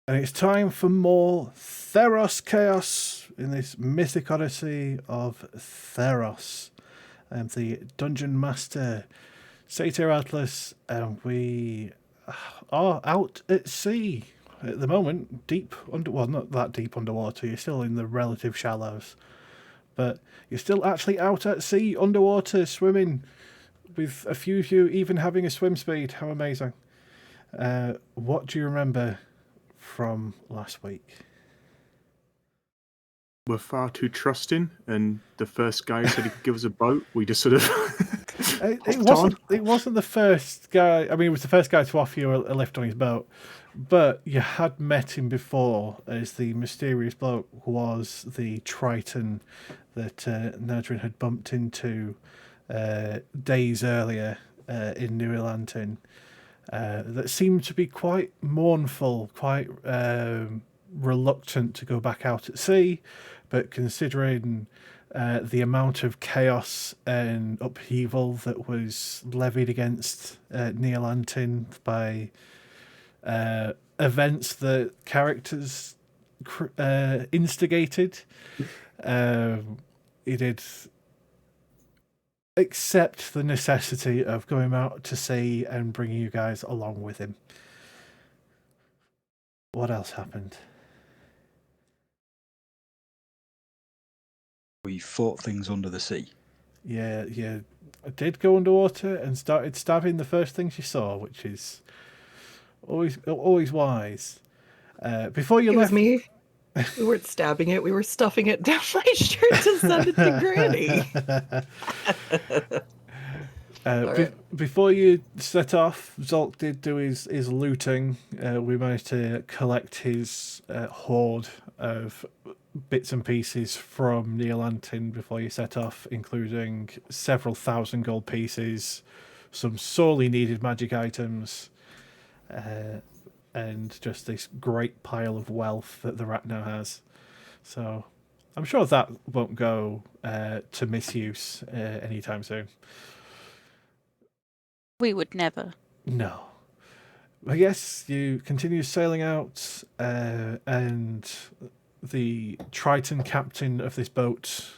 And it's time for more Theros Chaos in this mythic odyssey of Theros. I'm the Dungeon Master, Satyr Atlas, and we are out at sea at the moment, well, not that deep underwater, you're still in the relative shallows, but you're still actually out at sea, underwater, swimming, with a few of you even having a swim speed. How amazing. What do you remember from last week? We're far too trusting, and the first guy who said he could give us a boat, we just sort of It wasn't the first guy. I mean, it was the first guy to offer you a lift on his boat, but you had met him before as the mysterious bloke was the Triton that Nadryn had bumped into days earlier in New Atlantin. That seemed to be quite mournful, quite reluctant to go back out at sea, but considering the amount of chaos and upheaval that was levied against Neolantin by events that characters instigated, he did accept the necessity of going out to sea and bringing you guys along with him. What else happened? We fought things under the sea. Yeah, I did go underwater and started stabbing the first things you saw, which is always wise. Before you left, me. We weren't stabbing it. We were stuffing it down my shirt to send it to Granny. Before you set off, Zholk did do his looting. We managed to collect his hoard of bits and pieces from Neolantin before you set off, including several thousand gold pieces, some sorely needed magic items, and just this great pile of wealth that the rat now has. So I'm sure that won't go to misuse anytime soon. We would never. No. I guess you continue sailing out, and the Triton captain of this boat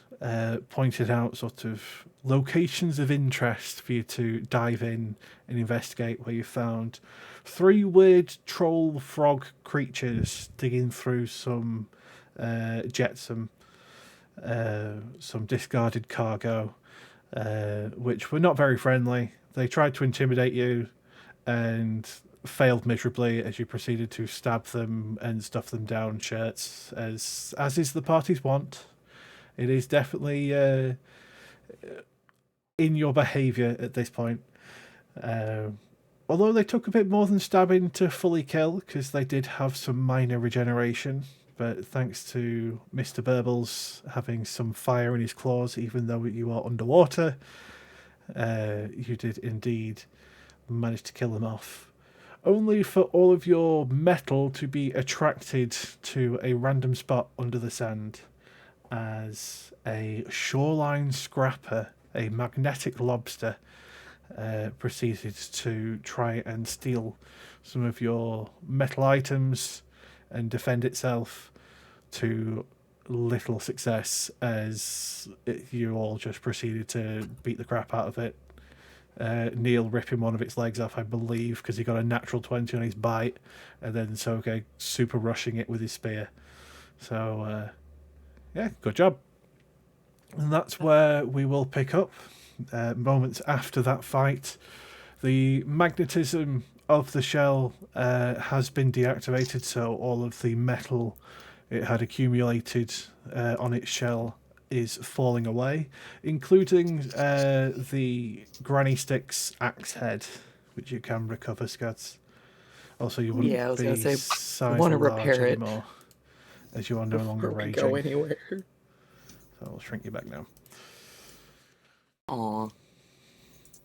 pointed out sort of locations of interest for you to dive in and investigate, where you found 3 weird troll frog creatures digging through some jetsam, some discarded cargo, which were not very friendly. They tried to intimidate you and failed miserably as you proceeded to stab them and stuff them down shirts, as is the party's wont. It is definitely in your behaviour at this point. Although they took a bit more than stabbing to fully kill, because they did have some minor regeneration. But thanks to Mr. Burbles having some fire in his claws, even though you are underwater, you did indeed manage to kill them off. Only for all of your metal to be attracted to a random spot under the sand as a shoreline scrapper, a magnetic lobster, proceeded to try and steal some of your metal items and defend itself, to little success, as you all just proceeded to beat the crap out of it. Neil ripping one of its legs off, I believe, because he got a natural 20 on his bite, and then Sogeg super rushing it with his spear. So, yeah, good job. And that's where we will pick up. Moments after that fight, the magnetism of the shell has been deactivated, so all of the metal it had accumulated on its shell is falling away, including the Granny Stick's axe head, which you can recover, Skuttz. Also, you wouldn't I was be gonna say, size want to large repair it anymore, as you are no longer before we raging. go anywhere. So I'll shrink you back now. Aw.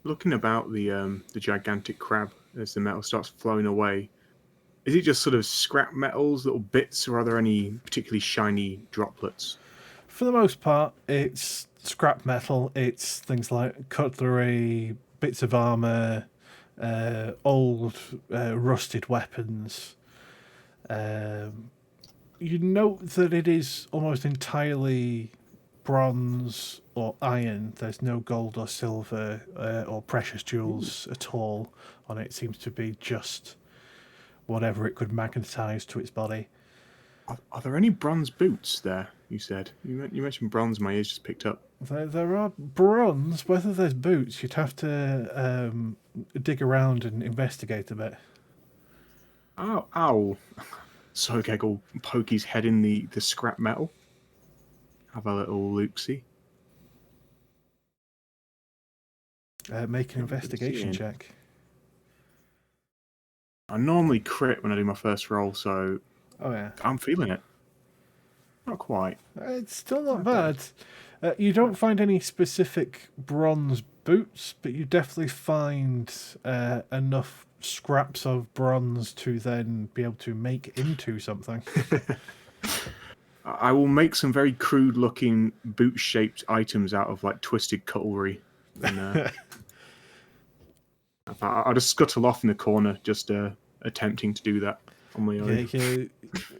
looking about the gigantic crab as the metal starts flowing away. Is it just sort of scrap metals, little bits, or are there any particularly shiny droplets? For the most part, it's scrap metal. It's things like cutlery, bits of armor, old rusted weapons. You note that it is almost entirely bronze or iron. There's no gold or silver or precious jewels at all on it. It seems to be just whatever it could magnetize to its body. Are there any bronze boots there? You said you mentioned bronze. My ears just picked up. There are bronze. Whether there's boots, you'd have to dig around and investigate a bit. Ow! Ow! Sogeg will poke his head in the scrap metal. Have a little look-see. Make an investigation check. I normally crit when I do my first roll, so Oh yeah, I'm feeling it. Not quite. it's still not bad. You don't find any specific bronze boots, but you definitely find enough scraps of bronze to then be able to make into something. I will make some very crude-looking boot-shaped items out of like twisted cutlery. And, I'll just scuttle off in the corner, just attempting to do that on my own. Yeah,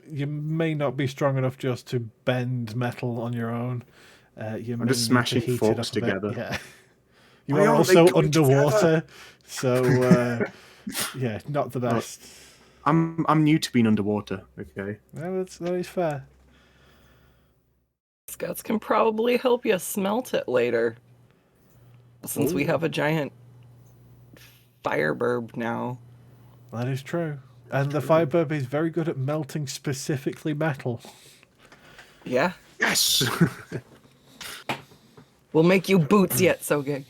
you may not be strong enough just to bend metal on your own. You may just need smashing to heat forks it up a bit. together. Yeah. You Why are aren't they also going underwater, together? so yeah, not the best. I'm new to being underwater. Okay. Well, that is fair. Skuttz can probably help you smelt it later. Since we Ooh. have a giant firebird now. That is true. And the firebird is very good at melting specifically metal. Yeah. Yes. We'll make you boots yet, Sogeg.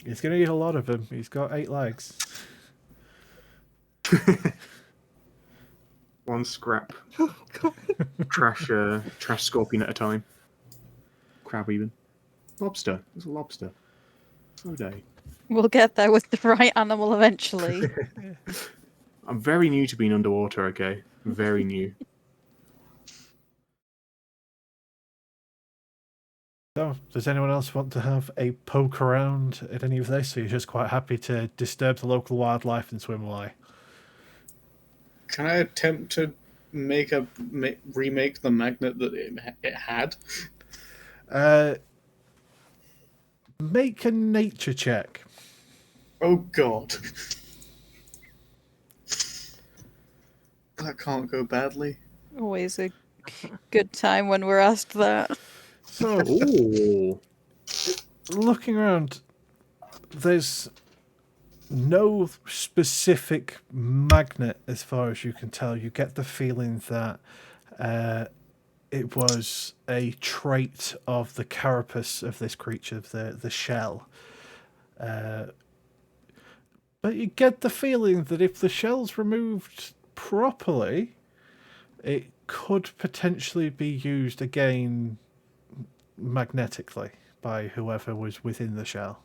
He's going to eat a lot of them. He's got 8 legs. One scrap Oh, God. trash scorpion at a time. Crab even. Lobster. There's a lobster. So day. We'll get there with the right animal eventually. I'm very new to being underwater. Okay. Very new. So, does anyone else want to have a poke around at any of this? Or you're just quite happy to disturb the local wildlife and swim away? Can I attempt to remake the magnet that it had? Make a nature check. Oh god. That can't go badly. Always a good time when we're asked that. So, Ooh. looking around, there's no specific magnet as far as you can tell. You get the feeling that it was a trait of the carapace of this creature, the shell. But you get the feeling that if the shell's removed properly, it could potentially be used again magnetically by whoever was within the shell.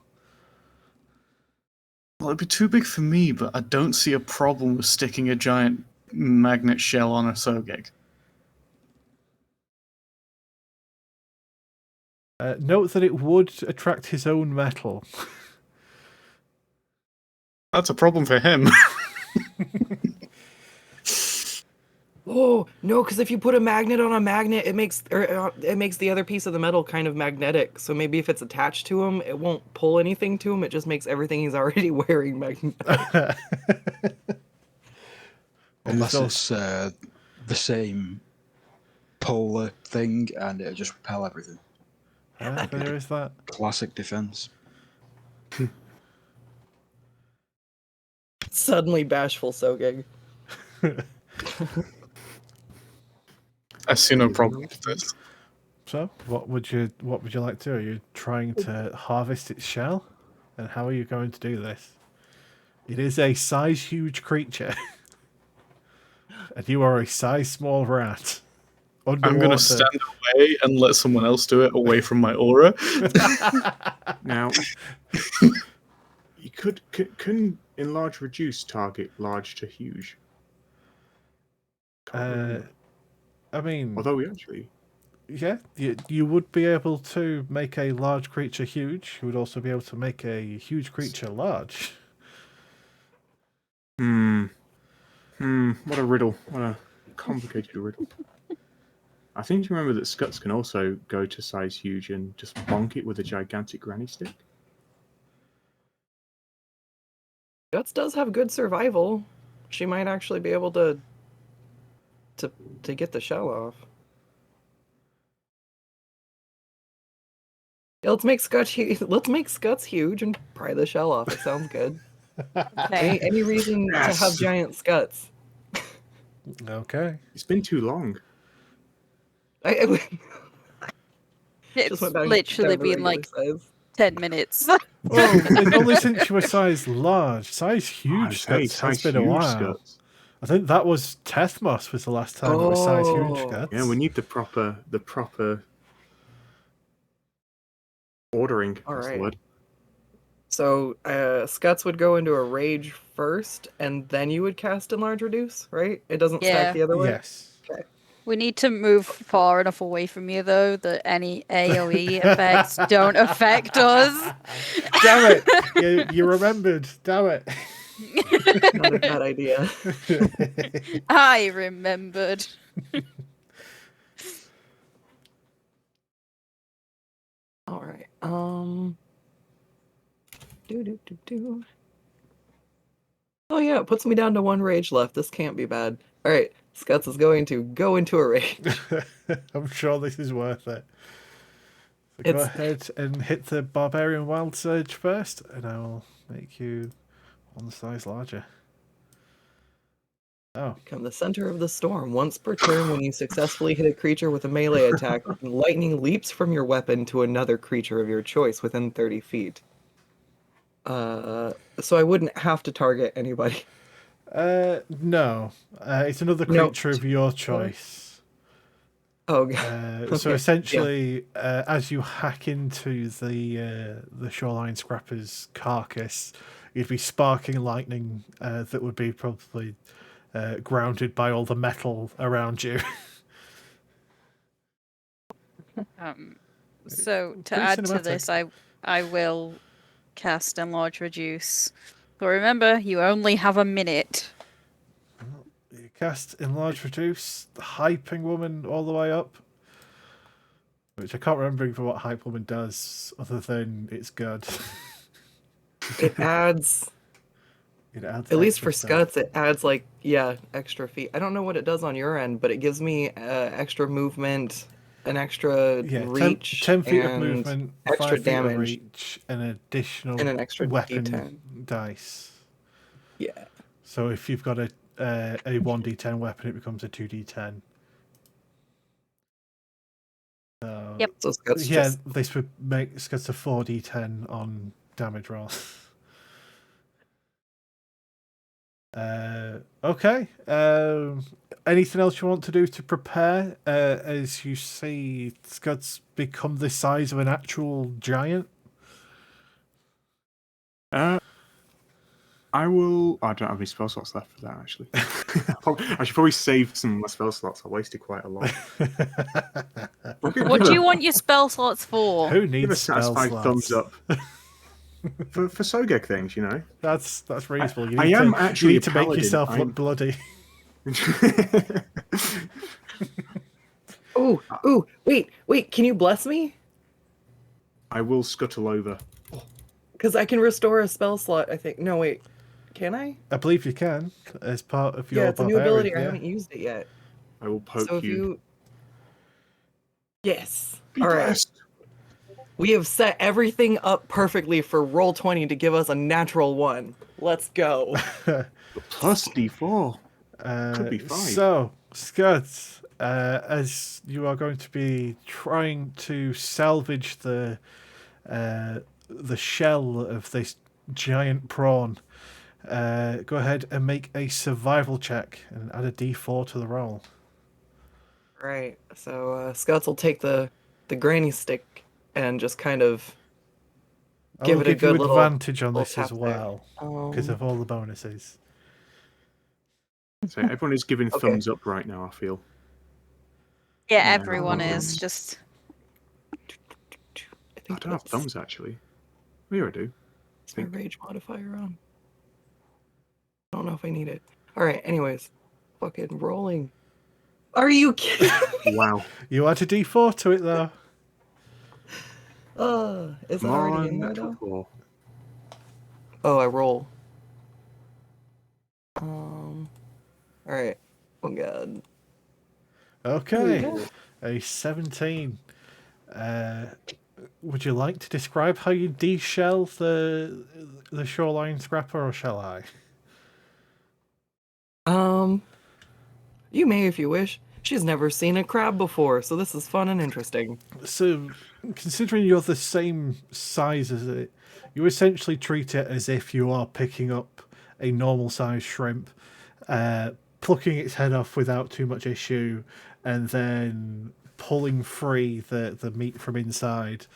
Well, it'd be too big for me, but I don't see a problem with sticking a giant magnet shell on a Sogeg. Note that it would attract his own metal. That's a problem for him. Oh, no, because if you put a magnet on a magnet, it makes the other piece of the metal kind of magnetic. So maybe if it's attached to him, it won't pull anything to him. It just makes everything he's already wearing magnetic. Unless it's the same polar thing and it'll just repel everything. There is that. Classic defense. Suddenly bashful Sogeg. I see no problem with this. So, what would you like to do? Are you trying to harvest its shell? And how are you going to do this? It is a size huge creature. And you are a size small rat. Underwater. I'm going to stand away and let someone else do it away from my aura. Now, you can enlarge reduce target large to huge. Can't remember. I mean, Although we actually, yeah, you would be able to make a large creature huge. You would also be able to make a huge creature large. What a riddle. What a complicated riddle. I seem to remember that Skuttz can also go to size huge and just bonk it with a gigantic granny stick. Guts does have good survival. She might actually be able to get the shell off. Yeah, let's make Skuttz huge and pry the shell off. It sounds good. Okay. Any reason to have Yes. giant Skuttz? Okay. It's been too long. Just It's went back literally down to been regular like size. 10 minutes. Well, it's only since you were size large. Size huge I'd say Skuttz has size been a huge while. Skuttz. I think that was Tethmos was the last time it was size huge Oh. Skuttz. Yeah, we need the proper ordering. All That's right. the word. So Skuttz would go into a rage first, and then you would cast Enlarge Reduce, right? It doesn't Yeah. stack the other way? Yes. We need to move far enough away from you, though, that any AoE effects don't affect us. Damn it! You remembered. Damn it. Not a bad idea. I remembered. All right. Do. Oh yeah, it puts me down to 1 rage left. This can't be bad. All right, Skuttz is going to go into a rage. I'm sure this is worth it. So go It's- ahead and hit the Barbarian Wild Surge first, and I will make you 1 size larger. Oh. Become the center of the storm. Once per turn, when you successfully hit a creature with a melee attack, lightning leaps from your weapon to another creature of your choice within 30 feet. So I wouldn't have to target anybody. No. It's another No. creature of your choice. Oh god. So Okay, essentially, as you hack into the shoreline scrapper's carcass, you'd be sparking lightning that would be probably grounded by all the metal around you. So to Pretty add to cinematic. this, I will cast Enlarge Reduce. But remember, you only have a minute. You cast Enlarge Reduce, the Hyping Woman all the way up. Which I can't remember even what Hype Woman does, other than it's good. It adds, It adds at least for extra stuff. Skuttz, it adds like, yeah, extra feet. I don't know what it does on your end, but it gives me extra movement, an extra Yeah, reach, 10 feet of and movement, extra 5 feet damage, of reach, and an additional and an extra weapon D10. dice. Yeah. So if you've got a 1d10 weapon, it becomes a 2d10. So, Yep. So Skuttz yeah, just this would make Skuttz a 4d10 on damage roll. Okay. Anything else you want to do to prepare as you see Skuttz become the size of an actual giant? I will. I don't have any spell slots left for that, actually. I should probably save some of my spell slots. I wasted quite a lot. What do you want your spell slots for? Who Give a needs spell satisfied slots? thumbs up. For Sogeg things, you know. That's reasonable. You I need am to, actually you a need to make paladin. yourself I'm- look bloody. Ooh, wait, can you bless me? I will scuttle over. Because I can restore a spell slot, I think. No, wait. Can I? I believe you can as part of your Yeah, it's a new barbarian, ability. I yeah. haven't used it yet. I will poke So if you... Yes. Be All right. blessed. We have set everything up perfectly for Roll20 to give us a natural 1. Let's go. Plus D4. Could be 5. So, Skuttz, as you are going to be trying to salvage the shell of this giant prawn, go ahead and make a survival check and add a d4 to the roll. Right. So Skuttz will take the granny stick and just kind of give I'll it a give good you little advantage on little this as tap there. well because of all the bonuses. So everyone is giving Okay. thumbs up right now, I feel. Yeah, Yeah, everyone is. thumbs. Just I I think don't have that's thumbs, actually. Here I do. my rage modifier on. I don't know if I need it. All right. Anyways, fucking rolling. Are you kidding? Wow. You add a d4 to it, though. Is it Come already on, in there natural though? 4. Oh, I roll. All right. Oh god. Okay. Ooh. A 17. Would you like to describe how you de-shell the shoreline scrapper, or shall I? You may if you wish. She's never seen a crab before, so this is fun and interesting. So, considering you're the same size as it, you essentially treat it as if you are picking up a normal-sized shrimp, plucking its head off without too much issue, and then pulling free the meat from inside,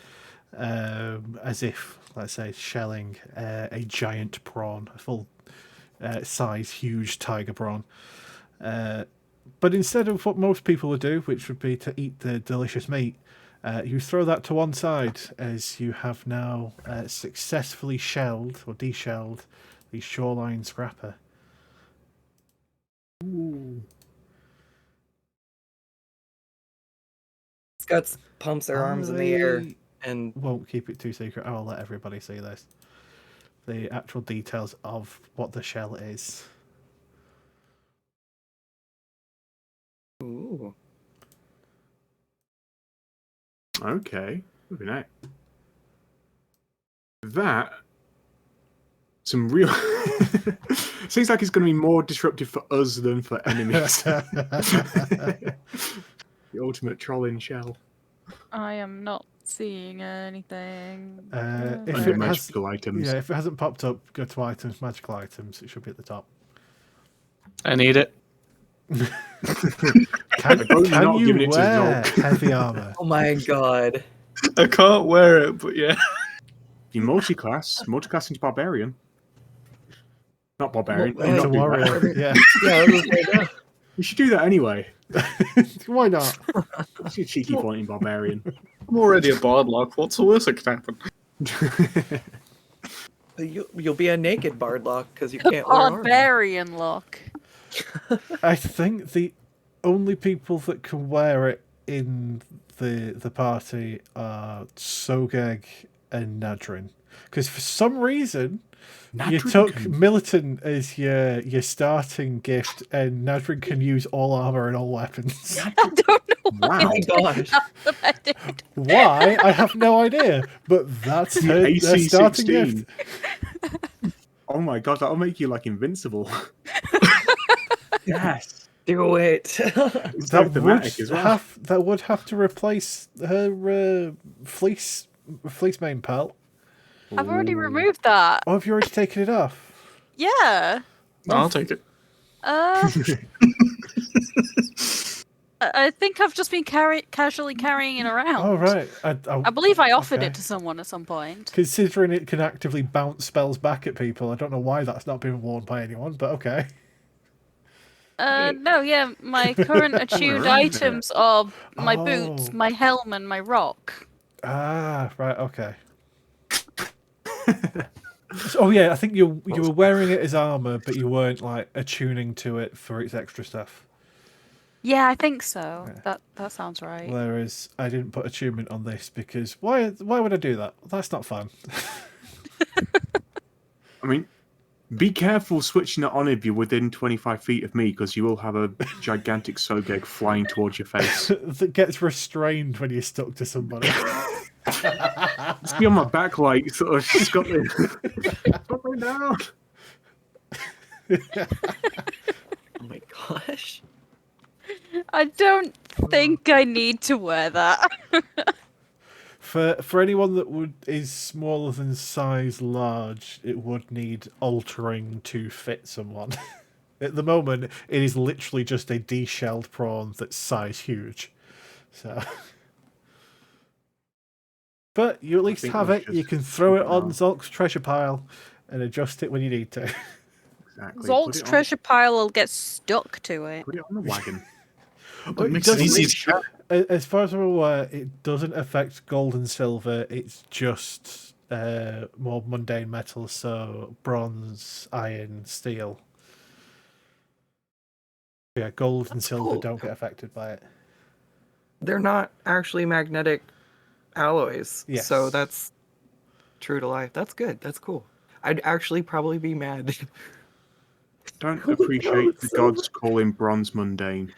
as if, let's say, shelling a giant prawn, a full size, huge tiger prawn. But instead of what most people would do, which would be to eat the delicious meat, you throw that to one side, as you have now successfully shelled or de-shelled the shoreline scrapper. Ooh. Skuttz pumps her arms in the air I and won't keep it too secret. I will let everybody see this. The actual details of what the shell is. ooh. Okay. Moving out. That. Some real. Seems like it's going to be more disruptive for us than for enemies. The ultimate trolling shell. I am not seeing anything. If Under it has, magical items. yeah, if it hasn't popped up, go to items, magical items. It should be at the top. I need it. Can not you giving it to wear Zholk. heavy armor? Oh my god. I can't wear it, but yeah. You multi-class into barbarian. Not barbarian. Well, you It's a not do warrior. that. Yeah. Yeah, I was gonna say that. You should do that anyway. Why not? What's your cheeky point in barbarian? I'm already a bardlock. What's the worst that can happen? You'll be a naked bardlock because you can't wear armor. Barbarian lock. I think the only people that can wear it in the party are Sogeg and Nadryn. Because for some reason, you Nadryn took can- Militant as your starting gift, and Nadryn can use all armor and all weapons. I don't know why Wow. I Oh my gosh. I did. Why? I have no idea. But that's The her AC starting 16. gift. Oh my god, that'll make you like invincible. Yes. Do it. It's so thematic as well. That would have to replace her fleece main pelt. I've already Ooh. removed that. Oh, have you already taken it off? Yeah. I'll take it. I think I've just been casually carrying it around. Oh, right. I believe I offered okay. it to someone at some point. Considering it can actively bounce spells back at people, I don't know why that's not been worn by anyone, but okay. No, yeah, my current attuned Right. items are my boots, Oh. my helm, and my rock. Ah, right, okay. Oh yeah, I think you were wearing it as armor, but you weren't like attuning to it for its extra stuff. Yeah, I think so. Yeah. That sounds right. Whereas I didn't put attunement on this because why would I do that? That's not fun. I mean, be careful switching it on if you're within 25 feet of me, because you will have a gigantic Sogeg flying towards your face. That gets restrained when you're stuck to somebody. It's be on my back, like, sort of scuttling. Put me down. Oh my gosh. I don't think I need to wear that. For anyone that is smaller than size large, it would need altering to fit someone. At the moment, it is literally just a de-shelled prawn that's size huge. So, but you at least think have we it. should You can throw it keep it on on. Zolk's treasure pile and adjust it when you need to. Exactly. Zolk's treasure pile will get stuck to it. Put it on the wagon. Oh, it makes it doesn't- easy Make to As far as I'm aware, it doesn't affect gold and silver. It's just more mundane metals, so bronze, iron, steel. Yeah, gold and That's silver cool. don't get affected by it. They're not actually magnetic alloys. Yes. So that's true to life. That's good. That's cool. I'd actually probably be mad. Don't Holy appreciate cow, the silver. gods calling bronze mundane.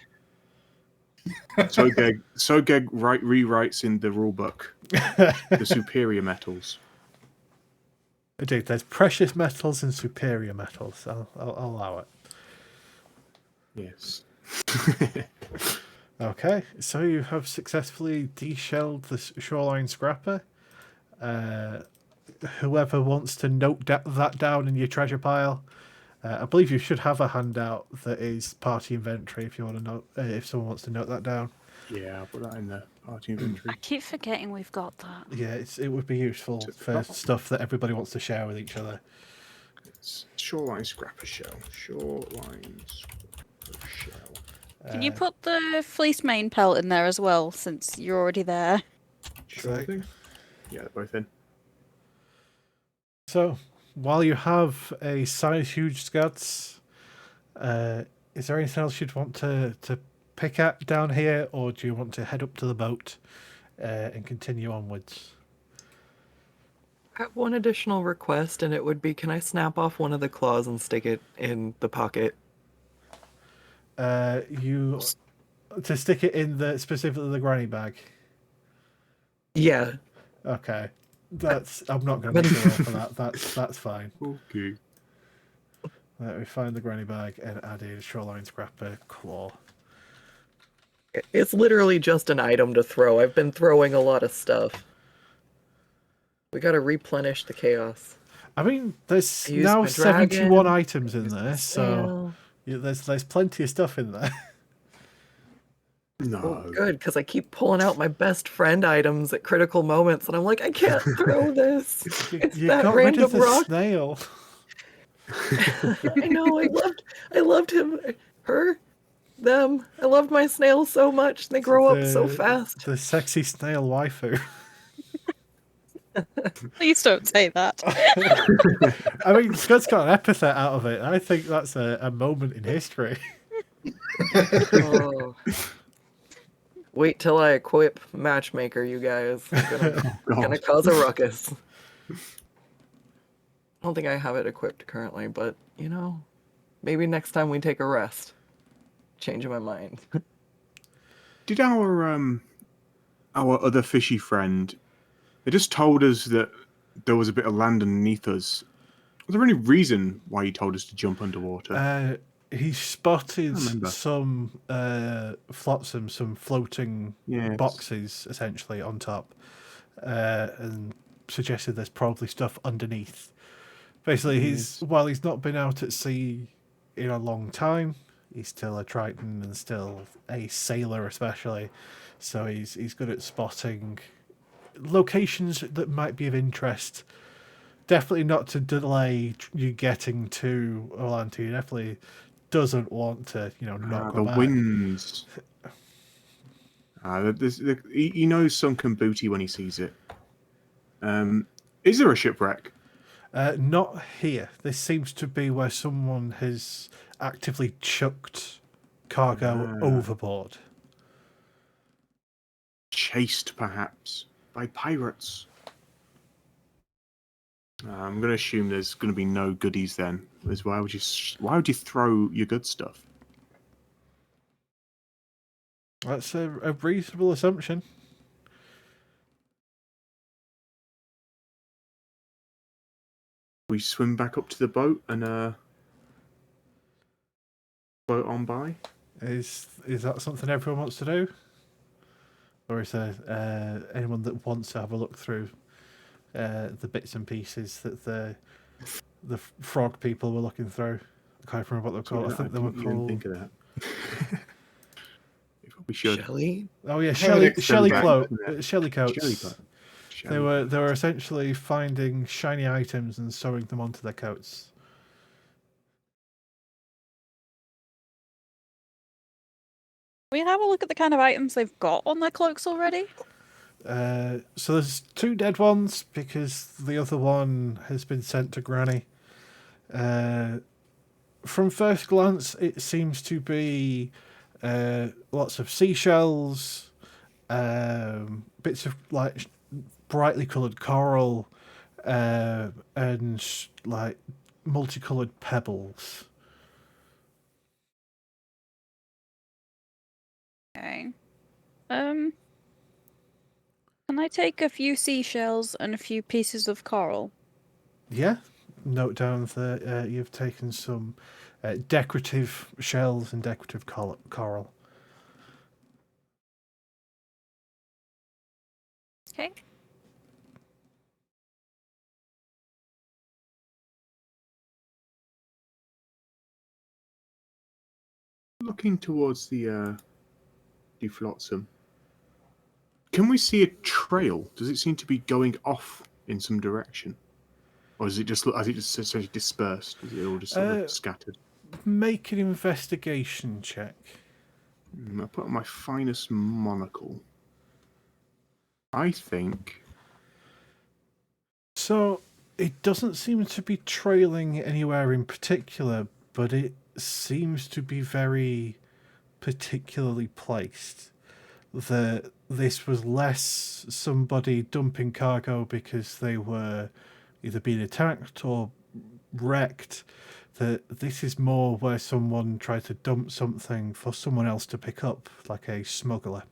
Sogeg rewrites in the rulebook the superior metals. Indeed, there's precious metals and superior metals. I'll allow it. Yes. Okay, so you have successfully deshelled the shoreline scrapper. Whoever wants to note that down in your treasure pile, I believe you should have a handout that is party inventory if you want to note. If someone wants to note that down. Yeah, I'll put that in the party inventory. I keep forgetting we've got that. Yeah, it would be useful for stuff that everybody wants to share with each other. It's shoreline scrapper shell. Shoreline scrapper shell. Can you put the fleece main pelt in there as well, since you're already there? Sure thing. Yeah, they're both in. So, while you have a size huge Skuttz, is there anything else you'd want to pick at down here, or do you want to head up to the boat and continue onwards? I have one additional request, and it would be, can I snap off one of the claws and stick it in the pocket? You to stick it in specifically the granny bag. Yeah. Okay, I'm not going to make you roll for that. That's fine. Okay. Let me find the granny bag and add in shoreline scrapper claw. It's literally just an item to throw. I've been throwing a lot of stuff. We gotta replenish the chaos. I mean, there's I used now my 71 dragon, items in there, so yeah, there's plenty of stuff in there. No. Oh, good, because I keep pulling out my best friend items at critical moments, and I'm like, I can't throw this. It's You that got rid of random the rock. snail. I know. I loved him, her, them. I loved my snails so much. They grow up so fast. The sexy snail waifu. Please don't say that. I mean, Scott's got an epithet out of it. I think that's a moment in history. Oh. Wait till I equip Matchmaker, you guys. Gonna cause a ruckus. I don't think I have it equipped currently, but you know, maybe next time we take a rest. Changing my mind. Did our other fishy friend? They just told us that there was a bit of land underneath us. Was there any reason why he told us to jump underwater? He spotted remember. some flotsam, some floating Yes. boxes essentially on top, and suggested there's probably stuff underneath. Basically, while he's not been out at sea in a long time, he's still a Triton and still a sailor, especially. So he's good at spotting locations that might be of interest. Definitely not to delay you getting to Orlando. He definitely doesn't want to, not go the back. winds. He knows sunken booty when he sees it. Is there a shipwreck? Not here. This seems to be where someone has actively chucked cargo overboard. Chased, perhaps, by pirates. I'm going to assume there's going to be no goodies then. Why would you throw your good stuff? That's a reasonable assumption. We swim back up to the boat and boat on by. Is that something everyone wants to do? Or is there anyone that wants to have a look through the bits and pieces that the frog people were looking through? I can't remember what they're called. I think they were didn't even called. think of that. We should. Shelly? Oh yeah, Shelley Shelly Coat. Coat. Shelly Coats. Shelly Coat. They were essentially finding shiny items and sewing them onto their coats. We have a look at the kind of items they've got on their cloaks already. So there's 2 dead ones because the other one has been sent to Granny. from first glance, it seems to be lots of seashells, bits of like brightly coloured coral, and like multicoloured pebbles. Okay. Can I take a few seashells and a few pieces of coral? Yeah. Note down that you've taken some decorative shells and decorative coral. Okay. Looking towards the flotsam, can we see a trail? Does it seem to be going off in some direction, or is it just essentially dispersed? Is it all just sort of scattered? Make an investigation check. I put on my finest monocle. I think. So it doesn't seem to be trailing anywhere in particular, but it seems to be very particularly placed. That this was less somebody dumping cargo because they were either being attacked or wrecked. That this is more where someone tried to dump something for someone else to pick up, like a smuggler.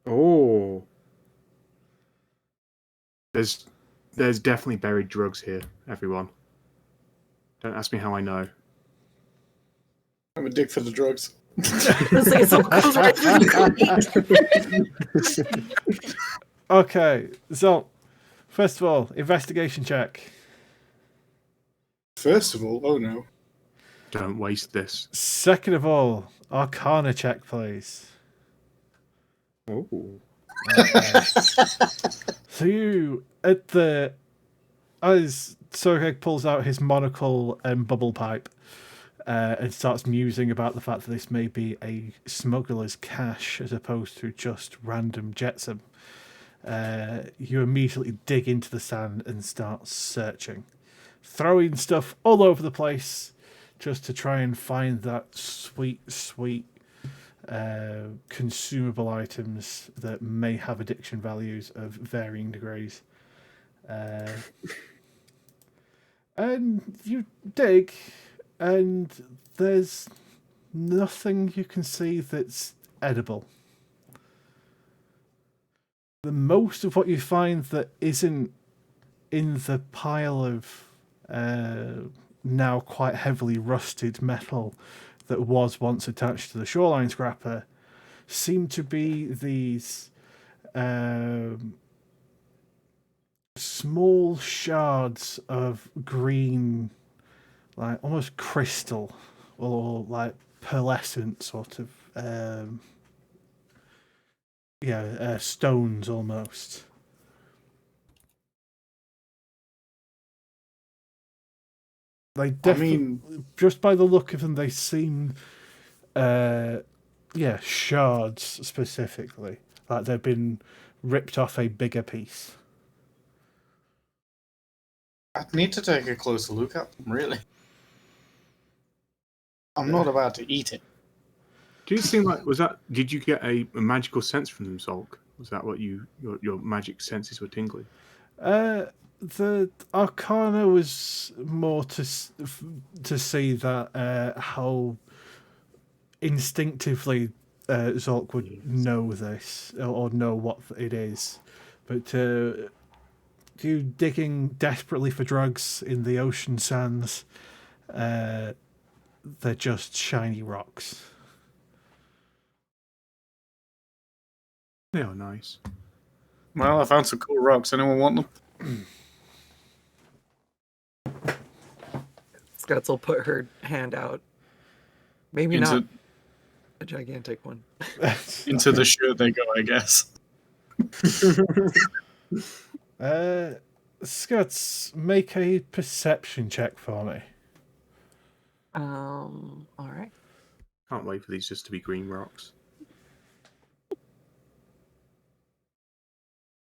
Oh. There's definitely buried drugs here, everyone. Don't ask me how I know. I'm a dick for the drugs. Say something goes right through the crate. Okay, so first of all, investigation check. First of all, oh no. Don't waste this. Second of all, Arcana check, please. Oh. Okay. So you as Sogeg pulls out his monocle and bubble pipe and starts musing about the fact that this may be a smuggler's cache as opposed to just random jetsam, you immediately dig into the sand and start searching, throwing stuff all over the place just to try and find that sweet consumable items that may have addiction values of varying degrees. And you dig, and there's nothing you can see that's edible. The most of what you find that isn't in the pile of now quite heavily rusted metal that was once attached to the shoreline scrapper seem to be these small shards of green, like almost crystal or like pearlescent sort of stones almost. They definitely, just by the look of them, they seem, shards specifically. Like they've been ripped off a bigger piece. I'd need to take a closer look at them, really. I'm not about to eat it. Do you seem like did you get a magical sense from them, Zholk? Was that what your magic senses were tingling? The Arcana was more to see that how instinctively Zholk would know this or know what it is, but you digging desperately for drugs in the ocean sands, they're just shiny rocks. They are nice. Well, I found some cool rocks. Anyone want them? Skuttz will put her hand out. Maybe not a gigantic one. Into the shirt they go, I guess. Skuttz, make a perception check for me. All right. Can't wait for these just to be green rocks.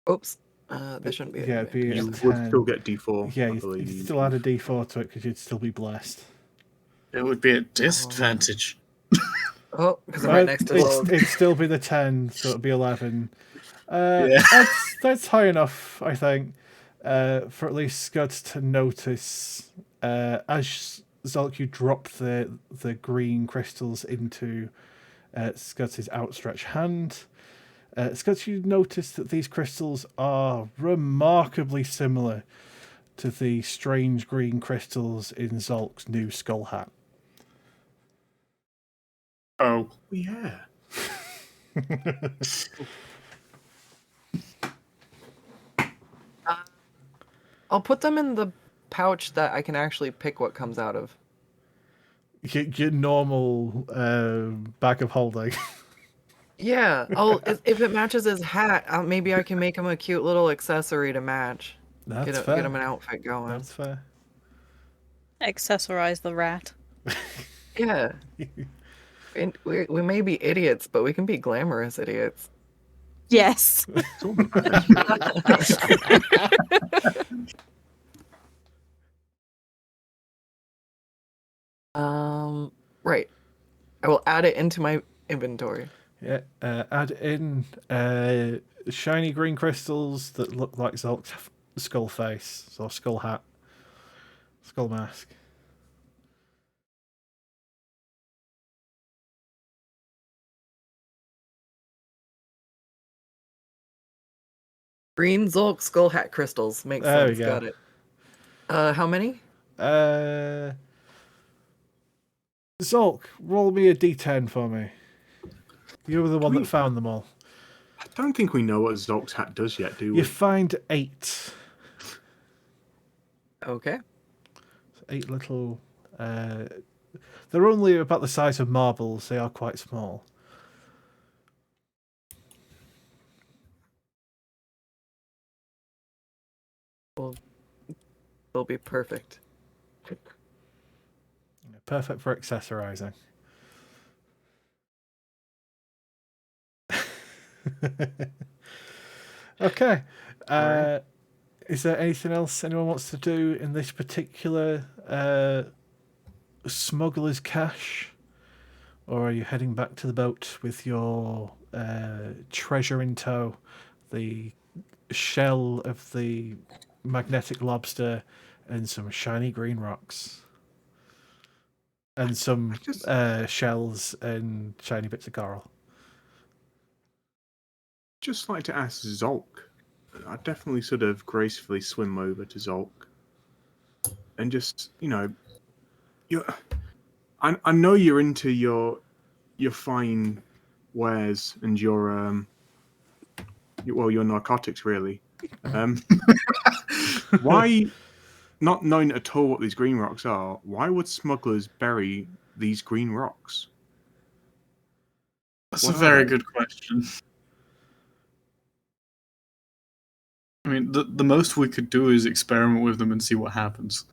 Oops. This shouldn't be. You would still get D4. Yeah, I believe. you'd still add a D4 to it because you'd still be blessed. It would be a disadvantage. Oh, because I'm right next to Zholk. It'd still be the 10, so it'd be 11. Yeah. That's high enough, I think, for at least Skuttz to notice. As Zholk, you drop the green crystals into Skutz's outstretched hand. Skuttz, you notice that these crystals are remarkably similar to the strange green crystals in Zolk's new skull hat. Oh. Yeah. I'll put them in the pouch that I can actually pick what comes out of. Your normal bag of holding. Yeah. If it matches his hat, maybe I can make him a cute little accessory to match. That's Get fair. him an outfit going. That's fair. Accessorize the rat. Yeah. And we may be idiots, but we can be glamorous idiots. Yes. Right. I will add it into my inventory. Yeah. Add in shiny green crystals that look like Zolk's skull face, so skull hat, skull mask. Green Zolk skull hat crystals. Makes There we sense. go. Got it. How many? Zolk, roll me a d10 for me. You were the one that found them all. I don't think we know what Zolk's hat does yet, do we? You find 8. Okay. 8 little. They're only about the size of marbles. They are quite small. Well, they'll be perfect. Perfect for accessorizing. Okay. Alright. Is there anything else anyone wants to do in this particular smuggler's cache? Or are you heading back to the boat with your treasure in tow? The shell of the magnetic lobster and some shiny green rocks. And some shells and shiny bits of coral. Just like to ask Zolk. I'd definitely sort of gracefully swim over to Zolk. And just, I know you're into your fine wares and your narcotics, really. Why, not knowing at all what these green rocks are, why would smugglers bury these green rocks? That's a very good question. I mean, the most we could do is experiment with them and see what happens.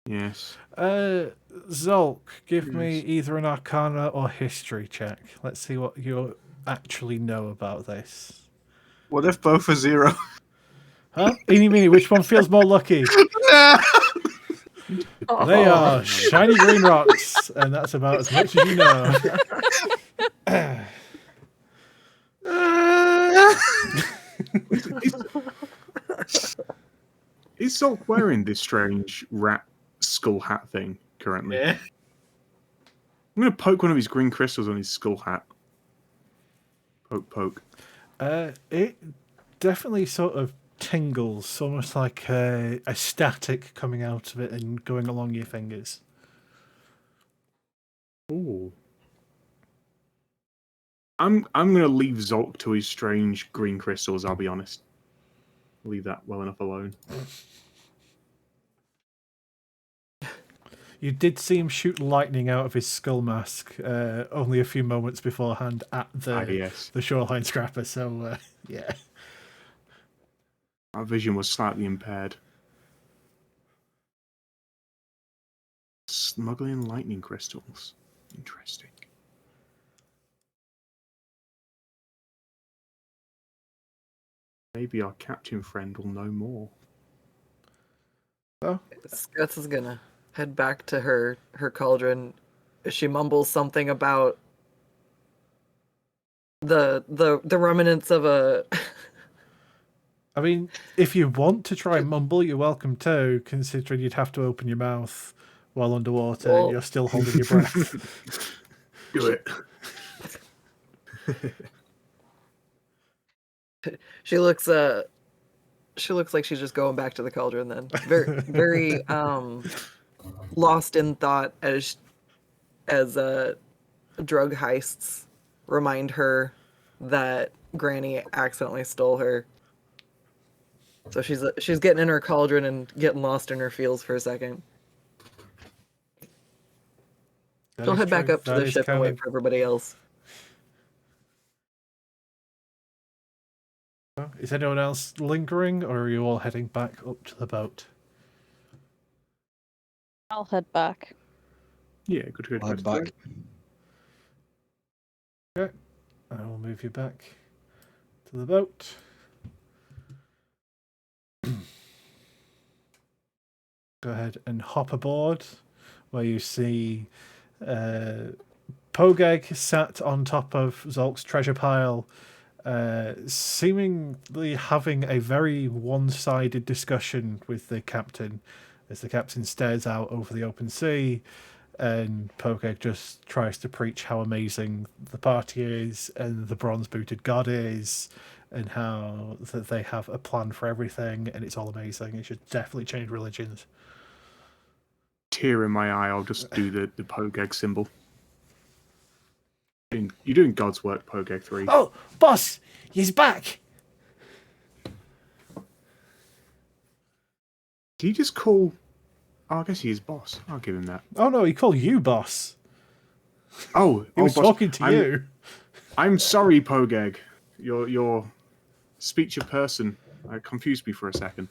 Yes. Zolk, give me either an Arcana or History check. Let's see what you actually know about this. What if both are 0? Huh? Eeny meeny, which one feels more lucky? They are shiny green rocks, and that's about as much as you know. Is Zolk wearing this strange rat skull hat thing currently? Yeah. I'm going to poke one of his green crystals on his skull hat. Poke, poke. It definitely sort of tingles, almost like a static coming out of it and going along your fingers. Ooh. I'm going to leave Zolk to his strange green crystals, I'll be honest. Leave that well enough alone. You did see him shoot lightning out of his skull mask only a few moments beforehand at the shoreline scrapper, so yeah. Our vision was slightly impaired. Smuggling lightning crystals. Interesting. Maybe our captain friend will know more. Oh, Skuttz is gonna head back to her cauldron. She mumbles something about the remnants of a. I mean, if you want to try and mumble, you're welcome to, considering you'd have to open your mouth while underwater and Well- you're still holding your breath. Do it. She looks like she's just going back to the cauldron then. Very lost in thought as drug heists remind her that Granny accidentally stole her. So she's getting in her cauldron and getting lost in her feels for a second. That She'll is head back true. up to That the is ship and canon. wait for everybody else. Is anyone else lingering, or are you all heading back up to the boat? I'll head back. Yeah, good. I'll head back. Okay, I will move you back to the boat. Go ahead and hop aboard, where you see Pogeg sat on top of Zholk's treasure pile, seemingly having a very one-sided discussion with the captain, as the captain stares out over the open sea, and Pogeg just tries to preach how amazing the party is and the bronze-booted god is, and how that they have a plan for everything and it's all amazing. It should definitely change religions. Tear in my eye, I'll just do the Pogeg symbol. You're doing God's work, Pogeg 3. Oh, boss, he's back. Did he just call... Oh, I guess he is boss. I'll give him that. Oh no, he called you boss. Oh, He was boss. talking to you. I'm sorry, Pogeg. Your speech of person confused me for a second.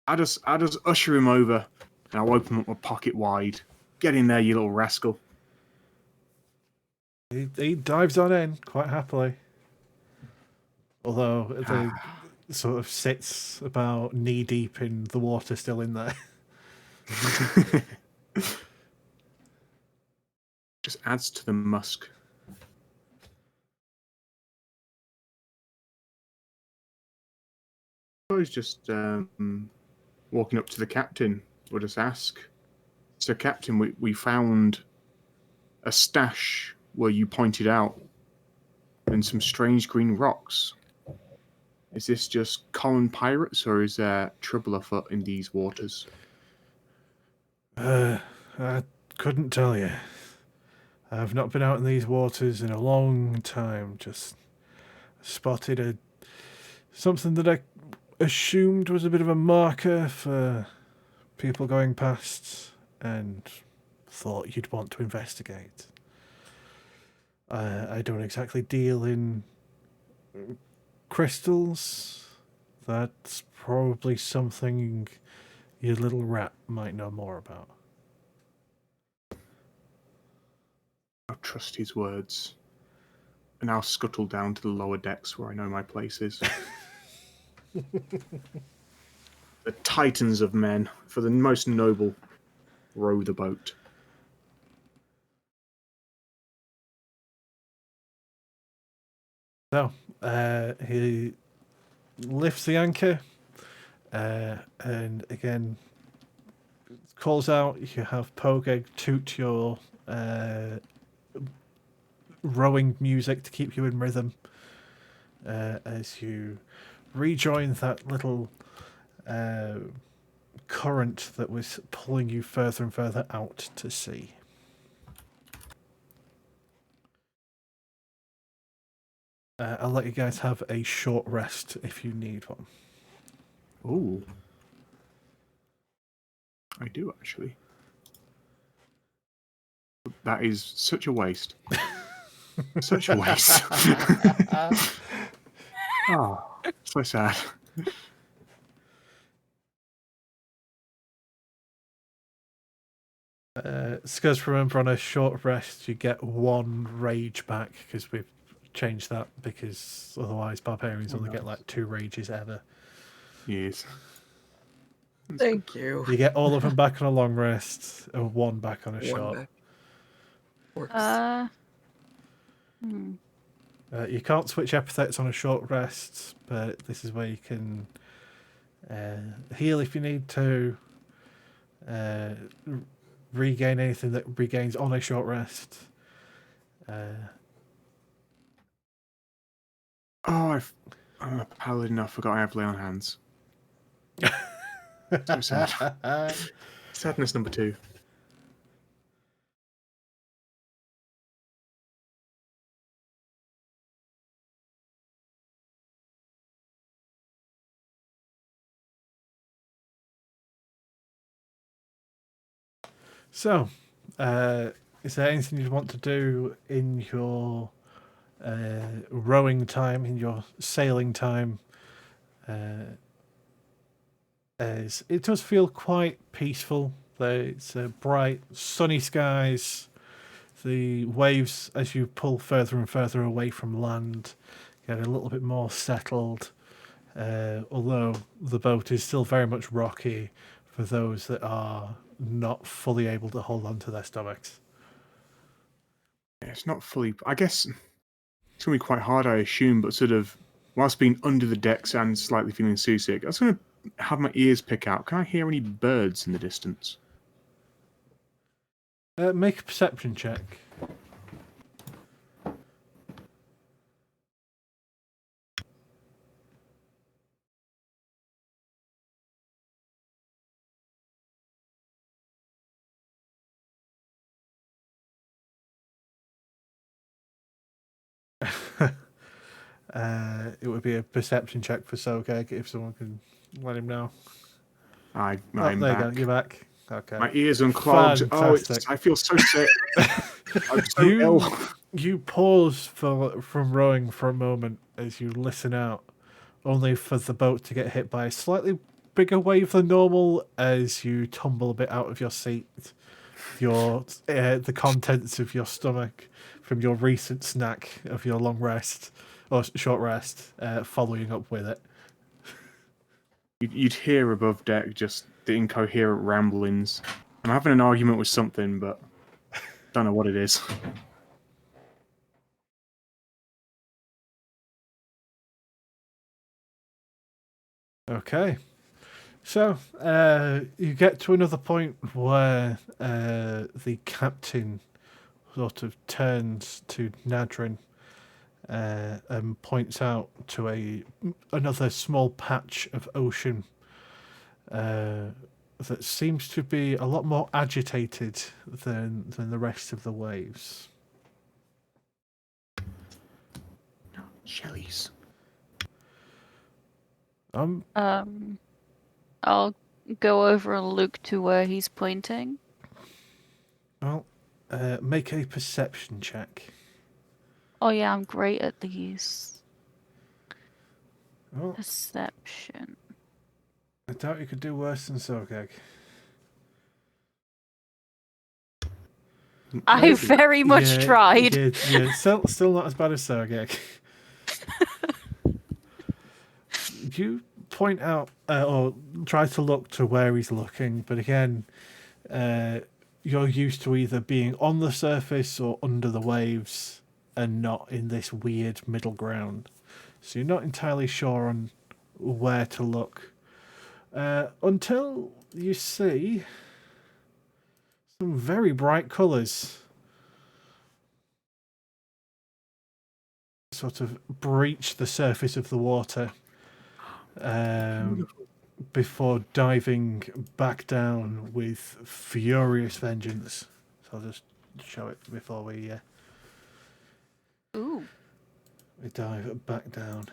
I'll just usher him over, and I'll open up my pocket wide. Get in there, you little rascal. He dives on in quite happily. Although they sort of sits about knee deep in the water still in there. Just adds to the musk. I was just walking up to the captain. We'll just ask. So, Captain, we found a stash where you pointed out and some strange green rocks. Is this just common pirates, or is there trouble afoot in these waters? I couldn't tell you. I've not been out in these waters in a long time. Just spotted something that I assumed was a bit of a marker for people going past, and thought you'd want to investigate. I don't exactly deal in crystals. That's probably something your little rat might know more about. I'll trust his words. And I'll scuttle down to the lower decks where I know my place is. The titans of men, for the most noble, row the boat. So, he lifts the anchor, and again calls out. You have Pogeg toot your rowing music to keep you in rhythm as you rejoin that little current that was pulling you further and further out to sea. I'll let you guys have a short rest if you need one. Ooh. I do, actually. That is such a waste. Such a waste. Oh, so sad. Scuzz, remember, on a short rest you get one rage back, because we've changed that, because otherwise barbarians only get like 2 rages ever. Yes. Thank you. You get all of them back on a long rest, and one back on a One short. back. Works. You can't switch epithets on a short rest, but this is where you can heal if you need to, regain anything that regains on a short rest. I'm a paladin. I forgot I have lay on hands. So sad. Sadness number 2. So, is there anything you'd want to do in your rowing time, in your sailing time? As it does feel quite peaceful. It's bright, sunny skies. The waves, as you pull further and further away from land, get a little bit more settled. Although the boat is still very much rocky for those that are not fully able to hold on to their stomachs. It's not fully. I guess it's going to be quite hard, I assume, but sort of, whilst being under the decks and slightly feeling seasick, I was going to have my ears pick out. Can I hear any birds in the distance? Make a perception check. It would be a perception check for Sogeg if someone can let him know. I'm there you back. go. You're back. Okay. My ears unclogged. Fantastic. I feel so sick. I'm so ill. You pause from rowing for a moment as you listen out, only for the boat to get hit by a slightly bigger wave than normal as you tumble a bit out of your seat. The contents of your stomach from your recent snack of your long rest or short rest, following up with it. You'd hear above deck just the incoherent ramblings. I'm having an argument with something, but don't know what it is. Okay. So, you get to another point where the captain sort of turns to Nadryn and points out to another small patch of ocean that seems to be a lot more agitated than the rest of the waves. Shellies. I'll go over and look to where he's pointing. Well, make a perception check. Oh yeah, I'm great at these. Well, Perception. I doubt you could do worse than Sogeg. I very much tried. Yeah, still not as bad as Sogeg. You point out or try to look to where he's looking, but again, you're used to either being on the surface or under the waves and not in this weird middle ground. So you're not entirely sure on where to look until you see some very bright colours sort of breach the surface of the water before diving back down with furious vengeance. So I'll just show it before we Ooh. dive back down.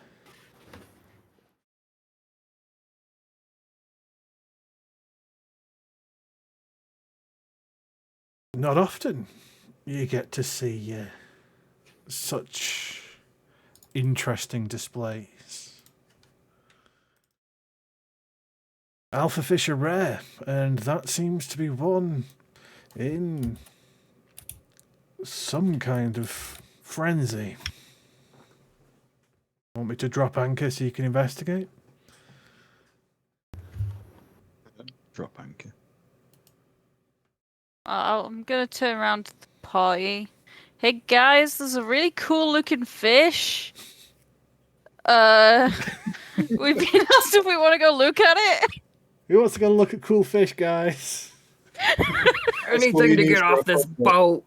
Not often you get to see such interesting displays. Alpha fish are rare, and that seems to be one in some kind of frenzy. Want me to drop anchor so you can investigate? drop anchor. I'm gonna turn around to the party. Hey guys, there's a really cool looking fish. We've been asked if we want to go look at it. Who wants to go look at cool fish, guys? Anything to get off this boat.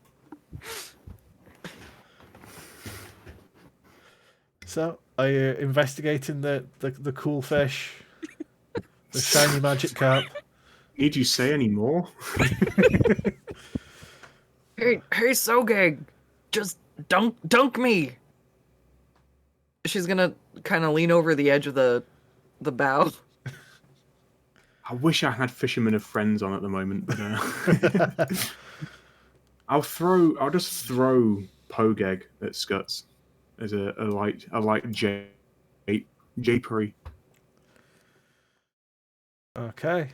So, are you investigating the cool fish? The shiny magic carp? Need you say any more? Hey, Sogeg, just dunk me. She's gonna kind of lean over the edge of the bow. I wish I had fishermen of friends on at the moment, but I'll just throw Pogeg at Skuttz as a light japery. Okay.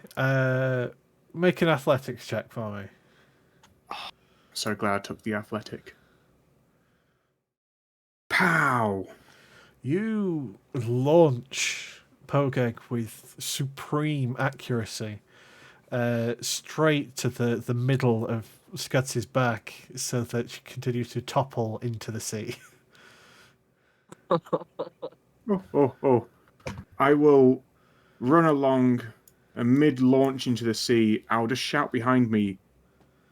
Make an athletics check for me. So glad I took the athletic. Pow! You launch Pogeg with supreme accuracy straight to the middle of Skuttz's back so that she continues to topple into the sea. Oh. I will run along and mid-launch into the sea. I'll just shout behind me,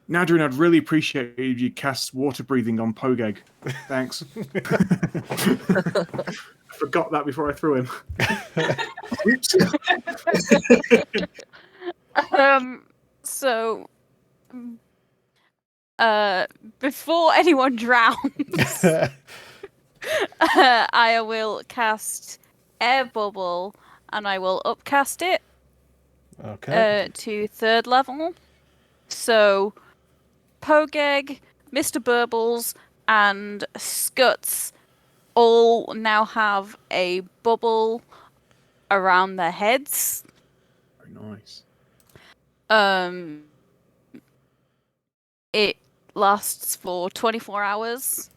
Nadryn, I'd really appreciate it if you cast water breathing on Pogeg. Thanks. I forgot that before I threw him. Oops. So, before anyone drowns, I will cast Air Bubble, and I will upcast it Okay. to 3rd level. So, Pogeg, Mr. Burbles, and Skuttz all now have a bubble around their heads. Very nice. It lasts for 24 hours.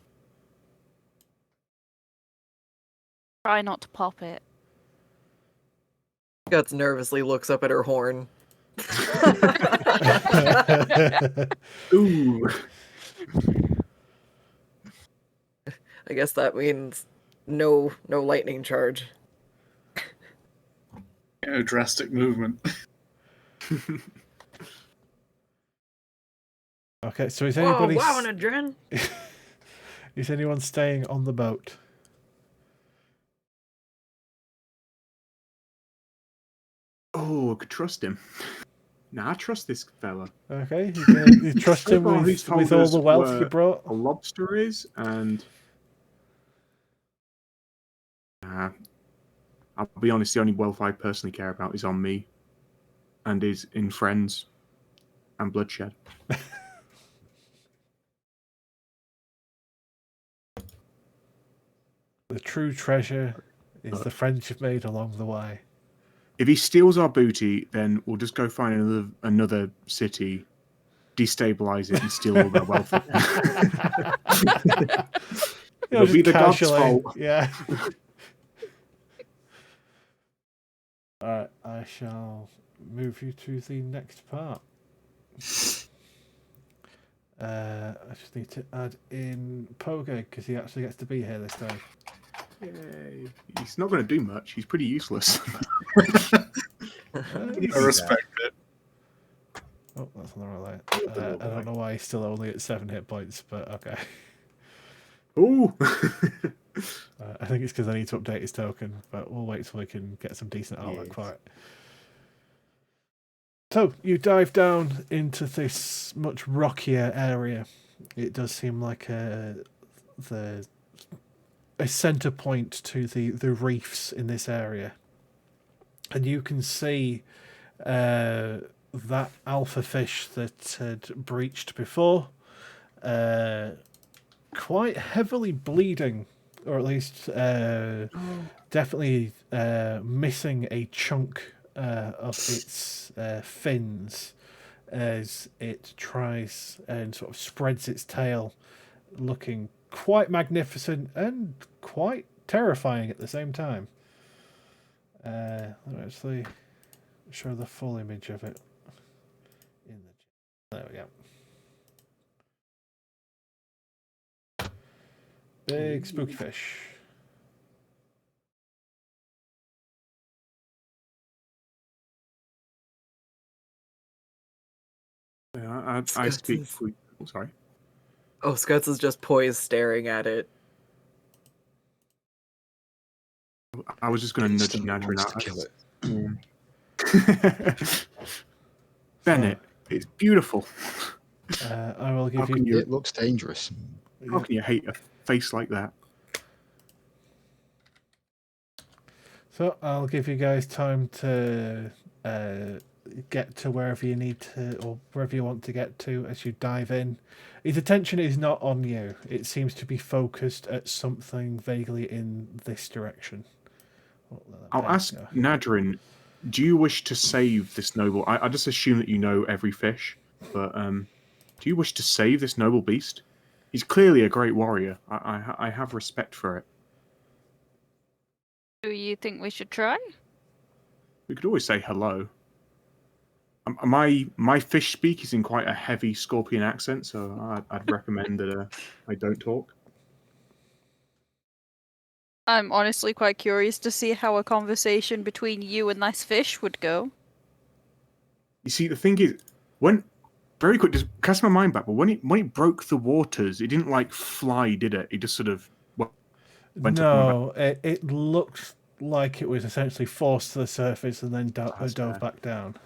Try not to pop it. Guts nervously looks up at her horn. Ooh. I guess that means no lightning charge. Drastic movement. Okay, so is Oh, anybody wow, Nadryn! is anyone staying on the boat? Oh, I could trust him. Nah, I trust this fella. Okay, you trust him So far, he's with told all us the wealth where you brought? A lobster is, and I'll be honest, the only wealth I personally care about is on me, and is in friends and bloodshed. The true treasure is the friends you've made along the way. If he steals our booty, then we'll just go find another city, destabilize it, and steal all their wealth. It'll be the god's fault. Yeah. Alright, I shall move you to the next part. I just need to add in Pogeg because he actually gets to be here this time. Yay. He's not going to do much. He's pretty useless. I respect it. Oh, that's on the right line. I don't know why he's still only at 7 hit points, but okay. Ooh. I think it's because I need to update his token, but we'll wait till we can get some decent artwork for it. So, you dive down into this much rockier area. It does seem like a center point to the reefs in this area. And you can see that alpha fish that had breached before, quite heavily bleeding, or at least definitely missing a chunk of its fins as it tries and sort of spreads its tail, looking quite magnificent and quite terrifying at the same time. Let me actually show the full image of it There we go. Big spooky fish. Yeah, I Skuttz speak. is- Sorry. Oh, Skuttz is just poised, staring at it. I was just going to nudge Instantly Nadryn wants out. to kill it. Bennett, it's beautiful. I will give How can you. It looks dangerous. How can you hate a face like that? So I'll give you guys time to get to wherever you need to, or wherever you want to get to as you dive in. His attention is not on you. It seems to be focused at something vaguely in this direction. I'll ask Nadryn, do you wish to save this noble? I just assume that you know every fish, but do you wish to save this noble beast? He's clearly a great warrior. I have respect for it. Do you think we should try? We could always say hello. My fish speak is in quite a heavy scorpion accent, so I'd recommend that I don't talk. I'm honestly quite curious to see how a conversation between you and this fish would go. You see, the thing is, very quick, just cast my mind back. But when it broke the waters, it didn't like fly, did it? It just sort of went up. No, it looked like it was essentially forced to the surface and then dove back down.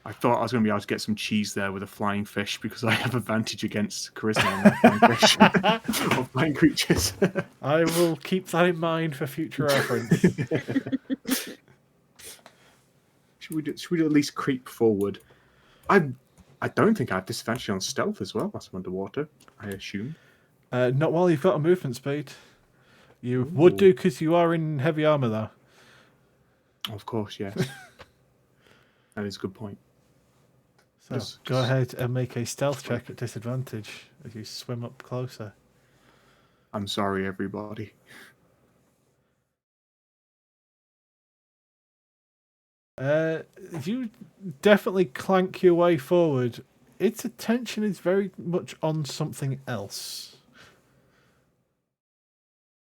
I thought I was going to be able to get some cheese there with a flying fish because I have advantage against charisma on that flying fish or flying creatures. I will keep that in mind for future reference. Should we do at least creep forward? I don't think I have disadvantage on stealth as well. That's underwater, I assume. Not while you've got a movement speed. You would do because you are in heavy armor, though. Of course, yes. That is a good point. So go ahead and make a stealth check at disadvantage as you swim up closer. I'm sorry, everybody. You definitely clank your way forward. Its attention is very much on something else.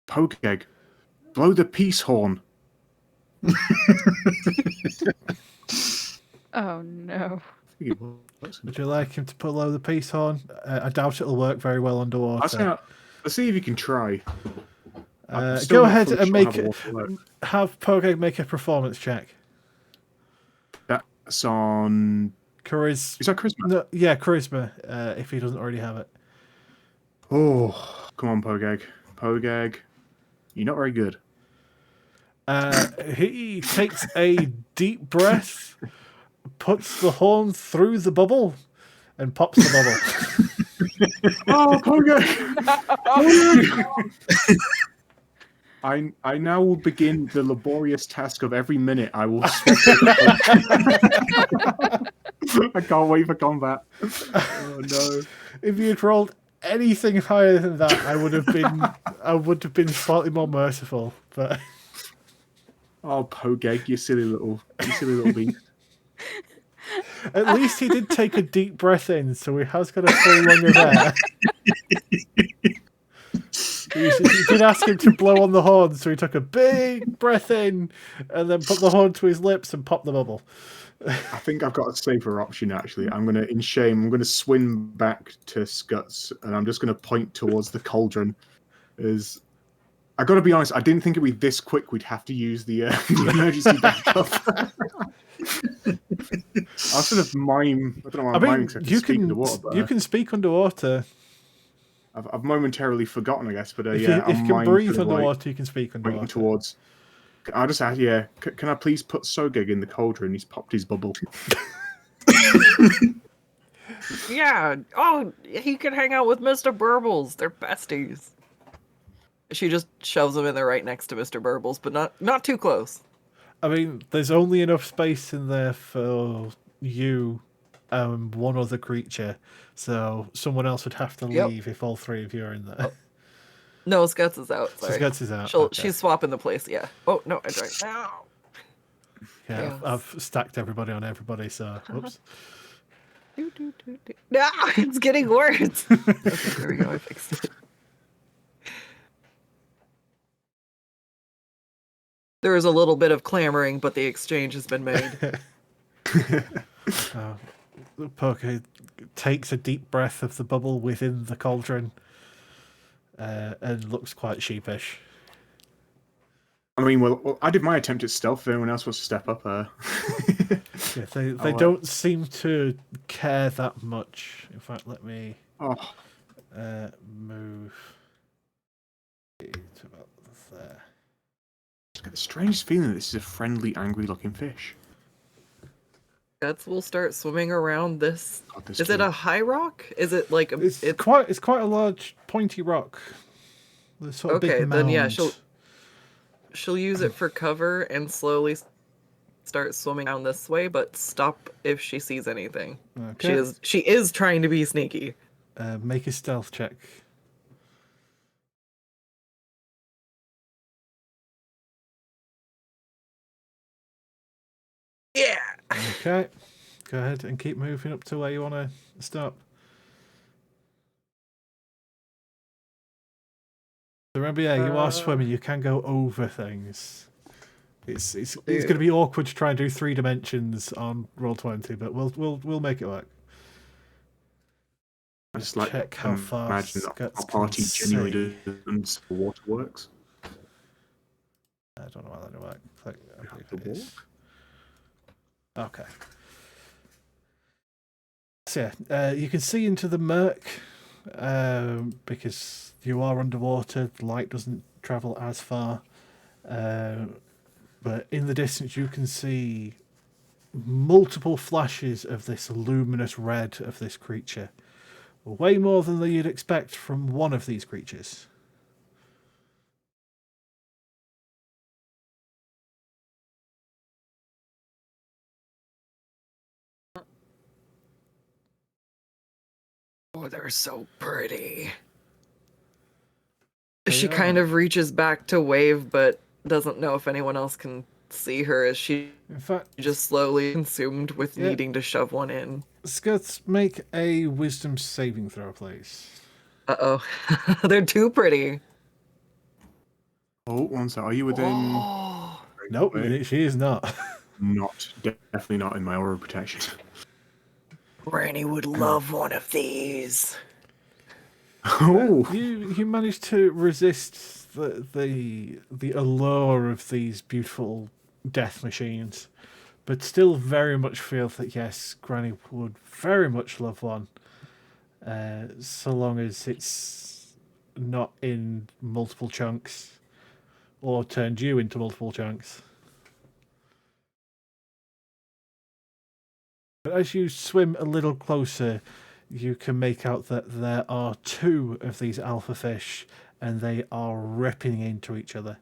Pogeg, blow the peace horn. Oh no. Would you like him to blow the peace horn? I doubt it'll work very well underwater. Let's see if you can try. Go ahead and have Pogeg make a performance check. That's on Charisma. Is that charisma? No, yeah, charisma. If he doesn't already have it. Oh, come on, Pogeg. Pogeg, you're not very good. He takes a deep breath, puts the horn through the bubble, and pops the bubble. Oh, Pogeg! I now will begin the laborious task of every minute I will. I can't wait for combat. Oh no! If you had rolled anything higher than that, I would have been slightly more merciful. But oh, Pogeg, you silly little beast. At least he did take a deep breath in, so he has got a full lung of air. You did ask him to blow on the horn, so he took a big breath in and then put the horn to his lips and popped the bubble. I think I've got a safer option, actually. I'm going to swim back to Skuttz, and I'm just going to point towards the cauldron. I got to be honest, I didn't think it'd be this quick. We'd have to use the emergency backup. I'll sort of mime. I don't know why I'm miming, so I can speak underwater. But, you can speak underwater. I've momentarily forgotten, I guess. But if you can breathe underwater, you can speak underwater. Towards. I'll just ask, yeah. Can I please put Sogeg in the cauldron? He's popped his bubble. Yeah. Oh, he could hang out with Mr. Burbles. They're besties. She just shoves him in there right next to Mr. Burbles, but not too close. I mean, there's only enough space in there for you and one other creature, so someone else would have to leave if all three of you are in there. Oh. No, Skuttz is out. Sorry. Skuttz is out. She's swapping the place, yeah. Oh, no, I drank. No. Yeah, I've stacked everybody on everybody, so oops. No, it's getting worse. Okay, there we go. I fixed it. There is a little bit of clamoring, but the exchange has been made. Poker takes a deep breath of the bubble within the cauldron and looks quite sheepish. I mean, well, I did my attempt at stealth. If anyone else wants to step up, Yeah, they don't seem to care that much. In fact, let me move to about there. I get the strangest feeling that this is a friendly, angry-looking fish. Guts will start swimming around this. God, this Is it tree. a high rock? Is it like a? It's quite a large pointy rock. The sort of Okay, big then yeah, mound. she'll use it for cover and slowly start swimming down this way, but stop if she sees anything. Okay. She is trying to be sneaky. Make a stealth check. Yeah. Okay. Go ahead and keep moving up to where you want to stop. So remember, yeah, you are swimming. You can go over things. It's going to be awkward to try and do 3 dimensions on Roll20, but we'll make it work. I just like check how far imagine Skuttz that our can party genuinely see. doesn't know water works. I don't know how that will work. I believe The it is. Okay. So yeah, you can see into the murk because you are underwater. The light doesn't travel as far, but in the distance you can see multiple flashes of this luminous red of this creature. Way more than you'd expect from one of these creatures. Oh, they're so pretty. They She are. kind of reaches back to wave, but doesn't know if anyone else can see her as she In fact, just slowly consumed with Yeah. needing to shove one in. Skuttz, make a wisdom saving throw, please. Uh-oh. They're too pretty. Oh, one sec. Are you within? Oh. Nope, Wait. she is not. Not. Definitely not in my aura of protection. Granny would love one of these. Oh, You managed to resist the allure of these beautiful death machines, but still very much feel that yes, Granny would very much love one, so long as it's not in multiple chunks or turned you into multiple chunks. But as you swim a little closer, you can make out that there are 2 of these alpha fish, and they are ripping into each other.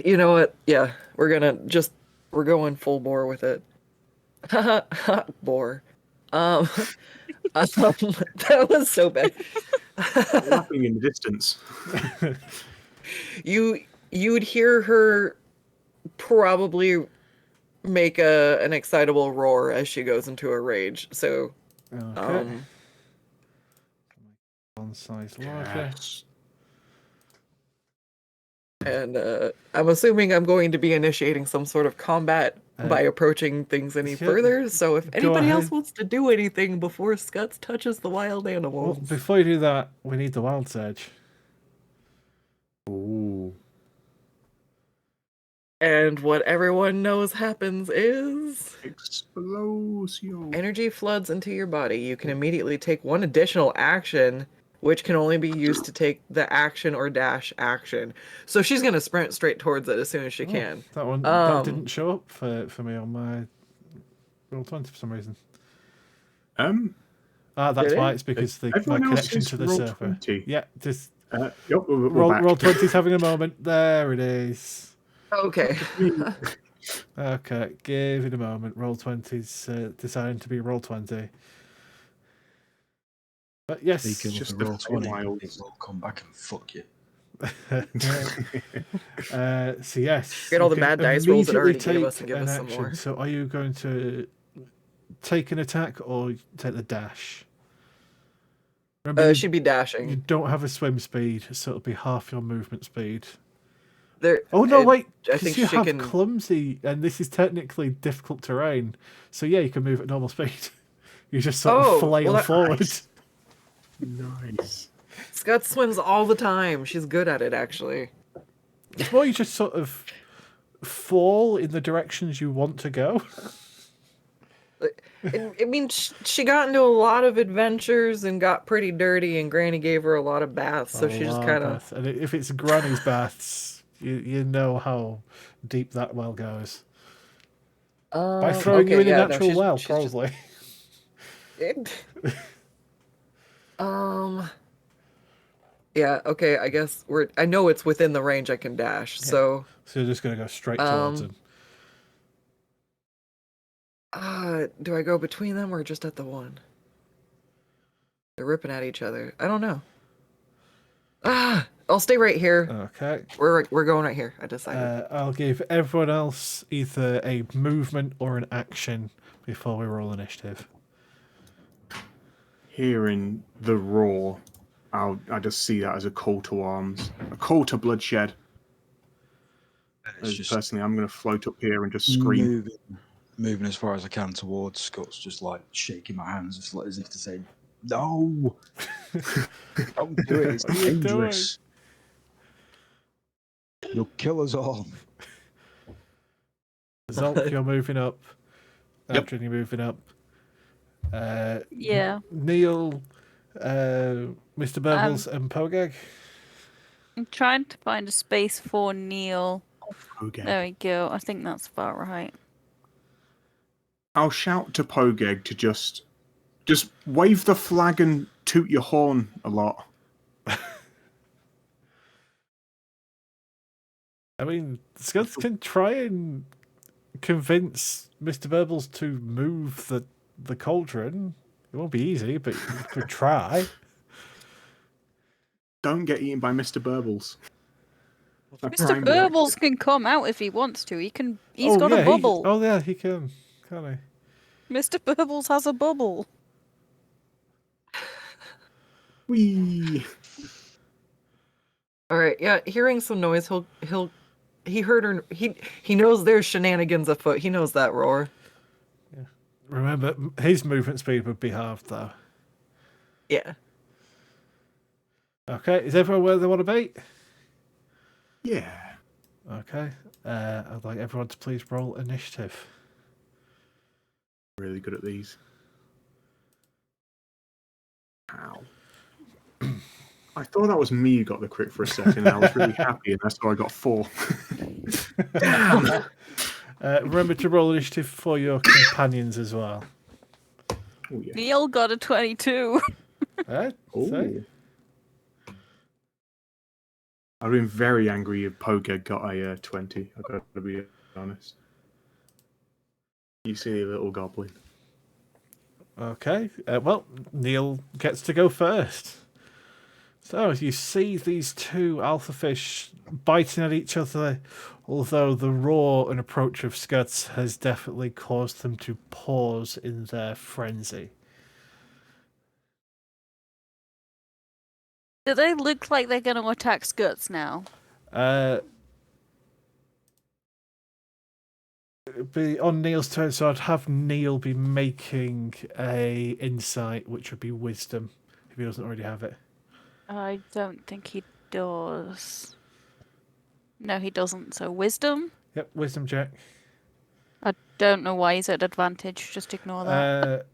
You know what? Yeah, we're going full bore with it. Bore. That was so bad. laughing in the distance. You'd hear her probably make an excitable roar as she goes into a rage. So, Okay. One size larger. Yes. and I'm assuming I'm going to be initiating some sort of combat by approaching things any yeah, further. So if go anybody else ahead. wants to do anything before Skuttz touches the wild Well, animals, before you do that, we need the wild surge. Ooh. and what everyone knows happens is Explosion. energy floods into your body. You can immediately take one additional action, which can only be used to take the action or dash action. So she's gonna sprint straight towards it as soon as she can. That one that didn't show up for me on my Roll20 for some reason. That's Did why it? it's because my Everyone else connection is to the roll server. 20. Yeah, just Yep, we're roll back. Roll20's having a moment. There it is. Okay. Okay, give it a moment. Roll20's deciding to be Roll20. But yes, Speaking just of the the roll 20, Feywilds. it will come back and fuck you. so yes, Get all you the can bad dice rolls it immediately already gave us take and give an us some action. more. So are you going to take an attack or take the dash? Remember, She'd be you dashing. don't have a swim speed, so it'll be half your movement speed. There. Oh no, wait! I Because think you she have can. clumsy, and this is technically difficult terrain. So yeah, you can move at normal speed. You just sort of Oh, flail well, that- forward. Nice. Nice. Scott swims all the time. She's good at it, actually. It's more you just sort of fall in the directions you want to go. I mean, she got into a lot of adventures and got pretty dirty, and Granny gave her a lot of baths, so she just kind of. And if it's Granny's baths, you know how deep that well goes. By throwing you in a natural well, probably. Yeah. Okay. I guess I know it's within the range I can dash. So. So you're just gonna go straight towards him. Do I go between them or just at the one? They're ripping at each other. I don't know. I'll stay right here. Okay. We're going right here. I decided. I'll give everyone else either a movement or an action before we roll initiative. Hearing the roar, I just see that as a call to arms, a call to bloodshed. Personally, I'm going to float up here and just scream. Moving as far as I can towards Skuttz, just like shaking my hands, just like as if to say, "No, don't do it. It's dangerous. You'll kill us all." Zholk, you're moving up. Yep. Nadryn, you're moving up. Yeah. Neil, Mr. Burbles, and Pogeg. I'm trying to find a space for Neil. Pogeg. There we go. I think that's about right. I'll shout to Pogeg to just wave the flag and toot your horn a lot. I mean, Skuttz can try and convince Mr. Burbles to move the cauldron. It won't be easy, but you could try. Don't get eaten by Mr. Burbles. Mr. Burbles can come out if he wants to. He's got a bubble. He can, can't he? Mr. Burbles has a bubble. Whee! All right. Yeah. Hearing some noise, he heard her. He knows there's shenanigans afoot. He knows that roar. Yeah. Remember, his movement speed would be halved, though. Yeah. Okay. Is everyone where they want to be? Yeah. Okay. I'd like everyone to please roll initiative. Really good at these. Ow. I thought that was me who got the crit for a second, and I was really happy, and that's why I got 4. Damn! Remember to roll initiative for your companions as well. Oh, yeah. Neil got a 22. So, I'd have been very angry if Pogeg got a 20. I've got to be honest. You silly little goblin. okay. Well, Neil gets to go first. So, as you see these two alpha fish biting at each other, although the roar and approach of Skuttz has definitely caused them to pause in their frenzy. Do they look like they're going to attack Skuttz now? It'd be on Neil's turn, so I'd have Neil be making a insight, which would be wisdom, if he doesn't already have it. I don't think he does. No, he doesn't. So wisdom? Yep, wisdom check. I don't know why he's at advantage. Just ignore that.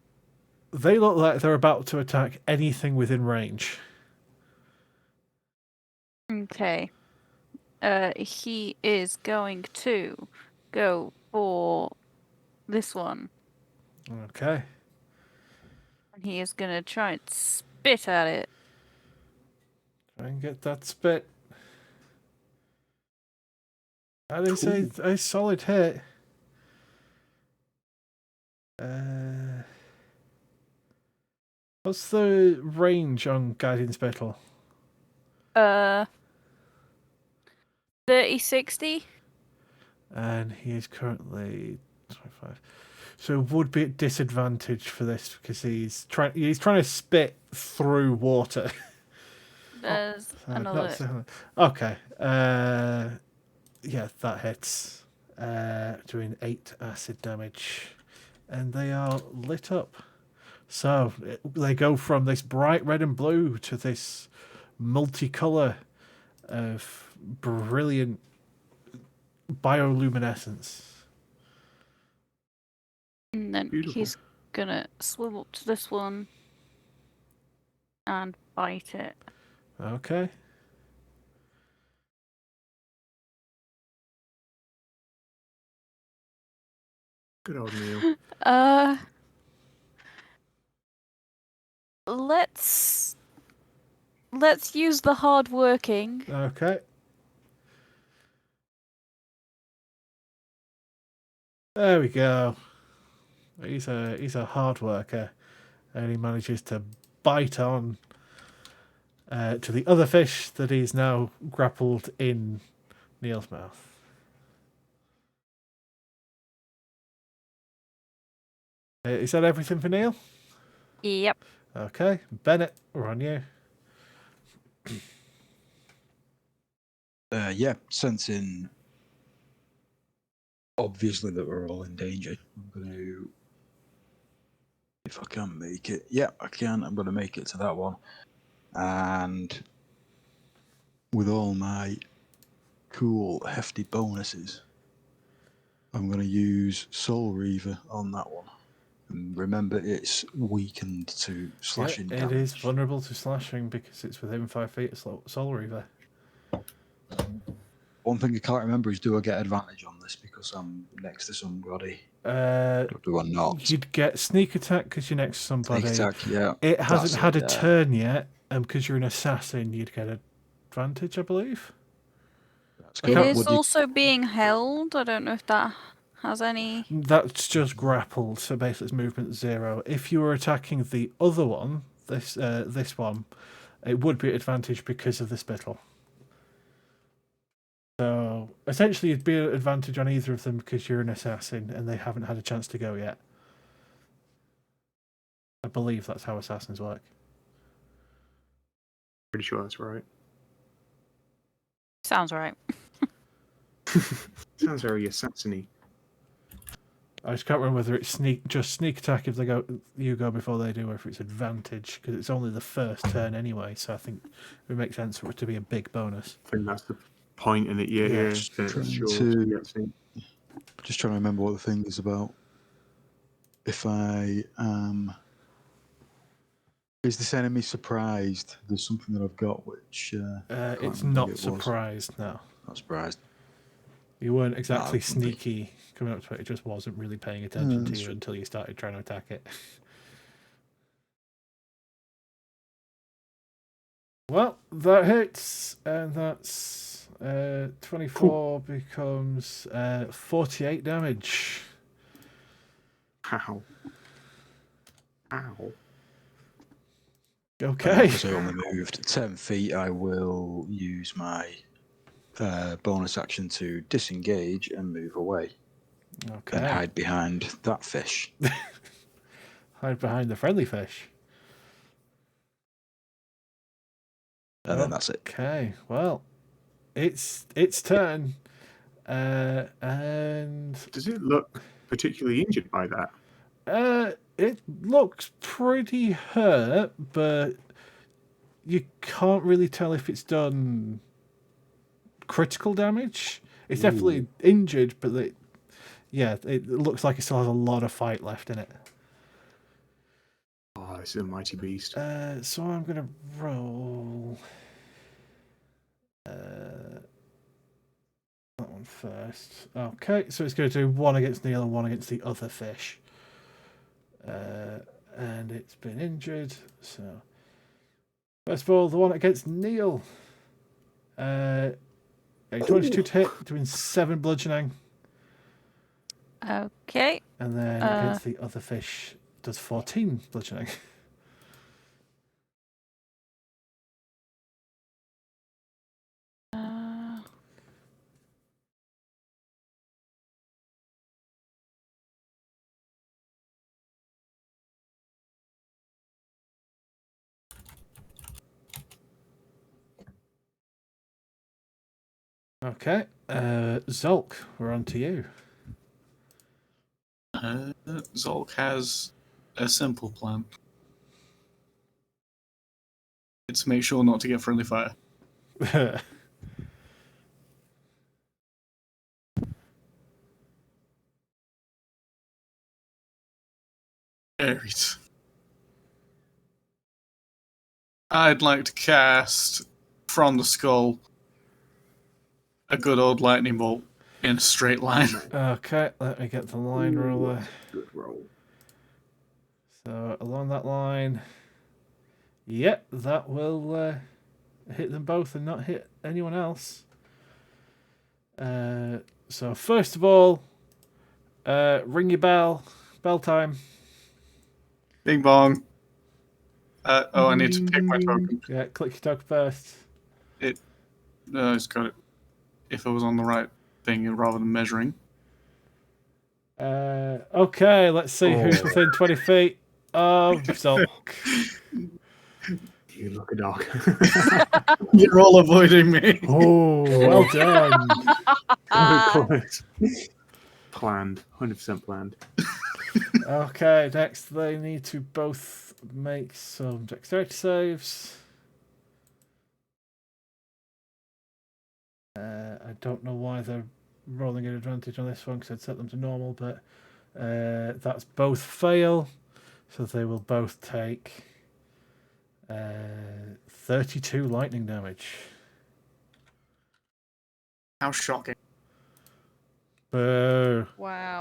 They look like they're about to attack anything within range. Okay. He is going to go for this one. Okay. And he is going to try and spit at it. Try and get that spit. That is a solid hit. What's the range on Guardian's Battle? 30-60. And he is currently 25. So would be at disadvantage for this because he's trying to spit through water. There's So another. that's okay. Yeah, that hits. Doing 8 acid damage, and they are lit up. So they go from this bright red and blue to this multicolour of brilliant bioluminescence. And then Beautiful. he's gonna swivel up to this one and bite it. Okay. Good old Neil. Let's use the hard-working. Okay. There we go. He's a hard worker, and he manages to bite on to the other fish that he's now grappled in Neil's mouth. Is that everything for Neil? Yep. Okay, Bennett, we're on you. Yeah, sensing obviously that we're all in danger. I'm going to, if I can make it, yeah, I can. I'm going to make it to that one, and with all my cool, hefty bonuses, I'm going to use Soul Reaver on that one. And remember, it's weakened to slashing Yeah, damage. it is vulnerable to slashing because it's within 5 feet of Soul Reaver. One thing I can't remember is, do I get advantage on this because I'm next to somebody? Do I not? You'd get sneak attack because you're next to somebody. Sneak attack, yeah. It hasn't That's had it, a yeah. turn yet, and because you're an assassin, you'd get advantage, I believe. That's I It good. can't- is Would you- also being held. I don't know if that has any. That's just grappled, so basically it's movement 0. If you were attacking the other one, this one, it would be at advantage because of the spittle. So essentially, you'd be at advantage on either of them because you're an assassin and they haven't had a chance to go yet. I believe that's how assassins work. Pretty sure that's right. Sounds right. Sounds very assassin-y. I just can't remember whether it's sneak attack if you go before they do, or if it's advantage because it's only the first turn anyway. So I think it makes sense for it to be a big bonus. I think that's the point in it. Yeah, Yeah, yeah. just Then trying it's yours. to- Yeah, see. Just trying to remember what the thing is about. If I is this enemy surprised? There's something that I've got which can't It's remember not what it was. surprised. No, Not surprised. you weren't exactly okay. sneaky coming up to it. It just wasn't really paying attention to that's you true. until you started trying to attack it. Well, that hits, and that's 24 becomes 48 damage. Ow. Ow. Okay. Because I only moved 10 feet, I will use my bonus action to disengage and move away and Okay. hide behind that fish. Hide behind the friendly fish. And then that's it. Okay. Well, it's turn, and Does it look particularly injured by that? it looks pretty hurt, but you can't really tell if it's done critical damage. It's definitely injured, but it looks like it still has a lot of fight left in it. Oh, this is a mighty beast. So I'm gonna roll that one first. Okay, so it's going to do one against Neil and one against the other fish. And it's been injured. So first of all, the one against Neil. A 22 to hit, doing 7 bludgeoning, Okay. and then against the other fish does 14 bludgeoning. Okay. Zholk, we're on to you. Zolk has a simple plan. It's make sure not to get friendly fire. Right. I'd like to cast from the skull a good old lightning bolt in a straight line. Okay, let me get the line roller. Good roll. So along that line, yep, that will hit them both and not hit anyone else. So first of all, ring your bell. Bell time. Bing bong. I need to pick my token. Yeah, click your token first. It's got it. If it was on the right thing rather than measuring. Okay, let's see who's within 20 feet of Zholk. You lucky dog. You're all avoiding me. Oh, well done. So close. Planned. 100% planned. Okay, next they need to both make some dexterity saves. I don't know why they're rolling an advantage on this one because I'd set them to normal, but that's both fail, so they will both take 32 lightning damage. How shocking. Boo. Wow.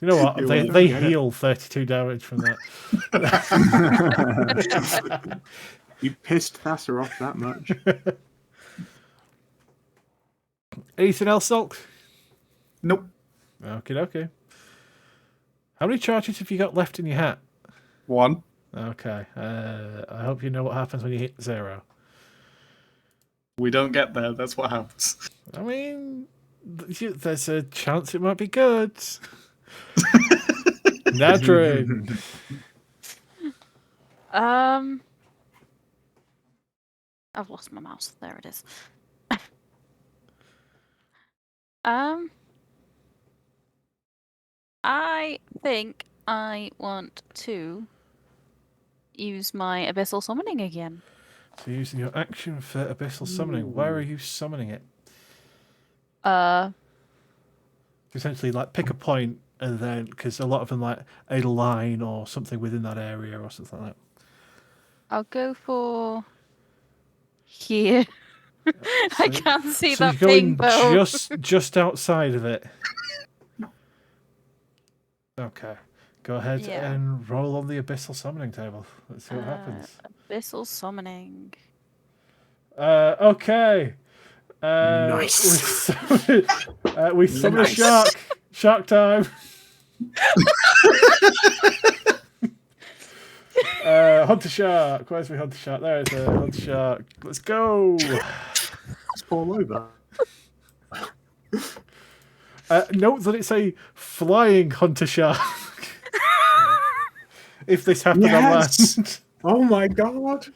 You know what? You They won't get it. heal 32 damage from that. You pissed Thasser off that much. Anything else, Zolk? Nope. Okay. How many charges have you got left in your hat? 1. Okay. I hope you know what happens when you hit 0. We don't get there. That's what happens. I mean, there's a chance it might be good. Nadryn. I've lost my mouse. There it is. I think I want to use my abyssal summoning again. So using your action for abyssal summoning, where are you summoning it? Essentially, like pick a point, and then because a lot of them like a line or something within that area or something like that. I'll go for here. I can't see So that you're ping going bow. just outside of it. Okay, go ahead Yeah. and roll on the abyssal summoning table. Let's see what happens. Abyssal summoning. Okay. Nice. We summon a Nice. shark. Shark time. Hunter shark. Where's my hunter shark? There it is. Hunter shark. Let's go. Let's fall over. Note that it's a flying hunter shark. If this happened on Yes. land. Oh my god.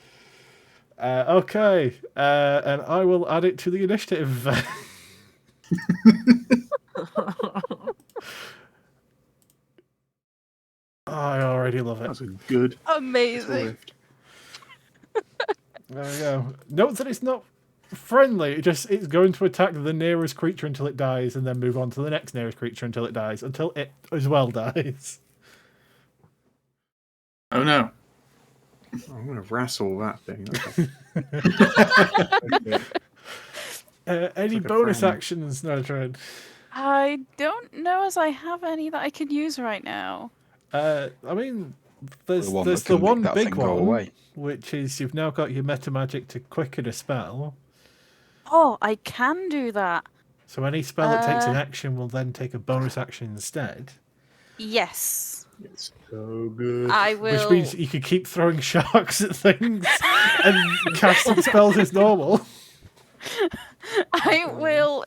Okay. And I will add it to the initiative. I already love it. That's a good Amazing. lift. There we go. Note that it's not friendly. It's going to attack the nearest creature until it dies, and then move on to the next nearest creature until it dies, until it as well dies. Oh no. I'm going to wrestle that thing. Okay. Any like a bonus friend. actions, Nadryn? I don't know as I have any that I can use right now. I mean, there's The one the that can make one that big thing go one, away. which is you've now got your meta magic to quicken a spell. Oh, I can do that. So any spell that takes an action will then take a bonus action instead. Yes. It's so good. I will. Which means you could keep throwing sharks at things and casting spells as normal. I will.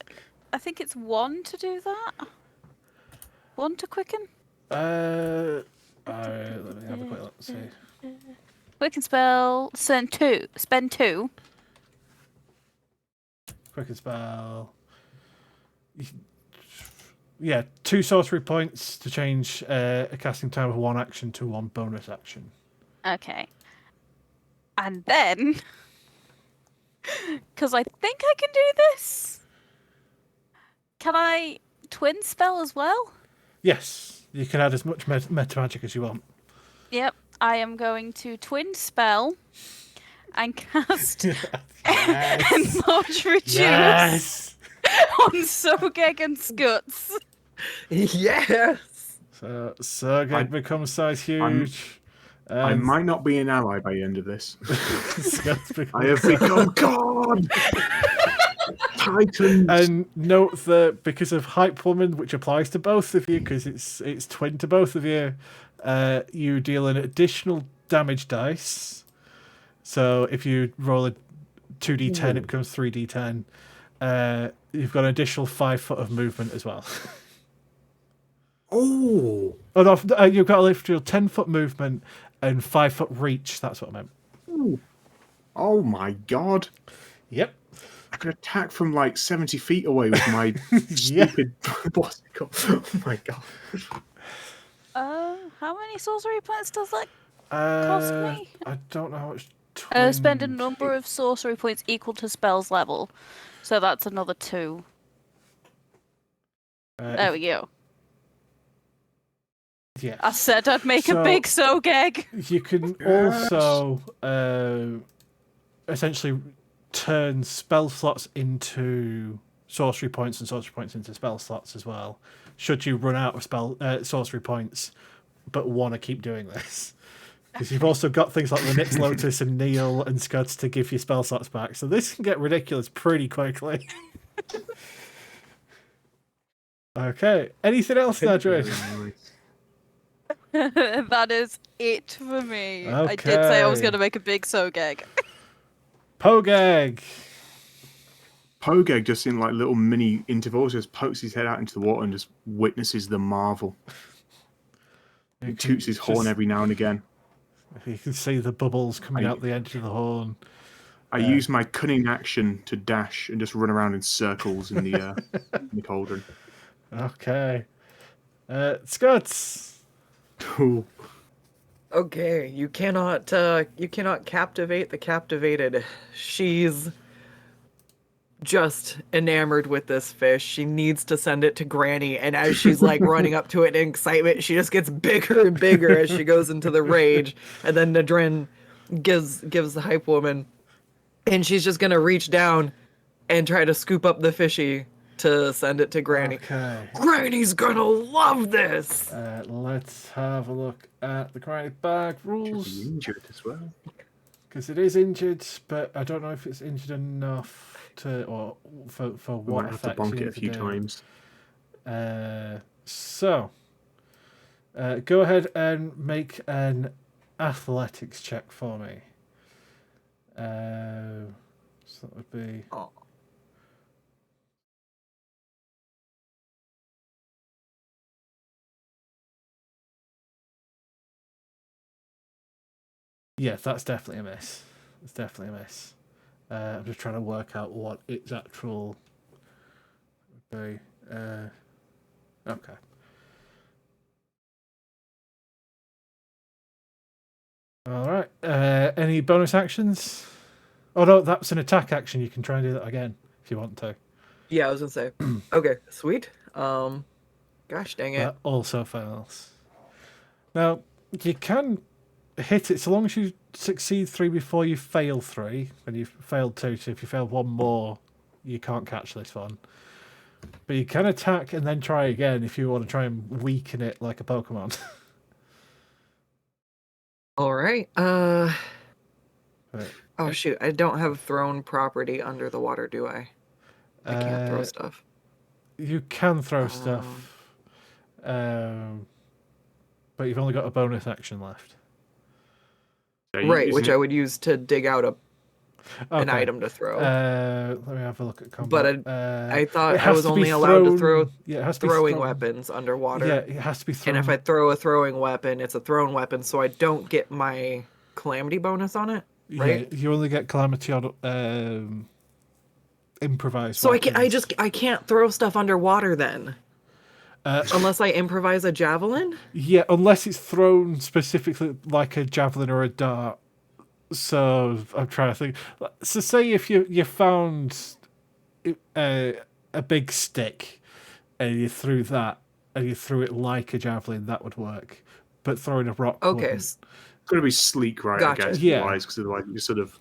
I think it's 1 to do that. 1 to quicken. Let me have a quick look. See. Quicken spell. Spend 2. Quicken spell. Yeah, 2 sorcery points to change a casting time of 1 action to 1 bonus action. Okay. And then, because I think I can do this, can I twin spell as well? Yes, you can add as much meta magic as you want. Yep, I am going to twin spell and cast Yes. Enlarge Reduce Yes. on Sogeg and Skuttz. Yes. So Sogeg becomes size huge. I might not be an ally by the end of this. Skuttz I have become God! Titans! And note that because of Hype Woman, which applies to both of you, because it's twin to both of you, you deal an additional damage dice. So if you roll a 2d10, it becomes 3d10. You've got an additional 5 foot of movement as well. Oh! Oh no, you've got a literal 10 foot movement and 5 foot reach. That's what I meant. Ooh. Oh my God. Yep. I could attack from like 70 feet away with my stupid what's it called? Oh my God. How many sorcery points does that cost me? I don't know how much. Spend a number of sorcery points equal to spell's level. So that's another 2. There we go. Yeah. I said I'd make a big Sogeg. You can also essentially turn spell slots into sorcery points and sorcery points into spell slots as well. Should you run out of sorcery points, but want to keep doing this, because you've also got things like the Nyx Lotus and Neil and Skuttz to give you spell slots back. So this can get ridiculous pretty quickly. Okay. Anything else, Nadryn? That is it for me. Okay. I did say I was going to make a big Sogeg. Pogeg. Pogeg, just in like little mini intervals, just pokes his head out into the water and just witnesses the marvel. He toots his horn every now and again. You can see the bubbles coming out the edge of the horn. I use my cunning action to dash and just run around in circles in the cauldron. Okay. Skuttz. Ooh. Okay, you cannot captivate the captivated. She's just enamored with this fish. She needs to send it to Granny, and as she's like running up to it in excitement, she just gets bigger and bigger as she goes into the rage. And then Nadryn gives the Hype Woman, and she's just gonna reach down and try to scoop up the fishy to send it to Granny. Okay. Granny's gonna love this. Let's have a look at the Granny bag rules. Should be injured as well. Because it is injured, but I don't know if it's injured enough to, or for We what might have to effect bonk you it a few do. times. So, go ahead and make an athletics check for me. So that would be. Oh. Yeah, that's definitely a miss. It's definitely a miss. I'm just trying to work out what its actual would be. Okay. All right. Any bonus actions? Oh no, that's an attack action. You can try and do that again if you want to. Yeah, I was gonna say. Okay, sweet. Gosh dang it. That also fails. Now you can hit it so long as you succeed 3 before you fail 3, and you've failed 2, so if you fail 1 more you can't catch this one, but you can attack and then try again if you want to try and weaken it like a Pokemon. All right. But, Oh shoot, I don't have thrown property under the water, do I? I can't throw stuff. you can throw stuff, but you've only got a bonus action left. Right, which I would use to dig out an Okay. item to throw. Let me have a look at combat. But I thought it I has was to be only allowed to throw Yeah, it has to be throwing thrown. weapons underwater. Yeah, it has to be thrown. And if I throw a throwing weapon, it's a thrown weapon, so I don't get my calamity bonus on it, right? Yeah, you only get calamity on improvised. So weapons. I can't throw stuff underwater then, unless I improvise a javelin. Yeah, unless it's thrown specifically like a javelin or a dart. So I'm trying to think. So say if you found a big stick and you threw that and you threw it like a javelin, that would work. But throwing a rock. Okay, wouldn't. It's got to be sleek, right? Gotcha. I guess, Yeah. because otherwise you sort of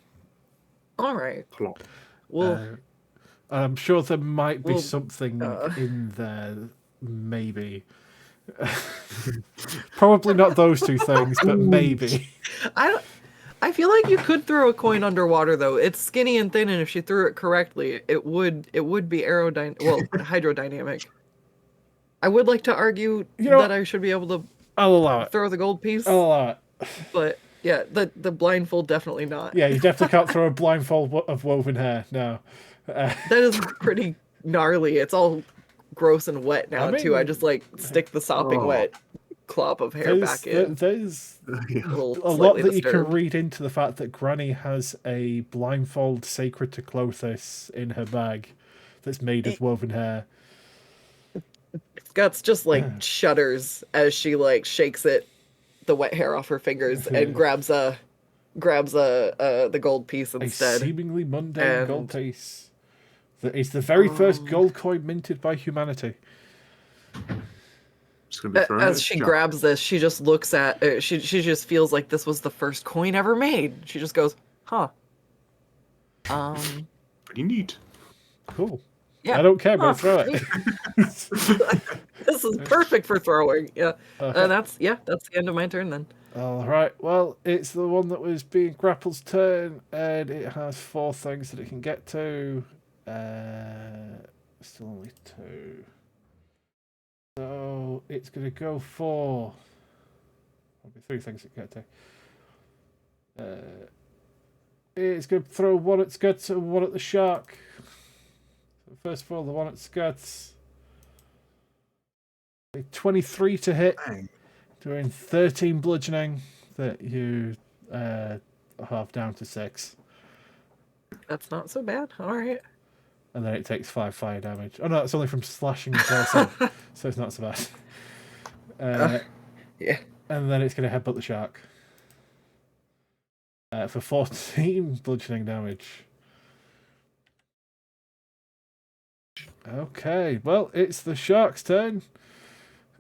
all right. plop. Well, I'm sure there might be Well, something in there, maybe. Probably not those two things, but maybe. I feel like you could throw a coin underwater though. It's skinny and thin, and if she threw it correctly, it would be hydrodynamic. I would like to argue that I should be able to I'll allow it. throw the gold piece, I'll allow it. but yeah, the blindfold definitely not. Yeah, you definitely can't throw a blindfold of woven hair. No. That is pretty gnarly. It's all gross and wet now too. I mean- just like stick the sopping wet clop of hair back in. There's Yeah. a lot Slightly that you can disturbed. read into the fact that Granny has a blindfold sacred to Clothis in her bag that's made of woven hair. Guts just like shudders as she like shakes it, the wet hair off her fingers, and grabs the gold piece A instead. seemingly mundane gold And- piece. That is the very first gold coin minted by humanity. Just gonna be thrown As she grabs this, she just looks at she just feels like this was the first coin ever made. She just goes, "Huh." Pretty neat. Cool. Yeah. I don't care, but Huh. throw it. This is perfect for throwing. Yeah. Okay. That's the end of my turn then. All right. Well, it's the one that was being grappled's turn, and it has 4 things that it can get to. Still only 2. So it's going to go for. There'll be 3 things it can get to. It's going to throw 1 at Skuttz and 1 at the shark. So first of all, the 1 at Skuttz. A 23 to hit. Bang. Doing 13 bludgeoning that you half down to 6. That's not so bad. All right. And then it takes 5 fire damage. Oh no, it's only from slashing as well, so it's not so bad. Yeah. And then it's going to headbutt the shark. For 14 bludgeoning damage. Okay, well, it's the shark's turn.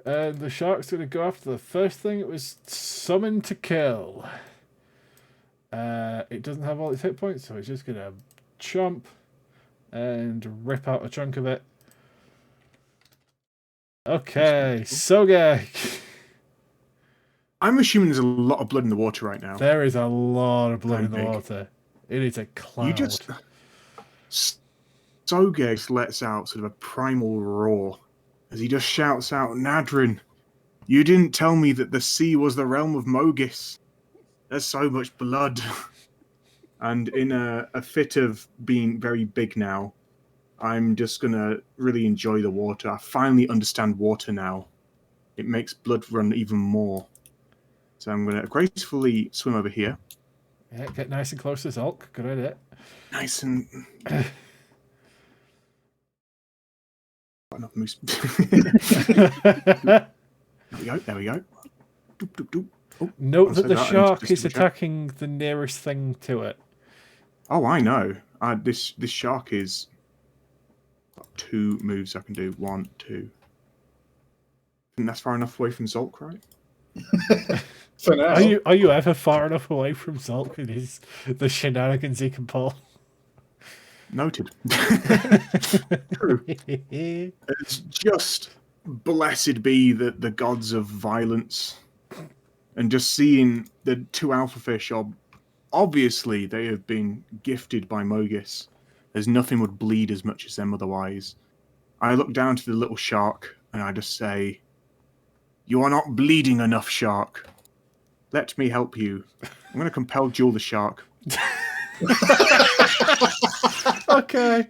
And the shark's going to go after the first thing it was summoned to kill. It doesn't have all its hit points, so it's just going to chomp and rip out a chunk of it. Okay, Sogeg. I'm assuming there's a lot of blood in the water right now. There is a lot of blood in the Big. water. It is a cloud. You just Sogeg lets out sort of a primal roar as he just shouts out, "Nadryn, you didn't tell me that the sea was the realm of Mogis. There's so much blood." And in a fit of being very big now, I'm just gonna really enjoy the water. I finally understand water now. It makes blood run even more. So I'm gonna gracefully swim over here. Yeah, get nice and close to Zholk. Good idea. Nice and enough moose. There we go. There we go. Doop, doop, doop. Oh, Note I'll that say the that and shark just is double check. attacking the nearest thing to it. Oh, I know. This shark is got 2 moves I can do. 1, 2. I think that's far enough away from Zholk, right? For now. Are you ever far enough away from Zholk and the shenanigans he can pull? Noted. True. It's just blessed be the gods of violence. And just seeing the 2 alpha fish are obviously they have been gifted by Mogis. There's nothing would bleed as much as them otherwise. I look down to the little shark and I just say, "You are not bleeding enough, shark. Let me help you. I'm going to compel duel the shark." Okay.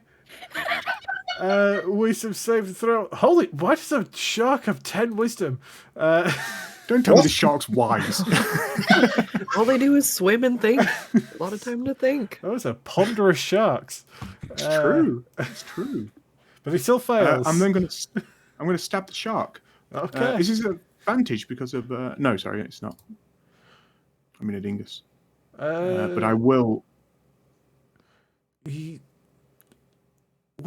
Wisdom save and throw. Holy, why does a shark have 10 wisdom? Don't Don't tell me the shark's wise. All they do is swim and think. A lot of time to think. Those are ponderous sharks. It's true. It's true. But he still fails. I'm then going to stab the shark. Okay. Is this an advantage because of... no, sorry, it's not. I'm in a dingus. But I will... Would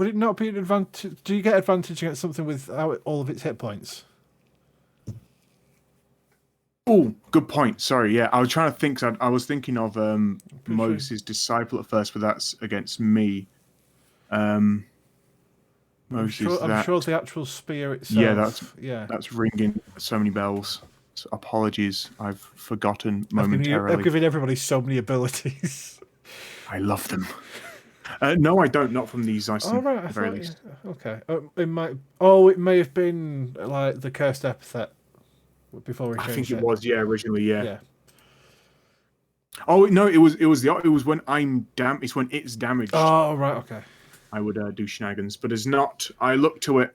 it not be an advantage? Do you get advantage against something with all of its hit points? Oh, good point. Sorry, yeah. I was trying to think. I was thinking of Moses' disciple at first, but that's against me. Moses, I'm sure the actual spear itself. That's ringing so many bells. So apologies, I've forgotten momentarily. I've given everybody so many abilities. I love them. No, I don't. Not from these. At the very least. Okay. It may have been like the cursed epithet before we changed it. I think it was. Yeah, originally. Yeah. Yeah. Oh no! It was when it's when it's damaged. Oh right. Okay. I would do shenanigans, but it's not. I look to it.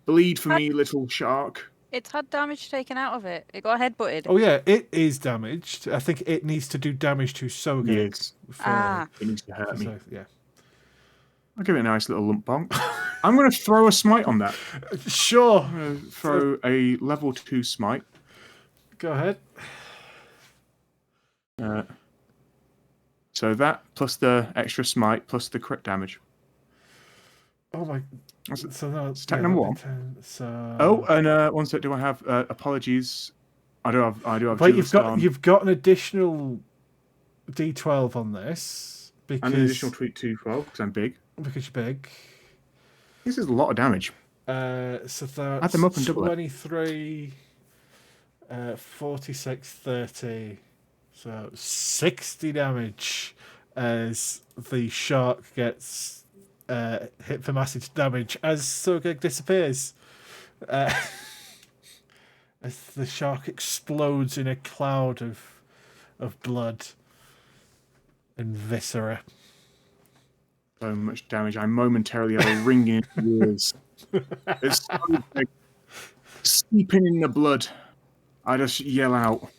Bleed for me, little shark. It's had damage taken out of it. It got headbutted. Oh yeah, it is damaged. I think it needs to do damage to Sogeg. Yes. It needs to hurt me. Yeah. I'll give it a nice little lump bonk. I'm going to throw a smite on that. Sure. I'm going to throw a level 2 smite. Go ahead. So that plus the extra smite plus the crit damage. Oh my! So no, it's attack number 1. So. Oh, and one sec. Do I have apologies? I do have. But you've got an additional D12 on this because and an additional 212 because I'm big. Because you're big. This is a lot of damage. So that's add them up and double 23, 46, 30. So 60 damage as the shark gets hit for massive damage as Sogeg disappears. As the shark explodes in a cloud of blood and viscera. So much damage. I momentarily have a ringing in the ears. It's so big. Steeping in the blood. I just yell out,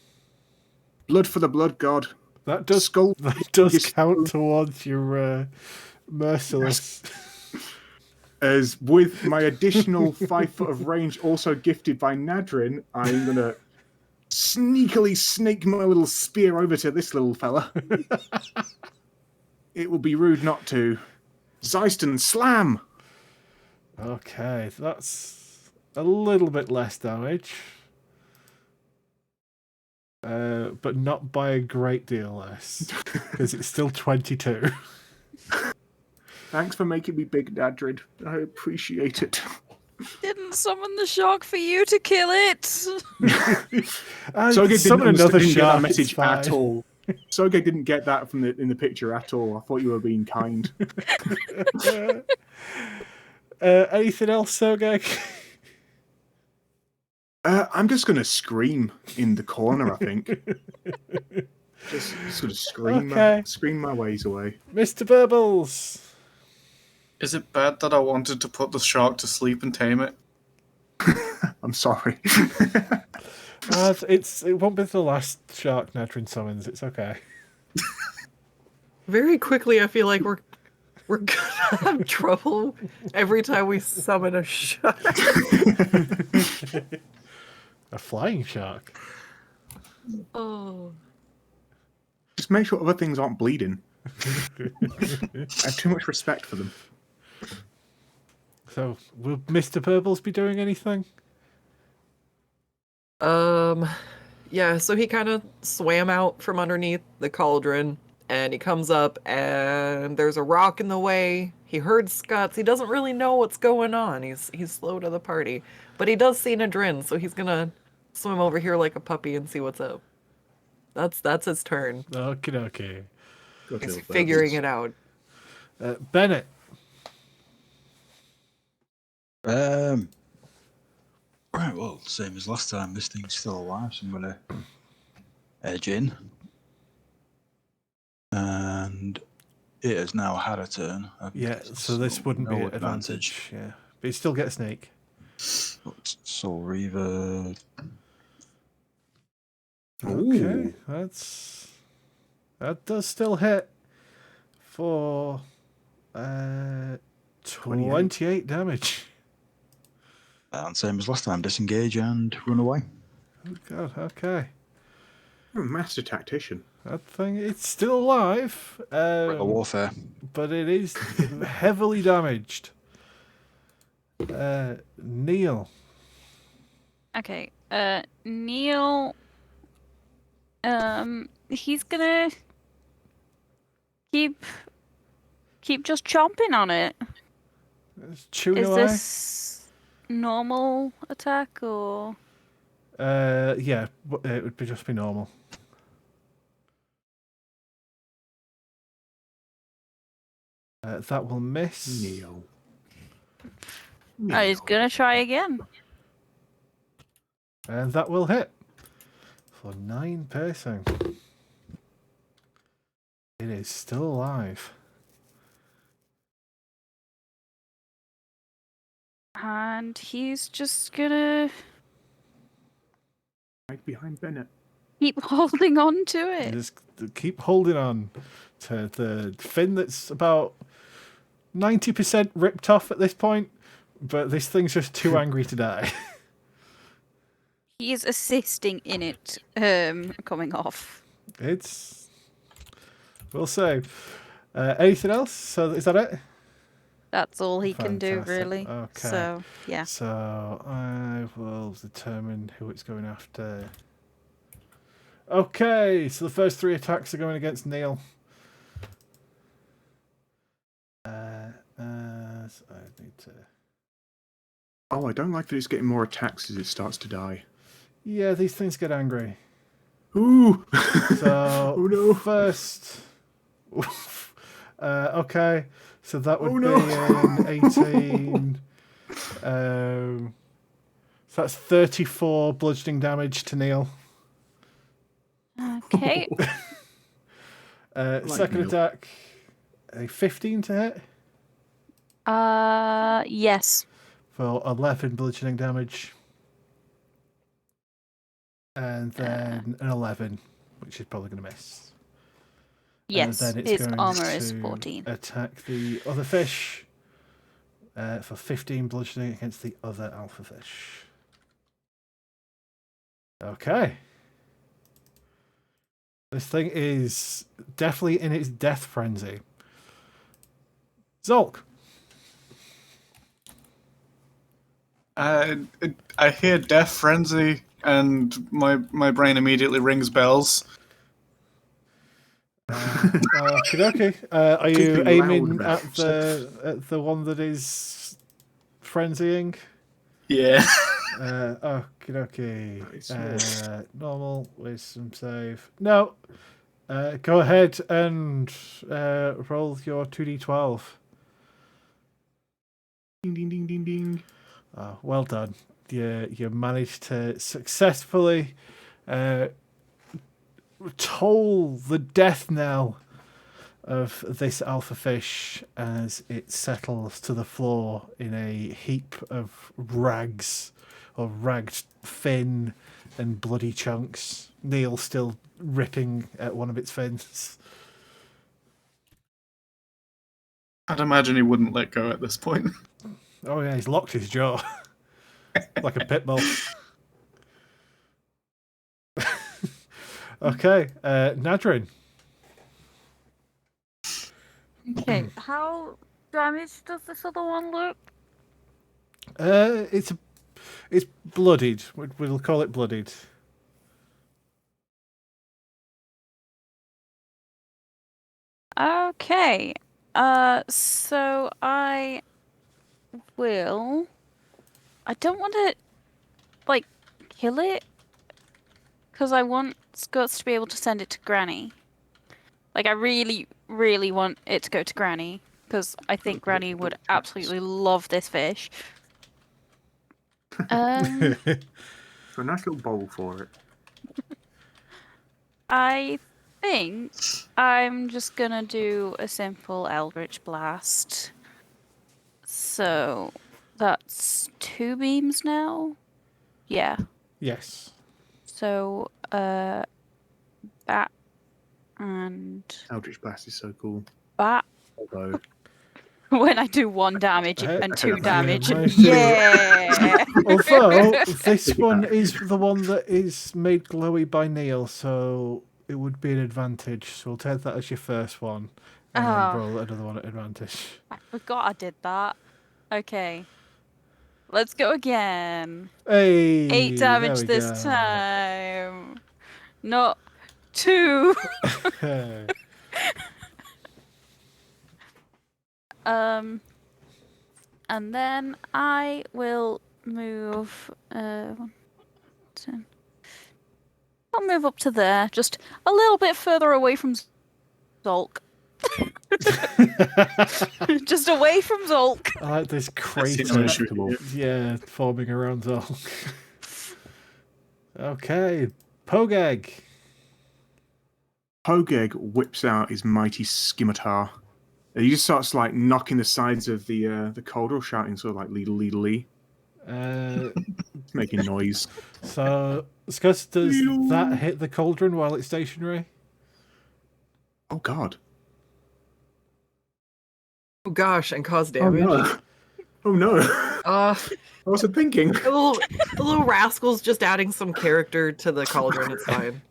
"Blood for the blood god!" That does count towards your merciless. As with my additional 5 foot of range, also gifted by Nadryn, I'm gonna sneakily snake my little spear over to this little fella. It would be rude not to. Zeiston slam. Okay, that's a little bit less damage. But not by a great deal less. Because it's still 22. Thanks for making me big, Nadryn. I appreciate it. Didn't summon the shark for you to kill it. Sogeg didn't get that message at all. Sogeg didn't get that in the picture at all. I thought you were being kind. Anything else, Sogeg? I'm just going to scream in the corner, I think. Just sort of scream my ways away. Mr. Burbles! Is it bad that I wanted to put the shark to sleep and tame it? I'm sorry. It won't be the last shark Nadryn summons. It's okay. Very quickly, I feel like we're gonna have trouble every time we summon a shark. A flying shark. Oh. Just make sure other things aren't bleeding. I have too much respect for them. So, will Mr. Purbles be doing anything? Yeah, so he kind of swam out from underneath the cauldron, and he comes up, and there's a rock in the way. He heard Skuttz. He doesn't really know what's going on. He's slow to the party. But he does see Nadryn, so he's gonna swim over here like a puppy and see what's up. That's his turn. Okay. He's figuring it out. Bennett. Right, well, same as last time. This thing's still alive, so I'm gonna edge in, and it has now had a turn. Yeah, so this wouldn't be an advantage. Yeah, but you still get a snake. Soul Reaver. Okay, Ooh. that does still hit for 28 damage. And same as last time, disengage and run away. Oh god, okay. You're a master tactician. That thing, it's still alive, Guerrilla warfare. but it is heavily damaged. Neil. Okay. Neil. He's gonna keep just chomping on it. It's chewing Is away. this normal attack or? Yeah, it would just be normal. That will miss. Neil. He's gonna try again. And that will hit for 9 piercing. It is still alive. And he's just gonna Right behind Bennett. keep holding on to it. Just keep holding on to the fin that's about 90% ripped off at this point, but this thing's just too angry to die. He is assisting in it coming off. We'll see. Anything else? So is that it? That's all he can do, Fantastic. really. Okay. So, yeah. So I will determine who it's going after. Okay, so the first 3 attacks are going against Neil. I need to. Oh, I don't like that it's getting more attacks as it starts to die. Yeah, these things get angry. Ooh! So Oh no! first, okay, so that would Oh, no. be an 18. So that's 34 bludgeoning damage to Neil. Okay. Second Neil. attack, a 15 to hit Yes. for 11 bludgeoning damage. And then an 11, which is probably going to miss. Yes. And then it's His going armor is to 14. attack the other fish for 15 bludgeoning against the other alpha fish. Okay. This thing is definitely in its death frenzy. Zholk. I hear Death Frenzy, and my brain immediately rings bells. Okay. Are you Keeping aiming loud at the one that is frenzying? Yeah. Okay. Nice. Normal wisdom save. No. Go ahead and roll your 2d12. Ding ding ding ding ding. Oh, well done. You managed to successfully toll the death knell of this alpha fish as it settles to the floor in a heap of rags, or ragged fin and bloody chunks. Neil still ripping at one of its fins. I'd imagine he wouldn't let go at this point. Oh yeah, he's locked his jaw like a pit bull. Okay, Nadryn. Okay. How damaged does this other one look? It's bloodied. We'll call it bloodied. Okay. So I will. I don't want to, like, kill it, because I want Skuttz to be able to send it to Granny. Like, I really, really want it to go to Granny, because I think Granny would absolutely love this fish. A nice little bowl for it. I think I'm just gonna do a simple Eldritch Blast. So that's 2 beams now? Yeah. Yes. So bat and Eldritch Blast is so cool. bat. Although, When I do 1 damage and 2 yeah, damage. mine's too. Yeah. Although this Look at one that. is the one that is made glowy by Neil, so it would be an advantage. So we'll take that as your first one, and then Oh. roll another one at advantage. I forgot I did that. Okay. Let's go again. Hey, 8 there damage we this go. time. Not 2. Hey. And then I will move. 1, 2. I'll move up to there, just a little bit further away from Zholk. Just away from Zholk. I like this seems crater. unshootable. Yeah, forming around Zolk. Okay, Pogeg. Hogeg whips out his mighty scimitar. He just starts like knocking the sides of the cauldron, shouting sort of like "Lead, lead, lee," making noise. So, Skuttz, does that hit the cauldron while it's stationary? Oh God! Oh gosh, and cause Oh damage. no! Oh no! Uh, I wasn't thinking. the little rascal's just adding some character to the cauldron. It's fine.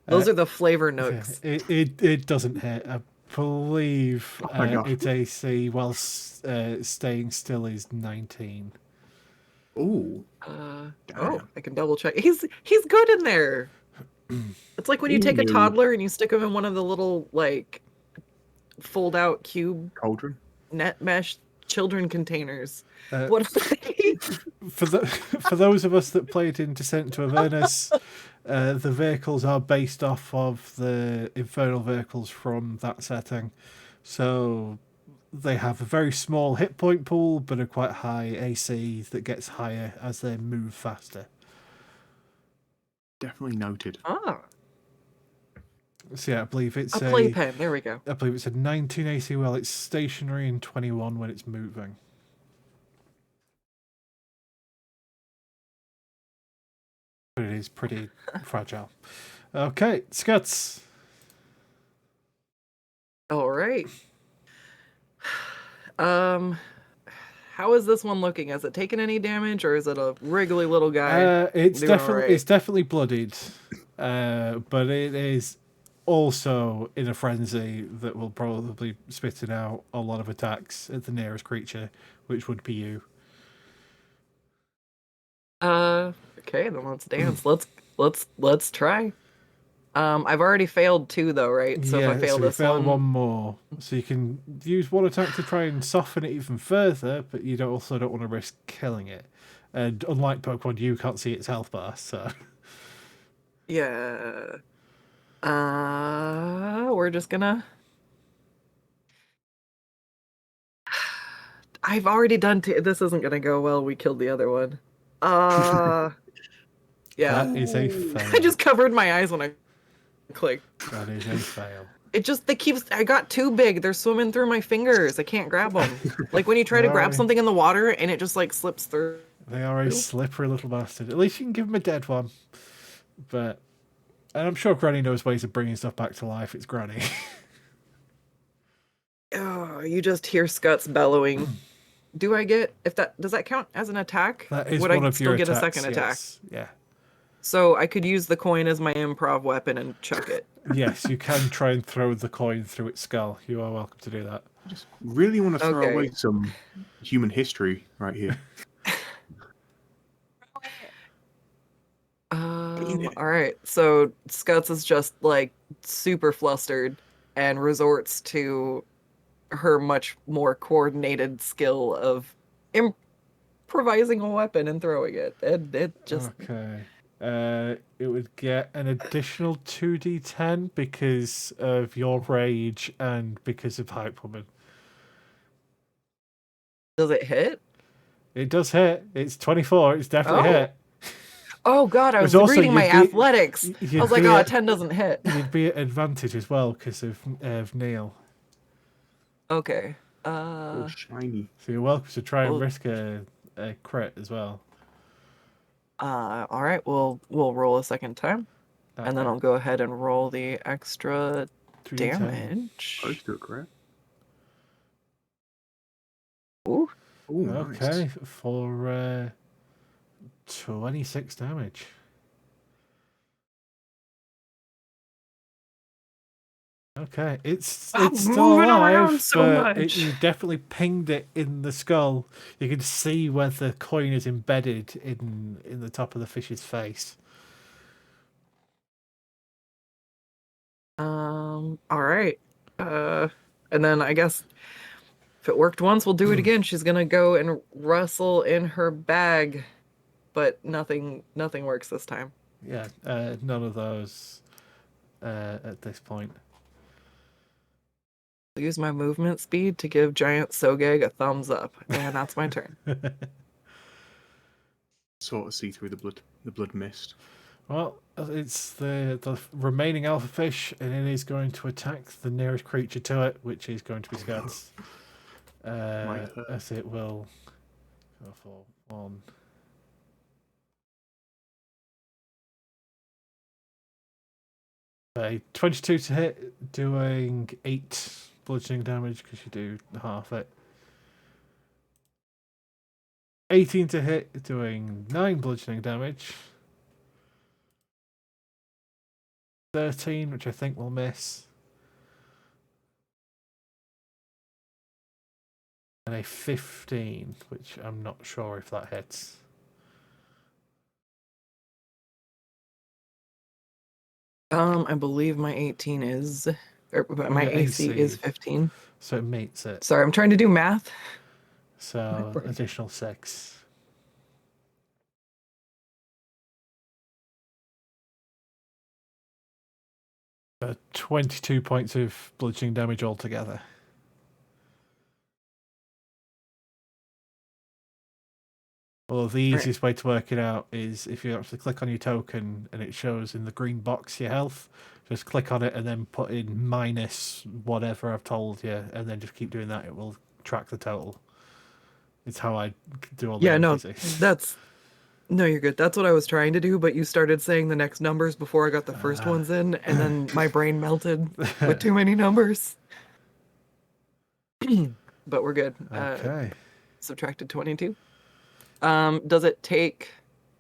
Those are the flavor nooks. It doesn't hit. I believe Oh my God. its AC while staying still is 19. Ooh. Oh, Damn. I can double check. He's good in there. It's like when you take a Ooh. toddler and you stick him in one of the little like fold out cube Cauldron. net mesh children containers. Uh, What are they? For those of us that played in Descent to Avernus, the vehicles are based off of the infernal vehicles from that setting. So they have a very small hit point pool, but a quite high AC that gets higher as they move faster. Definitely noted. Ah, So yeah, I believe it's a playpen. There we go. I believe it's a 19 AC while it's stationary and 21 when it's moving. But it is pretty fragile. Okay, Skuttz. All right. How is this one looking? Has it taken any damage, or is it a wriggly little guy? It's doing definitely alright? it's definitely bloodied, but it is also in a frenzy that will probably spit it out a lot of attacks at the nearest creature, which would be you. Okay, then let's dance. Let's try. I've already failed 2 though, right? So if I fail so you this fail one, one more, so you can use one attack to try and soften it even further, but you also don't want to risk killing it. And unlike Pokemon, you can't see its health bar, so yeah. We're just gonna. I've already done 2. This isn't gonna go well. We killed the other one. Yeah. that is a fail. I just covered my eyes when I clicked. That is a fail. I got too big. They're swimming through my fingers. I can't grab them. Like when you try to grab Sorry. something in the water and it just like slips through. They are a slippery little bastard. At least you can give them a dead one. And I'm sure Granny knows ways of bringing stuff back to life. It's Granny. Oh, you just hear Skuttz bellowing. Does that count as an attack? That is Would one I of still your get attacks, a second attack? yes. Yeah. So I could use the coin as my improv weapon and chuck it. Yes, you can try and throw the coin through its skull. You are welcome to do that. Really want to throw Okay. away some human history right here. All right. So Skuttz is just like super flustered and resorts to her much more coordinated skill of improvising a weapon and throwing it. And it just Okay. It would get an additional 2d10 because of your rage and because of Hype Woman. does it hit? It does hit. It's 24. It's definitely Oh. hit. Oh god, I was There's also- reading my you'd be- athletics. you'd I was like, be oh, at- 10 doesn't hit. You'd be at advantage as well because of Neil. Okay. Oh, shiny. So you're welcome to try and Well- risk a crit as well. All right, we'll roll a second time, and then I'll go ahead and roll the extra 3d10. damage. Close to it, correct? Ooh. Oh, Okay, nice. for 26 damage. Okay, it's still moving alive, around so but much. you definitely pinged it in the skull. You can see where the coin is embedded in the top of the fish's face. All right. And then I guess if it worked once, we'll do it again. She's gonna go and rustle in her bag, but nothing works this time. Yeah, none of those at this point. I'll use my movement speed to give giant Sogeg a thumbs up, and that's my turn. Sort of see through the blood mist. Well, it's the remaining alpha fish, and it is going to attack the nearest creature to it, which is going to be Skuttz. As it will go for 1. A 22 to hit, doing 8 bludgeoning damage because you do half it. 18 to hit, doing 9 bludgeoning damage. 13, which I think will miss. And a 15, which I'm not sure if that hits. I believe my 18 is, or my Your AC is AC. 15. So it meets it. Sorry, I'm trying to do math. So additional 6. Uh, 22 points of bludgeoning damage altogether. Well, the easiest way to work it out is if you actually click on your token and it shows in the green box your health, just click on it and then put in minus whatever I've told you, and then just keep doing that. It will track the total. It's how I do all the NPCs. No, you're good. That's what I was trying to do, but you started saying the next numbers before I got the first ones in, and then my brain melted with too many numbers. But we're good. Okay. Subtracted 22. Does it take,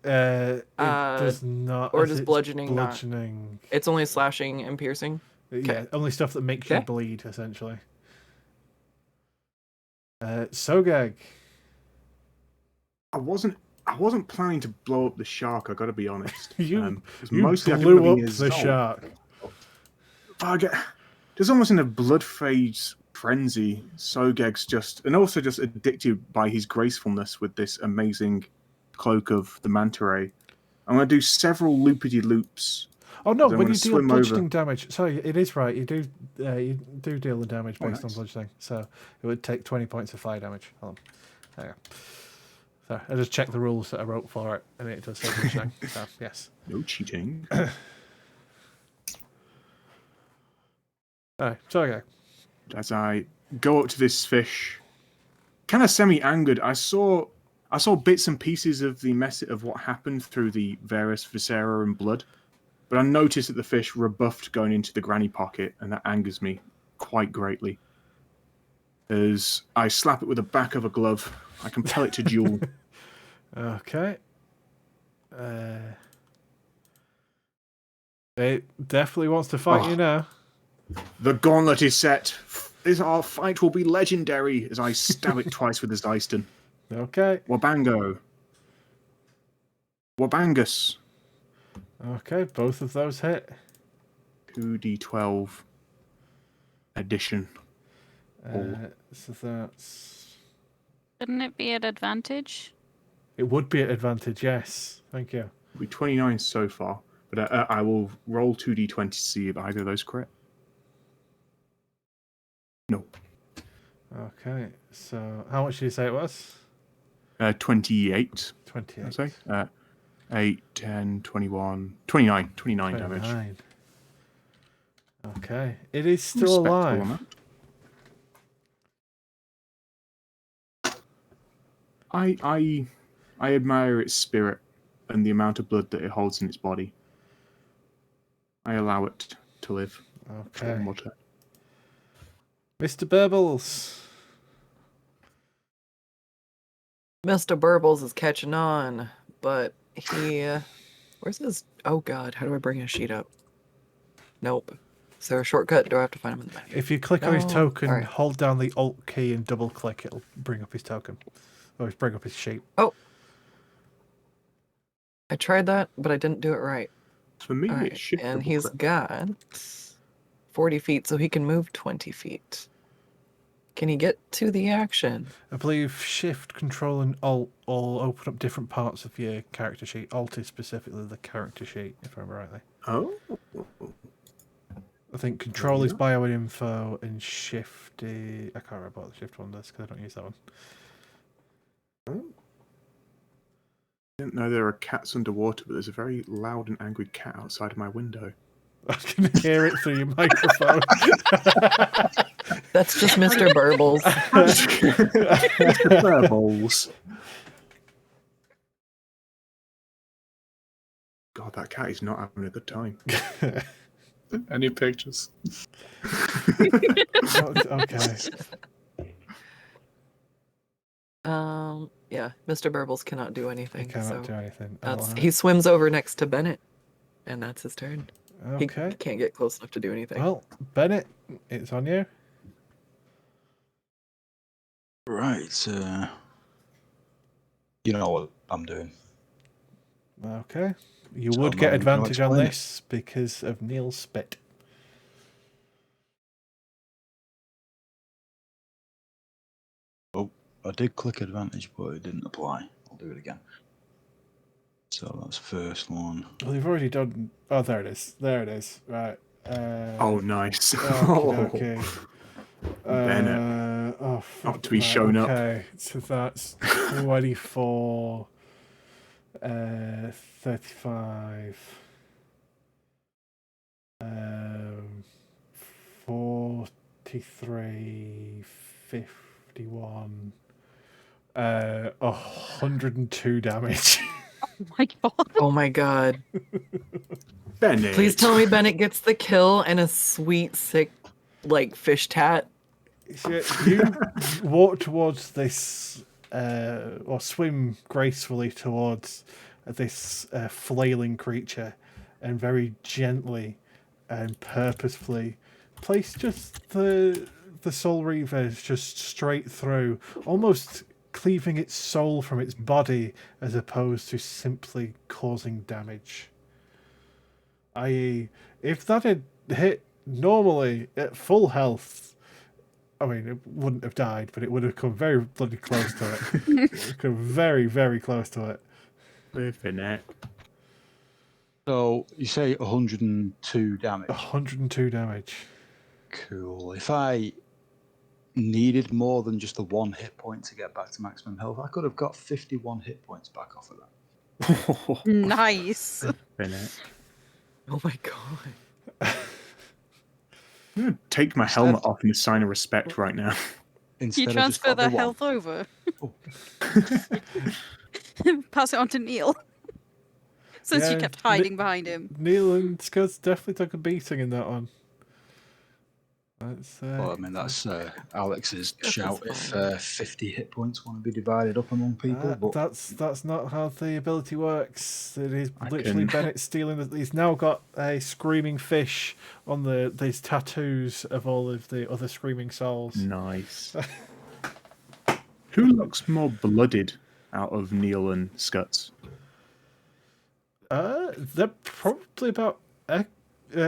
It does not. or as does it's bludgeoning not? bludgeoning? It's only slashing and piercing? Yeah, only stuff that makes you Okay. bleed, essentially. Sogeg. I wasn't planning to blow up the shark. I got to be honest. You 'cause blew mostly I up could be the Zholk. shark. Just almost in a blood phase frenzy. Sogeg's just addicted by his gracefulness with this amazing cloak of the manta ray. I'm going to do several loopity loops. Oh no! Then When I'm you gonna deal swim bludgeoning over. damage, sorry, it is right. You do deal the damage Oh, based on nice. bludgeoning, so it would take 20 points of fire damage. Hold on. There you go. So I just checked the rules that I wrote for it, and it does say bludgeoning. So yes. No cheating. All right, Sogeg. As I go up to this fish, kind of semi-angered, I saw bits and pieces of the of what happened through the various viscera and blood, but I noticed that the fish rebuffed going into the granny pocket, and that angers me quite greatly. As I slap it with the back of a glove, I compel it to duel. Okay. It definitely wants to fight you now. The gauntlet is set. Our fight will be legendary as I stab it twice with the Zeiston. Okay. Wabango. Wabangus. Okay, both of those hit. 2d12 addition. So that's... Shouldn't it be at advantage? It would be at advantage, yes. Thank you. It'll be 29 so far, but I will roll 2d20 to see if either of those crit. No. Okay, so how much did you say it was? 28. 28. I'd say. 8, 10, 21, 29. 29 damage. 29. Okay, it is still Respectable alive. amount. I admire its spirit. and the amount of blood that it holds in its body. I allow it to live. For Okay. one more turn. Mr. Burbles. Mr. Burbles is catching on, but he... where's his... Oh god, how do I bring his sheet up? Nope. Is there a shortcut? Do I have to find him in the menu? If you click on his No. token, Alright. hold down the Alt key and double click, it'll bring up his token. Or bring up his sheet. I tried that, but I didn't do it right. For me, Alright, it's shift. and double he's click. got 40 feet, so he can move 20 feet. Can he get to the action? I believe Shift, Control, and Alt all open up different parts of your character sheet. Alt is specifically the character sheet, if I remember rightly. Oh. I think Control is Yeah. bio and info, and Shift is... I can't remember what the Shift one does, because I don't use that one. I didn't know there are cats underwater, but there's a very loud and angry cat outside of my window. I can hear it through your microphone. That's just Mr. Burbles. Burbles. God, that cat is not having a good time. Any pictures? Okay. Yeah, Mr. Burbles cannot do He anything. cannot so do anything. that's, Alright. he swims over next to Bennett, and that's his turn. He Okay. can't get close enough to do anything. Well, Bennett, it's on you. Right. You know what I'm doing. Okay. You So would I'm get not even gonna advantage on explain it. this because of Neil's spit. Oh, I did click advantage, but it didn't apply. I'll do it again. So that's first one. Well, you've already done... Oh, there it is. There it is. Right. Oh, nice. Okay. Bennett. Oh, Not to be shown up. Okay, so that's 24, 35, 43, 51, 102 damage. Oh my god. Oh my god. Bennett. Please tell me Bennett gets the kill and a sweet, sick, like, fish tat. So you walk towards this, or swim gracefully towards this flailing creature, and very gently and purposefully place just the Soul Reaver just straight through, almost cleaving its soul from its body, as opposed to simply causing damage. I.e., if that had hit normally at full health, I mean, it wouldn't have died, but it would have come very bloody close to it. It would have come very, very close to it. Bennett. So you say 102 damage. 102 damage. Cool. If I needed more than just the one hit point to get back to maximum health, I could have got 51 hit points back off of that. Nice. Bennett. Oh my god. I'm going to take my helmet off in a sign of respect right now. Instead You of just transfer got the the one. health over. Oh. Pass it on to Neil. Since you Yeah, kept hiding behind him. Neil and Skuttz definitely took a beating in that one. That's, Well, I mean, that's Alex's That's shout if fine. 50 hit points want to be divided up among people. But that's not how the ability works. It is I literally can- Bennett stealing. He's now got a screaming fish on these tattoos of all of the other screaming souls. Nice. Who looks more blooded out of Neil and Skuttz? They're probably about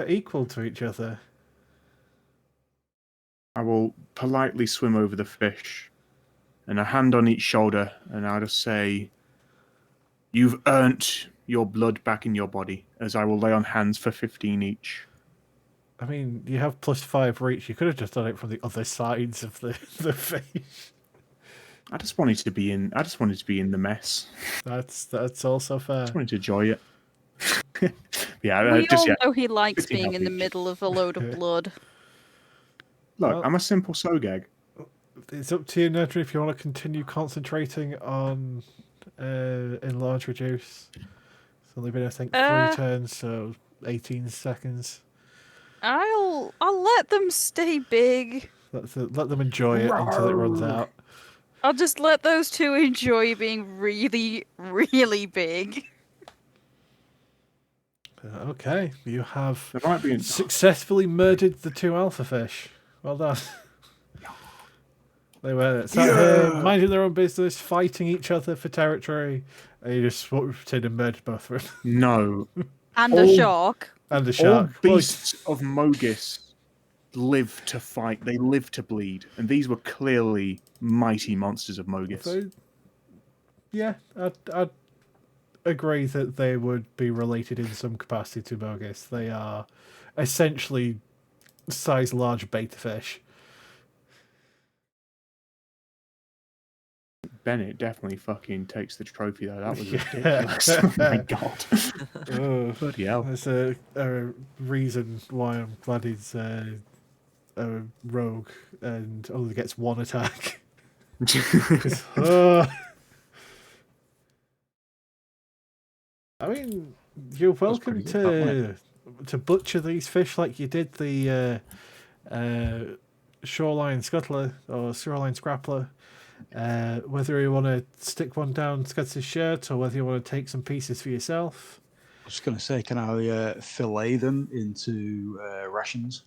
equal to each other. I will politely swim over the fish and a hand on each shoulder, and I'll just say, "You've earned your blood back in your body," as I will lay on hands for 15 each. I mean, you have +5 reach. You could have just done it from the other sides of the fish. I just wanted to be in the mess. That's also fair. I just wanted to enjoy it. Yeah, We all yeah. know he likes 15 being in the health each. middle of a load of blood. Look, Well- I'm a simple Sogeg. It's up to you, Nadryn, if you want to continue concentrating on enlarge reduce. It's only been, I think, 3 turns, so 18 seconds. I'll let them stay big. Let them enjoy it until it runs out. I'll just let those two enjoy being really, really big. Okay, you have There might be successfully murdered the 2 alpha fish. Well done. They were sat here minding their own business, fighting each other for territory, and you just swooped in and murdered both of them. No. And a shark. And a All shark. beasts of Mogis live to fight. They live to bleed. And these were clearly mighty monsters of Mogis. So, yeah, I'd agree that they would be related in some capacity to Mogis. They are essentially size large beta fish. Bennett definitely fucking takes the trophy though. That was ridiculous. Oh my god. Oh, Bloody hell. there's a reason why I'm glad he's a rogue and only gets 1 attack. 'Cause, I mean, you're welcome pretty good, to butcher these fish like you did the shoreline scuttler or shoreline scrappler. Whether you want to stick one down Skuttz' shirt or whether you want to take some pieces for yourself. I was going to say, can I fillet them into rations?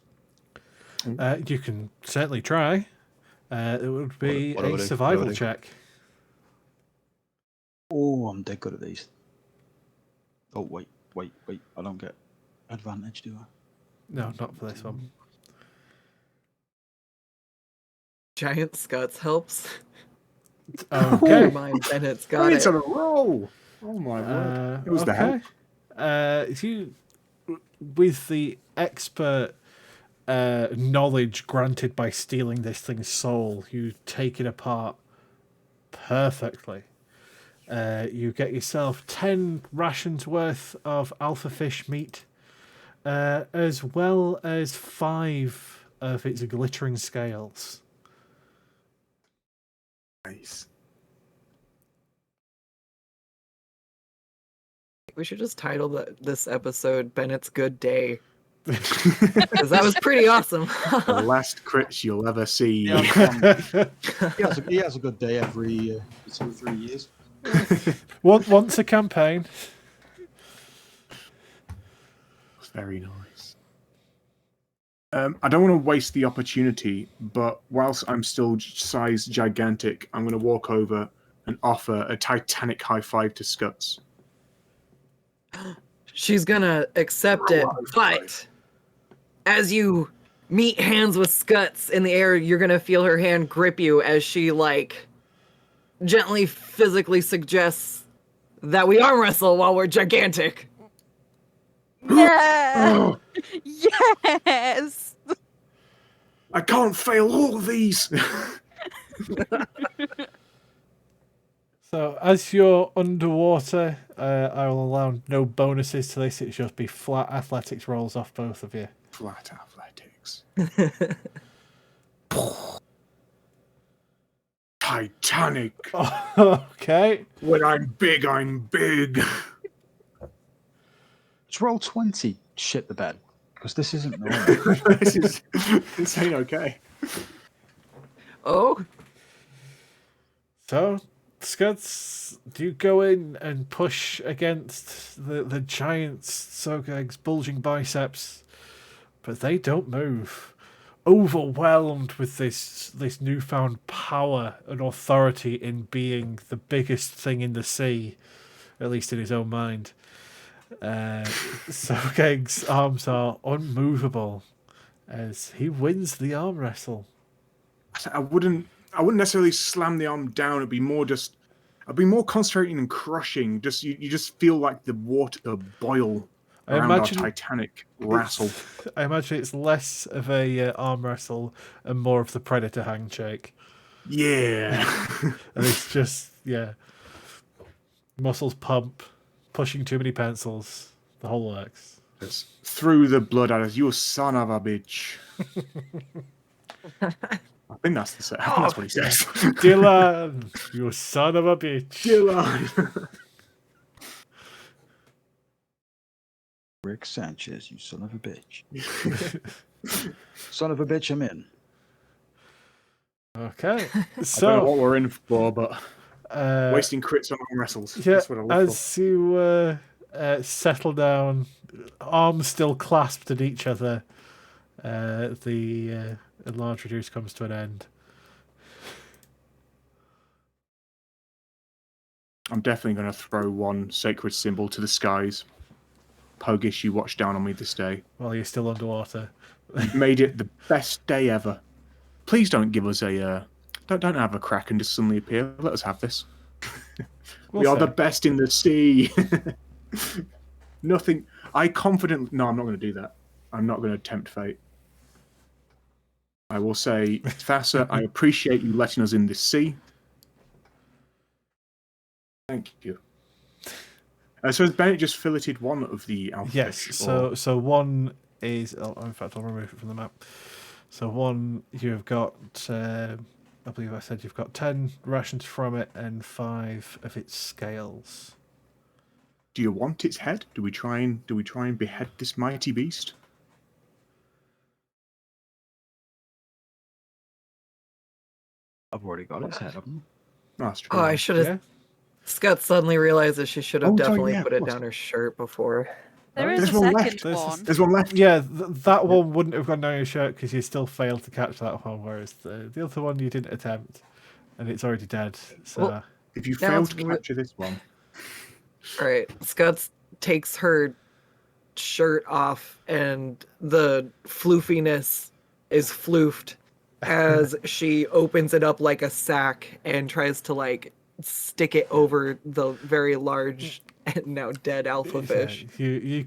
You can certainly try. It would be What do I a do? survival What do I do? check. Oh, I'm dead good at these. Oh, wait. I don't get advantage, do I? No, not for this one. Giant Skuttz helps. Okay. Never mind, Bennett's got It's it. on a roll. Oh my word. It was the help. You, with the expert knowledge granted by stealing this thing's soul, you take it apart perfectly. You get yourself 10 rations worth of alpha fish meat, as well as 5 of its glittering scales. Nice. We should just title this episode Bennett's Good Day. Because that was pretty awesome. The last crits you'll ever see. Yeah, he has a good day every 2 or 3 years. Once a campaign. It's very nice. I don't want to waste the opportunity, but whilst I'm still size gigantic, I'm going to walk over and offer a titanic high five to Skuttz. She's gonna accept it, but as you meet hands with Skuttz in the air, you're gonna feel her hand grip you as she, like, gently physically suggests that we arm wrestle while we're gigantic. Yeah. Yes. I can't fail all of these. So, as you're underwater, I will allow no bonuses to this. It'll just be flat athletics rolls off both of you. Flat athletics. Titanic. Okay. When I'm big, I'm big. Let's roll 20. Shit the bed. Because this isn't normal. This ain't okay. Oh, So, Skuttz, do you go in and push against the giant Sogeg's bulging biceps? But they don't move. Overwhelmed with this newfound power and authority in being the biggest thing in the sea, at least in his own mind. Sogeg's arms are unmovable as he wins the arm wrestle. I wouldn't necessarily slam the arm down. I'd be more concentrating and crushing. Just you just feel like the water boil around our Titanic wrestle. I imagine it's less of a arm wrestle and more of the Predator handshake. Yeah. And it's just, muscles pump, pushing too many pencils, the whole works. Just threw the blood at us. You son of a bitch. I think that's the I think that's what he says. Dylan, you son of a bitch. Dylan. Rick Sanchez, you son of a bitch. Son of a bitch, I'm in. Okay. I don't know So, what we're in for, but wasting crits on arm wrestles. yeah, That's what I look for. as you settle down, arms still clasped at each other, the enlarge reduce comes to an end. I'm definitely going to throw one sacred symbol to the skies. Pogish, you watch down on me this day. While you're still underwater. You've made it the best day ever. Please don't give us a... Don't have a Kraken just suddenly appear. Let us have this. We are the best in the sea. Nothing... No, I'm not going to do that. I'm not going to tempt fate. I will say, Thassa, I appreciate you letting us in this sea. Thank you. So has Bennett just filleted one of the alpha Yes, fish, so one is... Oh, in fact, I'll remove it from the map. So one, you've got... I believe I said you've got 10 rations from it and 5 of its scales. Do you want its head? Do we try and behead this mighty beast? I've already got its head, haven't Oh, that's true. Oh, I should have. Yeah? Scott suddenly realizes she should have Oh, sorry, definitely yeah, of put it course. down her shirt before. There Oh, is a there's one second left. one. There's one left. Yeah, that one wouldn't have gone down your shirt because you still failed to catch that one, whereas the other one you didn't attempt, and it's already dead. So Well, If you Now fail it's to capture this one, Right. Scott takes her shirt off, and the floofiness is floofed as she opens it up like a sack and tries to like stick it over the very large and now dead alpha fish. you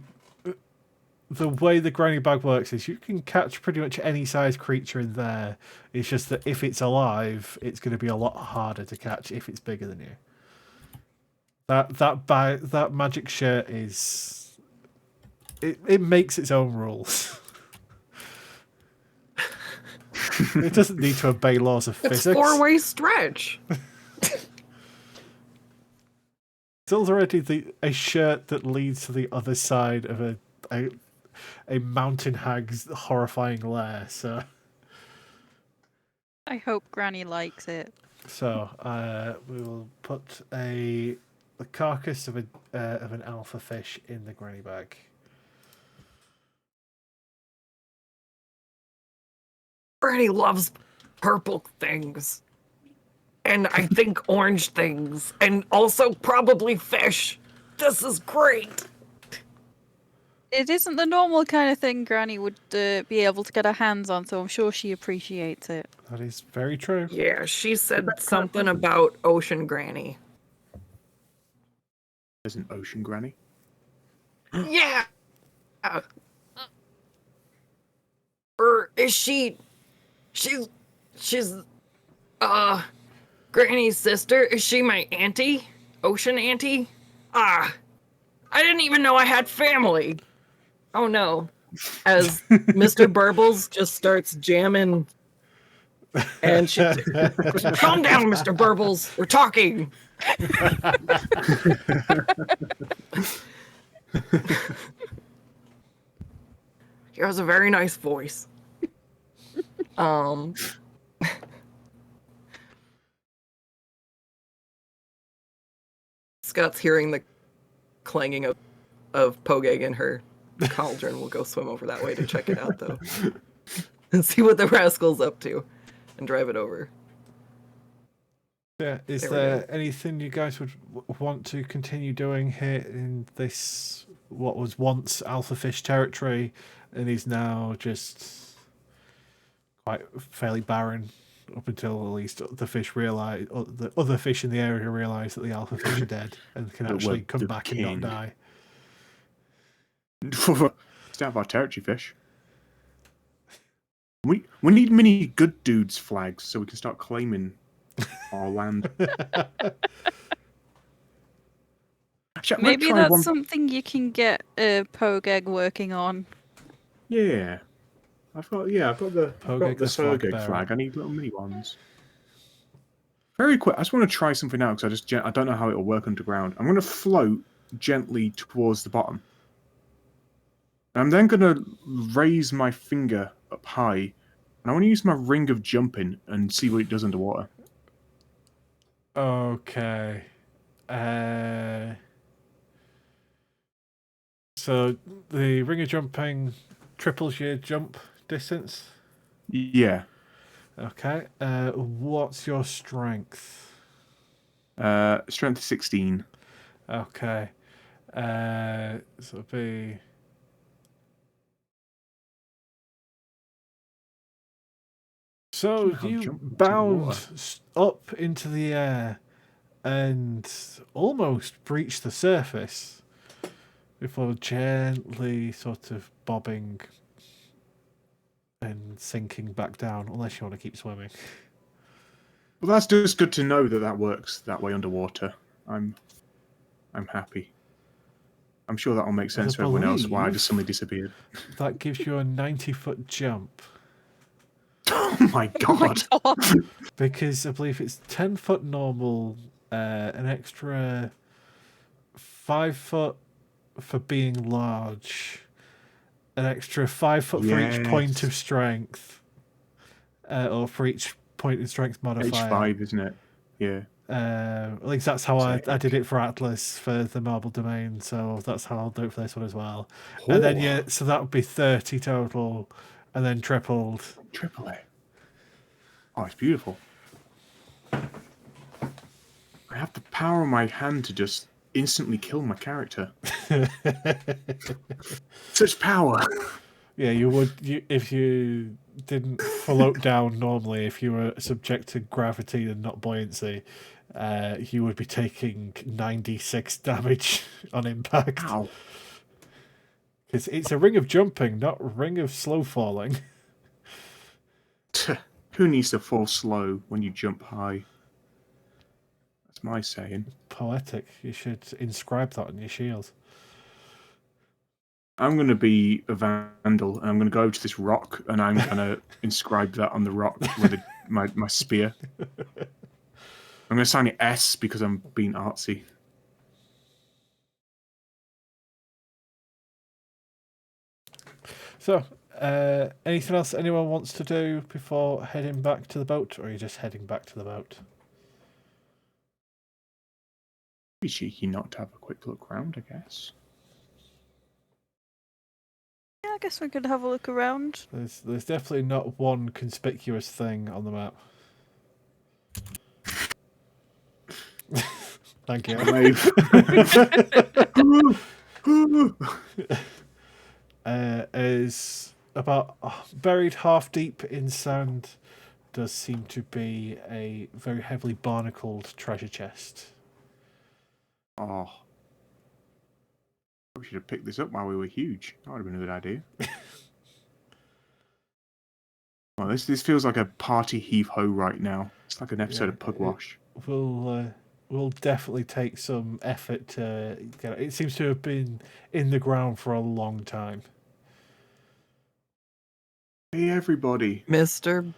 the way the granny bag works is you can catch pretty much any size creature in there. It's just that if it's alive, it's going to be a lot harder to catch if it's bigger than you. That magic shirt is it makes its own rules. It doesn't need to obey laws of It's physics. 4-way stretch. It's already a shirt that leads to the other side of a mountain hag's horrifying lair. So I hope Granny likes it. we will put the carcass of an alpha fish in the granny bag. Granny loves purple things. And I think orange things. And also probably fish. This is great. It isn't the normal kind of thing Granny would be able to get her hands on, so I'm sure she appreciates it. That is very true. Yeah, she said something about Ocean Granny. there's an ocean granny. Yeah. Or is she's Granny's sister? Is she my auntie? Ocean auntie? I didn't even know I had family. Oh no. As Mr. Burbles just starts jamming and she calm down, Mr. Burbles. We're talking. He has a very nice voice. Scott's hearing the clanging of Pogeg and her cauldron. We'll go swim over that way to check it out, though. And see what the rascal's up to. And drive it over. Yeah, is There we there anything you guys would want to continue doing here in this, what was once alpha fish territory and is now just quite fairly barren up until at least the fish realize, or the other fish in the area realize that the alpha fish are dead and can That actually we're come the back king. and not die? It's out of our territory, fish. We need many good dudes flags so we can start claiming our land. Actually, I'm gonna Maybe try that's one- something you can get Pogeg working on. Yeah, I've got the Pogeg the flag Sogeg bearer. flag. I need little mini ones. Very quick. I just want to try something out because I don't know how it'll work underground. I'm going to float gently towards the bottom. I'm then going to raise my finger up high, and I want to use my ring of jumping and see what it does underwater. Okay. So the ring of jumping triples your jump distance. Yeah. Okay. What's your strength? Strength 16. Okay. So it'll be. So Somehow you jump into the bound water. up into the air and almost breach the surface before gently sort of bobbing and sinking back down, unless you want to keep swimming. Well, that's just good to know that that works that way underwater. I'm happy. I'm sure that'll make sense I for everyone else why I believe just suddenly disappeared. That gives you a 90-foot jump. Oh my Oh my god! God. Because I believe it's 10-foot normal, an extra 5 foot for being large, an extra 5 foot for each point of Yes. strength, or for each point of strength modifier. H5, isn't it? Yeah. At least that's how I Sick. did it for Atlas for the Marble Domain, so that's how I'll do it for this one as well. And then yeah, so that would be 30 total, and then tripled. Triple A. Oh, it's beautiful. I have the power in my hand to just instantly kill my character. Such power. Yeah, you would if you didn't float down normally. If you were subject to gravity and not buoyancy, you would be taking 96 damage on impact. Ow. It's a ring of jumping, not a ring of slow falling. Who needs to fall slow when you jump high? That's my saying. Poetic. You should inscribe that on your shield. I'm going to be a vandal, and I'm going to go over to this rock, and I'm going to inscribe that on the rock with my spear. I'm going to sign it S because I'm being artsy. So, anything else anyone wants to do before heading back to the boat, or are you just heading back to the boat? Be cheeky not to have a quick look round, I guess. Yeah, I guess we could have a look around. There's definitely not one conspicuous thing on the map. Thank you. Is about buried half deep in sand does seem to be a very heavily barnacled treasure chest. Oh. We should have picked this up while we were huge. That would have been a good idea. Well, this feels like a party heave-ho right now. It's like an episode of Pugwash. Will definitely take some effort to get it. It seems to have been in the ground for a long time. Hey, everybody. Mr.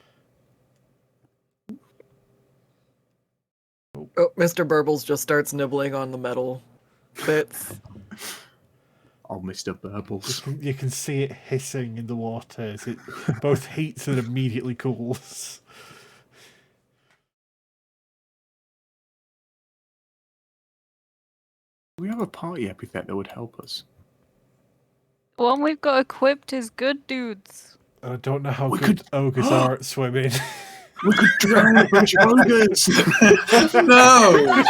Oh, Mr. Burbles just starts nibbling on the metal bits. Oh, Mr. Burbles. You can see it hissing in the water as it both heats and immediately cools. We have a party epithet that would help us. The one we've got equipped is good dudes. I don't know how We good could- ogres are at swimming. We could drown a bunch of ogres! No!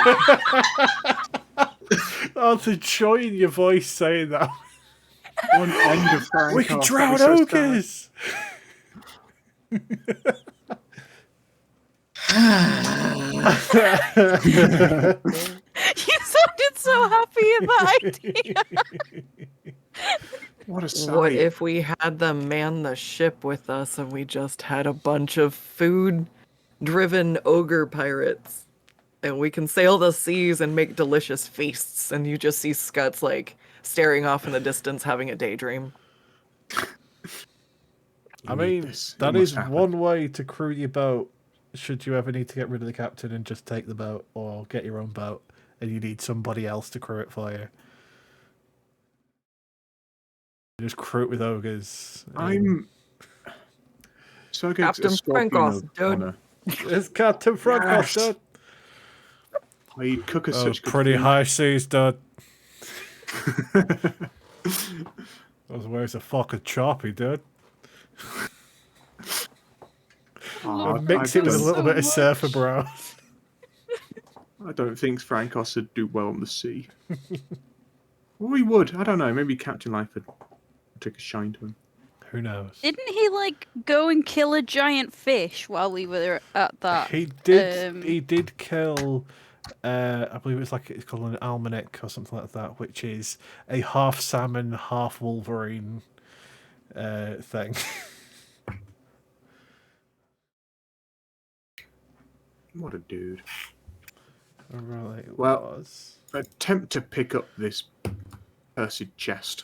Oh, the joy in your voice saying that. One end of Farron We can Cast, drown that'd be so sad. ogres! You sounded so happy at that idea. What a sight. What if we had them man the ship with us and we just had a bunch of food-driven ogre pirates? And we can sail the seas and make delicious feasts, and you just see Skuttz, like, staring off in the distance having a daydream. I We need mean, this. It that must is happen. one way to crew your boat. Should you ever need to get rid of the captain and just take the boat, or get your own boat, and you need somebody else to crew it for you. Just crew with ogres. I'm Sogeg's a Captain scorpion Frankos, of dude. honor. It's Captain Frankos, Yes! dude. Oh, you cook us Oh, such good pretty food. high seas, dude. Where's the fucking choppy, dude? Oh, Mix it with a little bit of surfer, bro. I don't think Frankos would do well on the sea. Well, he would. I don't know. Maybe Captain Life would take a shine to him. Who knows? Didn't he like go and kill a giant fish while we were at that? He did. He did kill. I believe it's called an almanac or something like that, which is a half salmon, half Wolverine thing. What a dude. Right. Well, attempt to pick up this cursed chest.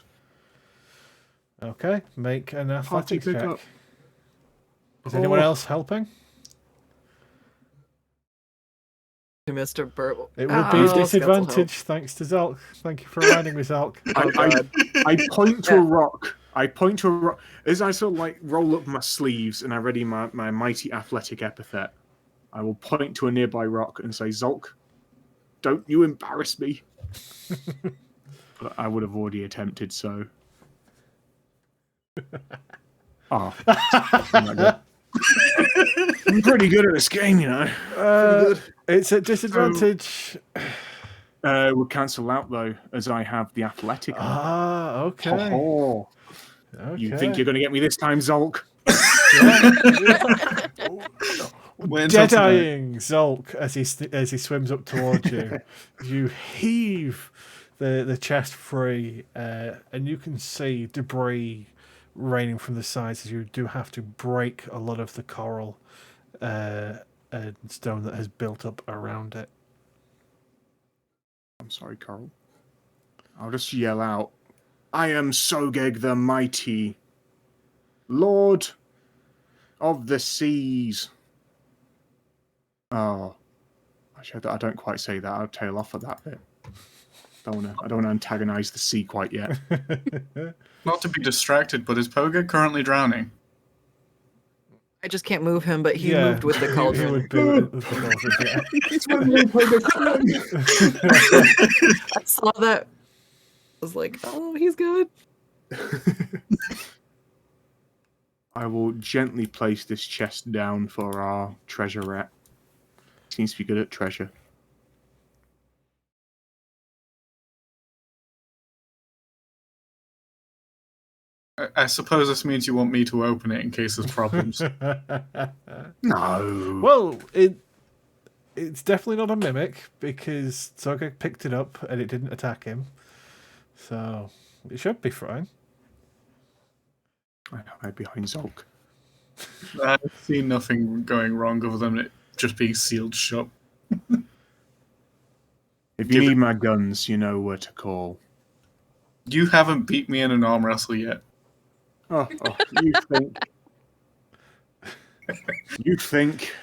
Okay, make an athletics pick check. up. Is anyone else helping? Mr. Burble. It would be a disadvantage thanks to Zholk. Thank you for reminding me, Zholk. I point to a rock. I point to a rock. As I sort of like roll up my sleeves and I ready my mighty athletic epithet, I will point to a nearby rock and say, Zholk, don't you embarrass me. But I would have already attempted so. Oh. I'm pretty good at this game, you know. It's a disadvantage. We'll cancel out though, as I have the athletic. Ah, okay. Oh. Okay. You think you're going to get me this time, Zholk? Dead-eyeing Zholk as he swims up towards you. You heave the chest free, and you can see debris raining from the sides as you do have to break a lot of the coral and stone that has built up around it. I'm sorry, Carl. I'll just yell out, I am Sogeg the Mighty, Lord of the Seas. Oh, actually, I don't quite say that. I'll tail off of that bit. I don't want to antagonize the sea quite yet. Not to be distracted, but is Poga currently drowning? I just can't move him, but he moved with the He cauldron. would be with the cauldron, yeah. I saw that. I was like, oh, he's good. I will gently place this chest down for our treasurette. Seems to be good at treasure. I suppose this means you want me to open it in case there's problems. No. Well, it's definitely not a mimic because Sogeg picked it up and it didn't attack him. So it should be fine. I hide behind Zholk. I've seen nothing going wrong other than it just being sealed shut. If you need my guns, you know where to call. You haven't beat me in an arm wrestle yet. Oh, you think? You think?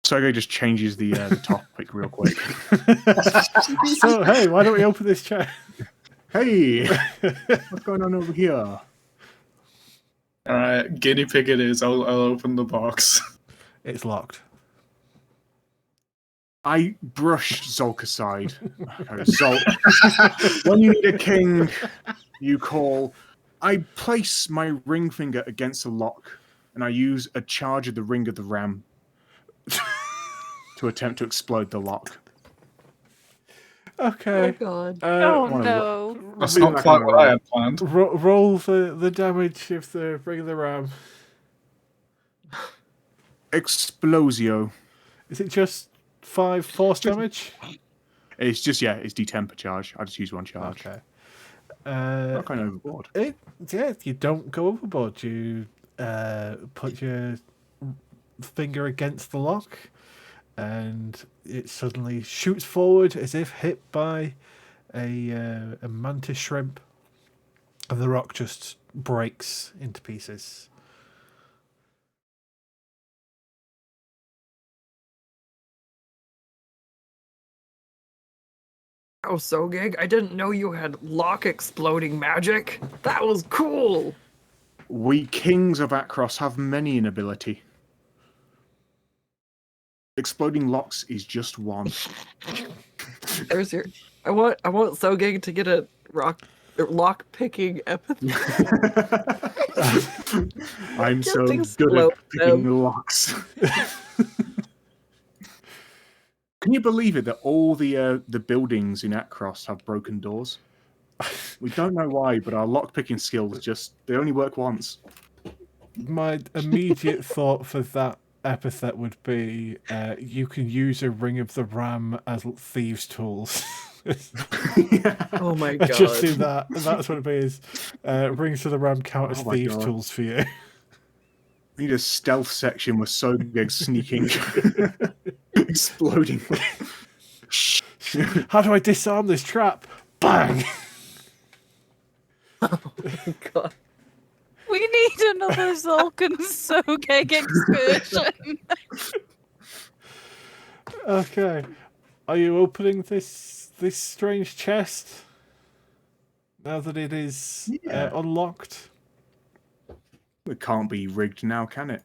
Sogeg just changes the topic real quick. So hey, why don't we open this chest? Hey, what's going on over here? Alright, guinea pig it is. I'll open the box. It's locked. I brush Zholk aside. Okay, Zholk, when you need a king, you call. I place my ring finger against a lock, and I use a charge of the ring of the ram to attempt to explode the lock. Okay. Oh god. Oh wanna no. That's not quite what I had planned. Roll the damage of the ring of the ram. Explosio. Is it just 5 force damage? It's just, it's D10 charge. I just use one charge. Okay. Not kind of overboard. You don't go overboard. You put your finger against the lock, and it suddenly shoots forward as if hit by a mantis shrimp, and the rock just breaks into pieces. Oh, Sogeg, I didn't know you had lock exploding magic. That was cool. We kings of Akros have many an ability. Exploding locks is just one. There's your. I want Sogeg to get a lock picking epithet. I'm Just so good explode at picking them. locks. Can you believe it that all the buildings in Akros have broken doors? We don't know why, but our lock-picking skills they only work once. My immediate thought for that epithet would be you can use a Ring of the Ram as thieves' tools. Oh my I god. just see that. That's what it is. Rings of the Ram count as Oh my thieves' God. tools for you. We need a stealth section with Sogeg sneaking, exploding. How do I disarm this trap? Bang! Oh my god. We need another Zholk and Sogeg excursion. Okay. Are you opening this strange chest? Now that it is unlocked? It can't be rigged now, can it?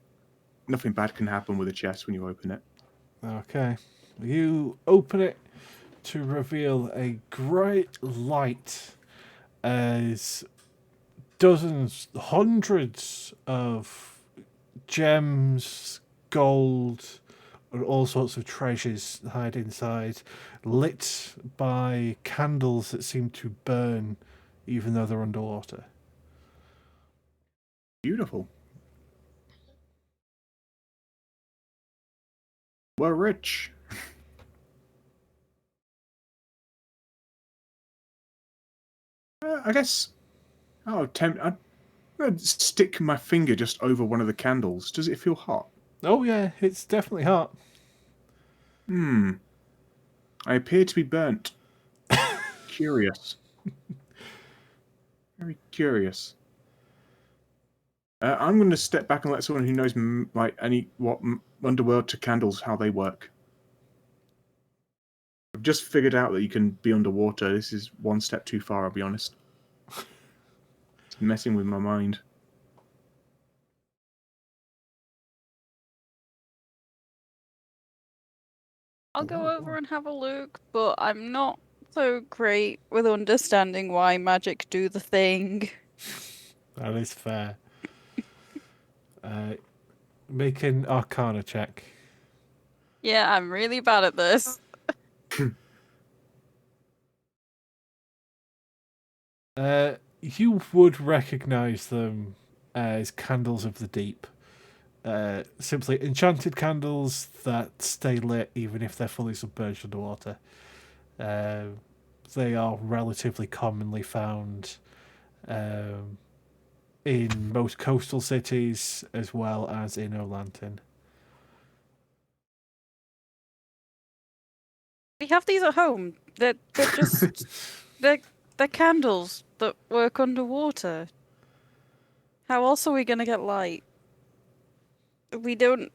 Nothing bad can happen with a chest when you open it. Okay. You open it to reveal a great light as dozens, hundreds of gems, gold, and all sorts of treasures hide inside, lit by candles that seem to burn even though they're underwater. Beautiful. We're rich. I guess I'm going to stick my finger just over one of the candles. Does it feel hot? Oh yeah, it's definitely hot. I appear to be burnt. Curious. Very curious. I'm going to step back and let someone who knows underworld to candles, how they work. I've just figured out that you can be underwater. This is one step too far, I'll be honest. It's messing with my mind. I'll go over and have a look, but I'm not so great with understanding why magic do the thing. That is fair. Make an Arcana check. Yeah, I'm really bad at this. You would recognize them as candles of the deep. Simply enchanted candles that stay lit even if they're fully submerged underwater. They are relatively commonly found in most coastal cities as well as in Olanton. We have these at home. They're just they're candles that work underwater. How else are we gonna get light? We don't.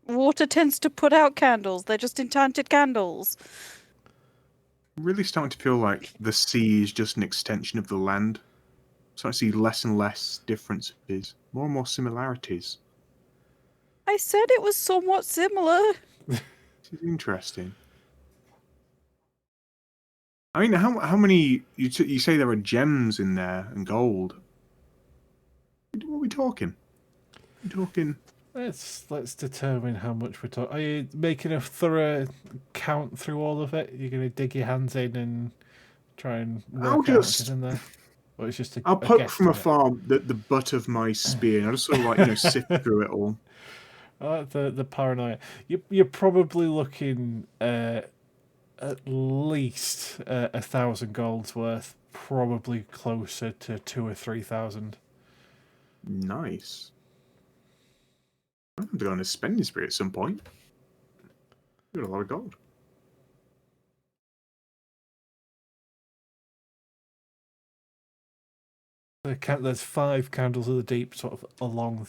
Water tends to put out candles. They're just enchanted candles. Really starting to feel like the sea is just an extension of the land. So I see less and less differences, more and more similarities. I said it was somewhat similar. This is interesting. I mean, how many you say there are gems in there and gold? What are we talking? We're talking. Let's determine how much we're talking. Are you making a thorough count through all of it? You're going to dig your hands in and try and work out what's in there? Or it's just I'll poke from guesstimate? afar the butt of my spear, and I'll just sort of like sift through it all. The paranoia. You're probably looking at least 1,000 gold's worth. Probably closer to 2,000 or 3,000. Nice. I'm going to go on a spending spree at some point. Got a lot of gold. There's 5 candles of the deep, sort of along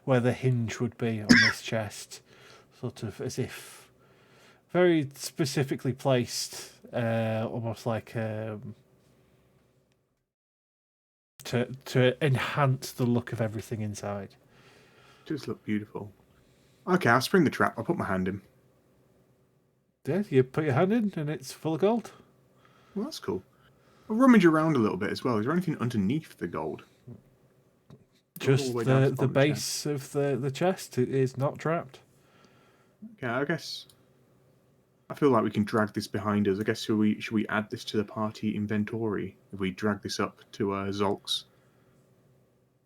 where the hinge would be on this chest, sort of as if very specifically placed almost like to enhance the look of everything inside. Just look beautiful. Okay, I'll spring the trap. I'll put my hand in. Yeah, you put your hand in and it's full of gold. Well, that's cool. I'll rummage around a little bit as well. Is there anything underneath the gold? Just way down to the bottom base of the chest is not trapped. Okay, I guess. I feel like we can drag this behind us. I guess should we add this to the party inventory if we drag this up to Zholk's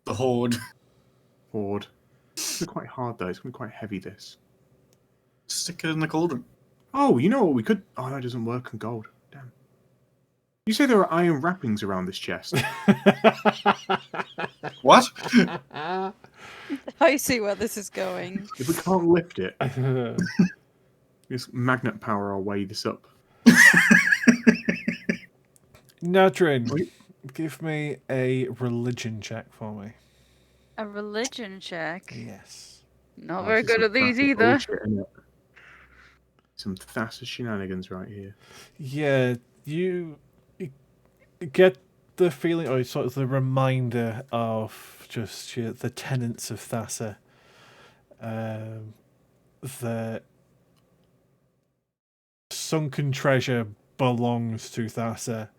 The Horde. hoard? It's gonna be quite hard though. It's gonna be quite heavy. This. Stick it in the cauldron. Oh, you know what we could? Oh, that doesn't work on gold. Damn. You say there are iron wrappings around this chest. What? I see where this is going. If we can't lift it, just magnet power will weigh this up. Nadryn, give me a religion check for me. A religion check. Yes. Not Oh, very this is good some at these Thassa either. bullshit, innit? Some Thassa shenanigans right here. Yeah, you get the feeling, or sort of the reminder of just the tenets of Thassa. The sunken treasure belongs to Thassa.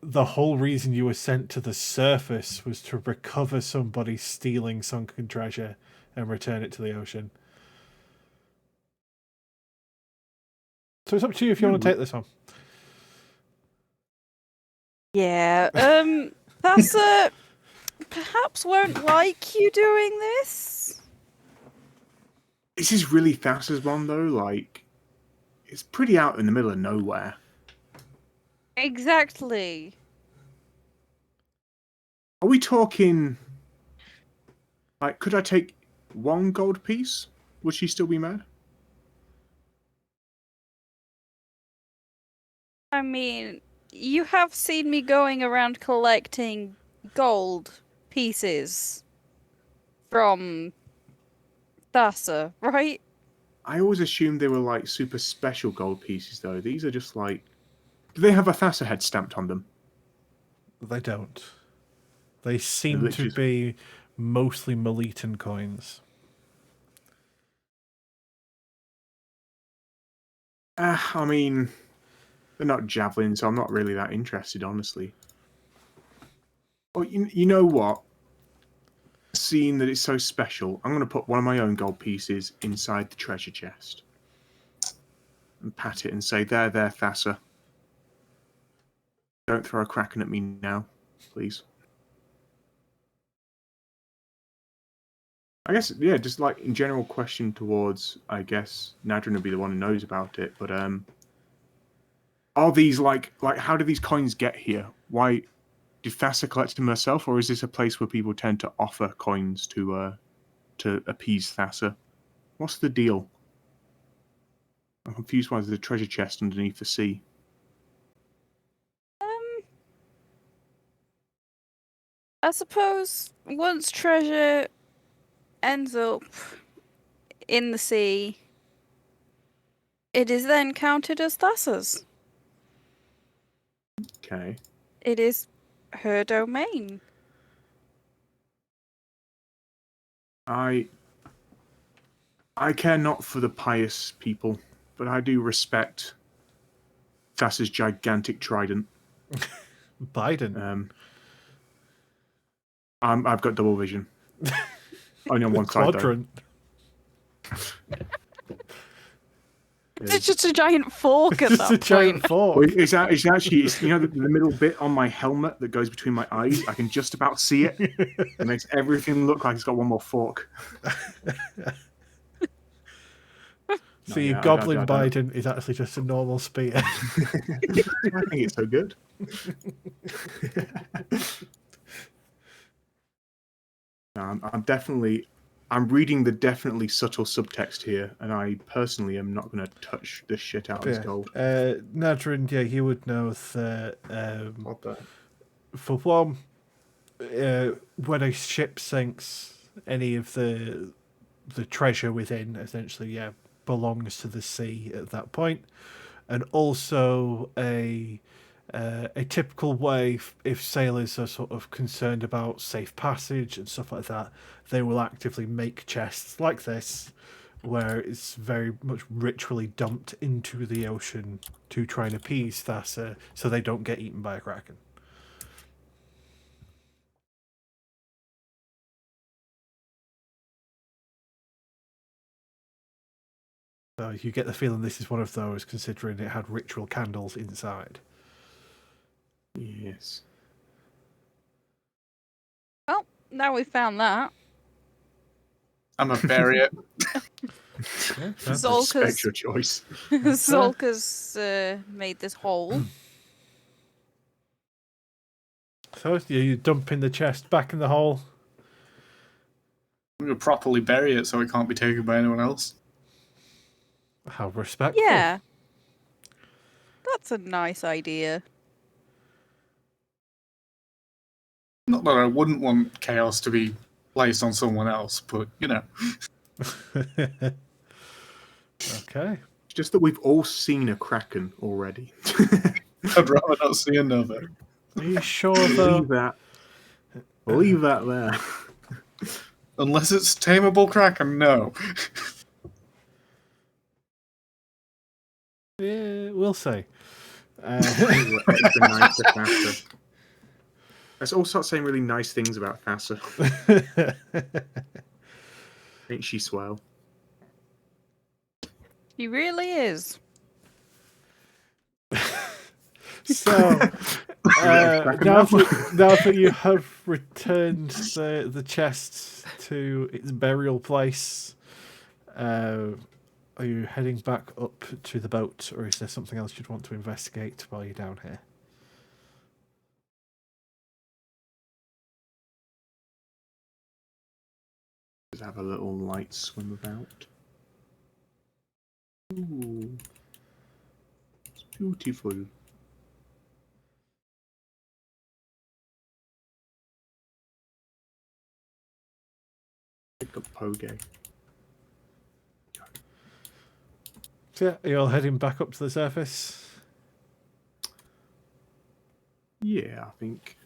The whole reason you were sent to the surface was to recover somebody stealing sunken treasure and return it to the ocean. So it's up to you if you want to take this on. Yeah. Thassa perhaps won't like you doing this. This is really Thassa's one though. Like, it's pretty out in the middle of nowhere. Exactly. Are we talking? Like, could I take one gold piece? Would she still be mad? I mean, you have seen me going around collecting gold pieces from Thassa, right? I always assumed they were like super special gold pieces though. These are just like. Do they have a Thassa head stamped on them? They don't. They seem look to just- be mostly Melitan coins. I mean, they're not javelins, so I'm not really that interested, honestly. Well, you know what? Seeing that it's so special, I'm going to put one of my own gold pieces inside the treasure chest. And pat it and say, there, Thassa. Don't throw a kraken at me now, please. I guess, yeah, just like in general question towards, I guess, Nadryn would be the one who knows about it, but are these like how do these coins get here? Why did Thassa collect them herself, or is this a place where people tend to offer coins to appease Thassa? What's the deal? I'm confused why there's a treasure chest underneath the sea. I suppose once treasure ends up in the sea, it is then counted as Thassa's. Okay. It is her domain. I care not for the pious people, but I do respect Thassa's gigantic trident. Biden. I've got double vision. Only on one side, though. Quadrant. It's just a giant fork at Just that a giant point. fork. Well, it's actually, you know, the middle bit on my helmet that goes between my eyes. I can just about see it. It makes everything look like it's got one more fork. So your I Goblin don't- Biden is actually just a normal spear. I think it's so good. No, I'm reading the definitely subtle subtext here, and I personally am not going to touch this shit out of this gold. Nadryn, yeah, you would know that What the? for one, when a ship sinks, any of the treasure within essentially, belongs to the sea at that point. and also a typical way, if sailors are sort of concerned about safe passage and stuff like that, they will actively make chests like this, where it's very much ritually dumped into the ocean to try and appease Thassa so they don't get eaten by a kraken. So you get the feeling this is one of those, considering it had ritual candles inside. Yes. Well, now we've found that. I'm gonna bury it. Yeah, Zholk Respect has, your choice. Zholk has made this hole. so you're dumping the chest back in the hole. I'm gonna properly bury it so it can't be taken by anyone else. How respectful. Yeah. That's a nice idea. Not that I wouldn't want chaos to be placed on someone else, but you know. Okay. It's just that we've all seen a kraken already. I'd rather not see another. Are you sure though? Leave that. Leave that there. Unless it's tameable kraken, no. Yeah, we'll see. Extra nice to Thassa. Let's all start saying really nice things about Thassa. Ain't she swell? He really is. So now that you have returned the chest to its burial place, are you heading back up to the boat, or is there something else you'd want to investigate while you're down here? Just have a little light swim about. Ooh. It's beautiful. Pick up Poge. So yeah, are you all heading back up to the surface? Yeah, I think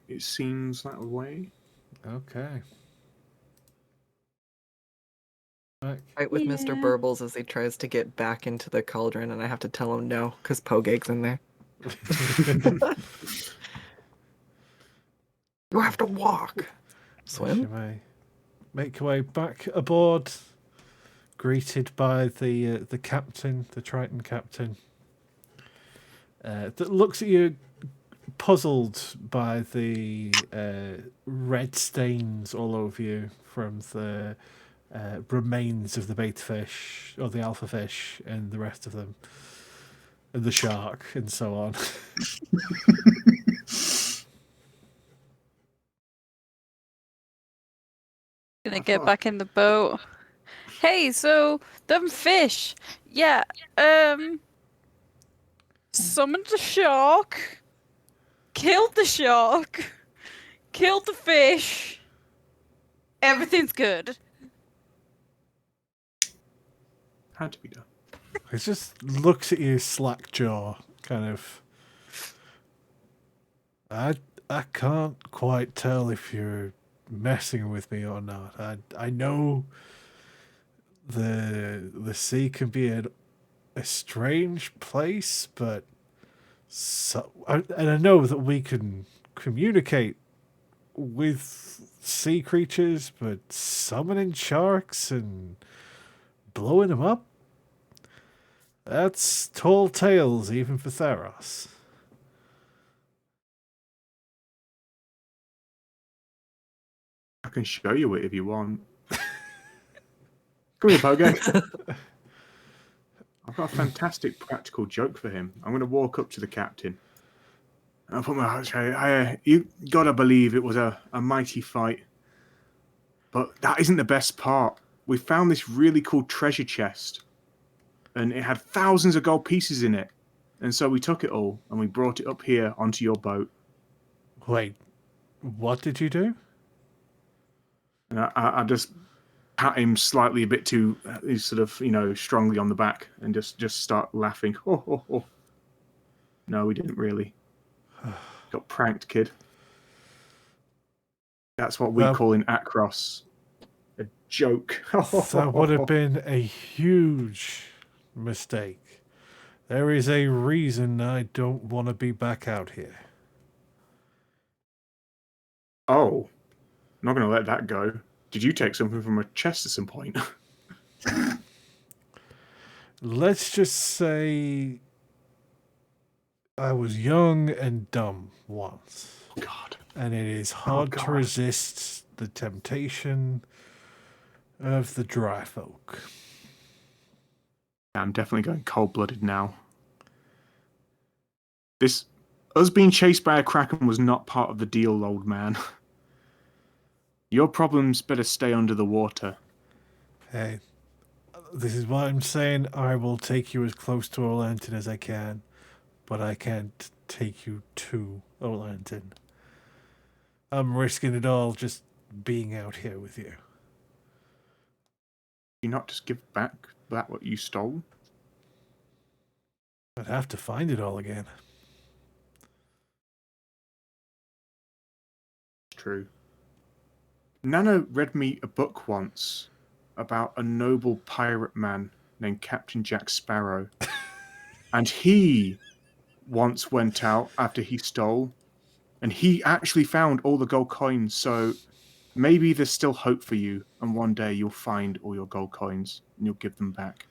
it seems that way. Okay. Right. Fight with Mr. Burbles as he tries to get back into the cauldron, and I have to tell him no, because Poge's in there. You have to walk. You Swim? may make your way back aboard, greeted by the captain, the Triton captain, that looks at you, puzzled by the red stains all over you from the remains of the beta fish or the alpha fish and the rest of them, and the shark and so on. Gonna get back in the boat. Hey, so them fish. Yeah, summoned the shark. Killed the shark. Killed the fish. Everything's good. Had to be done. He just looks at you slack jaw, kind of. I can't quite tell if you're messing with me or not. I know the sea can be a strange place, but and I know that we can communicate with sea creatures, but summoning sharks and blowing them up, that's tall tales even for Theros. I can show you it if you want. Come here, Poge. I've got a fantastic practical joke for him. I'm going to walk up to the captain. I'll put my heart say, you gotta believe it was a mighty fight. But that isn't the best part. We found this really cool treasure chest. And it had thousands of gold pieces in it. And so we took it all and we brought it up here onto your boat. Wait, what did you do? And I just pat him slightly a bit too, sort of, strongly on the back, and just start laughing. Oh. No, we didn't really. Got pranked, kid. That's what we call in Akros a joke. That would have been a huge mistake. There is a reason I don't want to be back out here. Oh, I'm not going to let that go. Did you take something from a chest at some point? Let's just say I was young and dumb once. Oh, God. And it is hard to resist the temptation of the dry folk. I'm definitely going cold-blooded now. Us being chased by a kraken was not part of the deal, old man. Your problems better stay under the water. Hey, this is why I'm saying I will take you as close to Orlanton as I can, but I can't take you to Orlanton. I'm risking it all just being out here with you. You not just give back that what you stole? I'd have to find it all again. True. Nana read me a book once about a noble pirate man named Captain Jack Sparrow. And he once went out after he stole, and he actually found all the gold coins, so maybe there's still hope for you, and one day you'll find all your gold coins, and you'll give them back.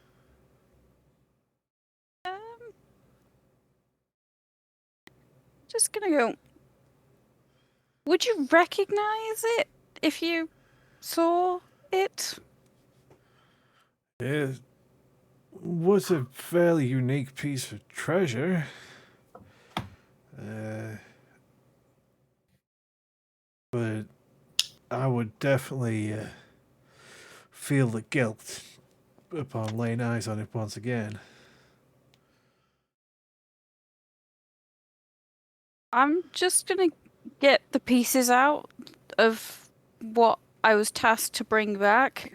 Just gonna go. Would you recognize it if you saw it? It was a fairly unique piece of treasure. But I would definitely feel the guilt upon laying eyes on it once again. I'm just gonna get the pieces out of what I was tasked to bring back.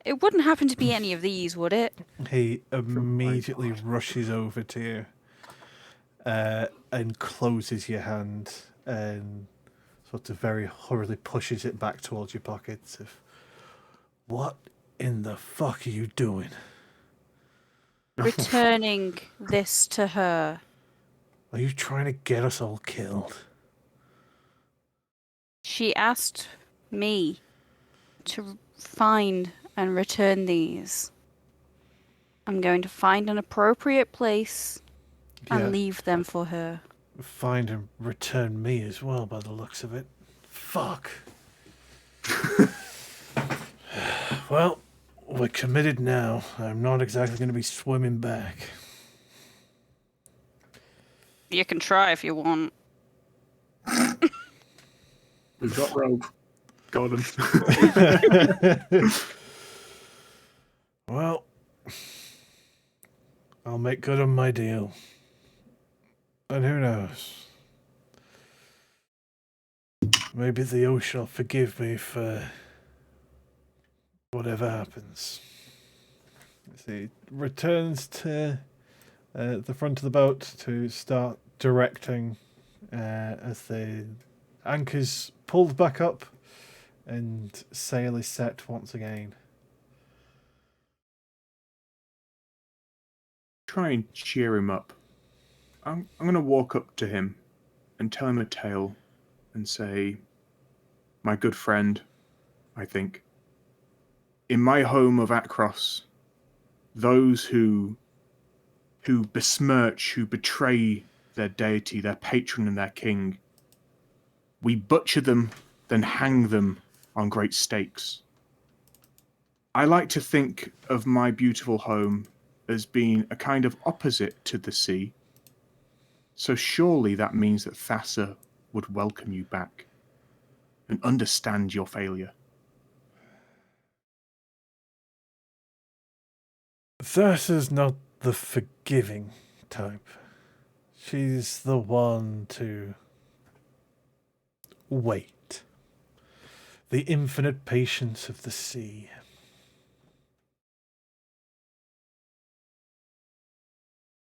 It wouldn't happen to be any of these, would it? He immediately rushes over to you and closes your hand and sort of very hurriedly pushes it back towards your pockets. What in the fuck are you doing? Returning this to her. Are you trying to get us all killed? She asked me to find and return these. I'm going to find an appropriate place and leave them for her. Find and return me as well, by the looks of it. Fuck. Well, we're committed now. I'm not exactly going to be swimming back. You can try if you want. We've got rope. Got him. Well, I'll make good on my deal. And who knows? Maybe the ocean will forgive me for whatever happens. He returns to the front of the boat to start directing as the anchor's pulled back up and sail is set once again. Try and cheer him up. I'm going to walk up to him and tell him a tale and say, my good friend, I think, in my home of Akros, those who besmirch, who betray their deity, their patron and their king, we butcher them, then hang them on great stakes. I like to think of my beautiful home as being a kind of opposite to the sea. So surely that means that Thassa would welcome you back and understand your failure. Thassa's not the forgiving type. She's the one to wait. The infinite patience of the sea.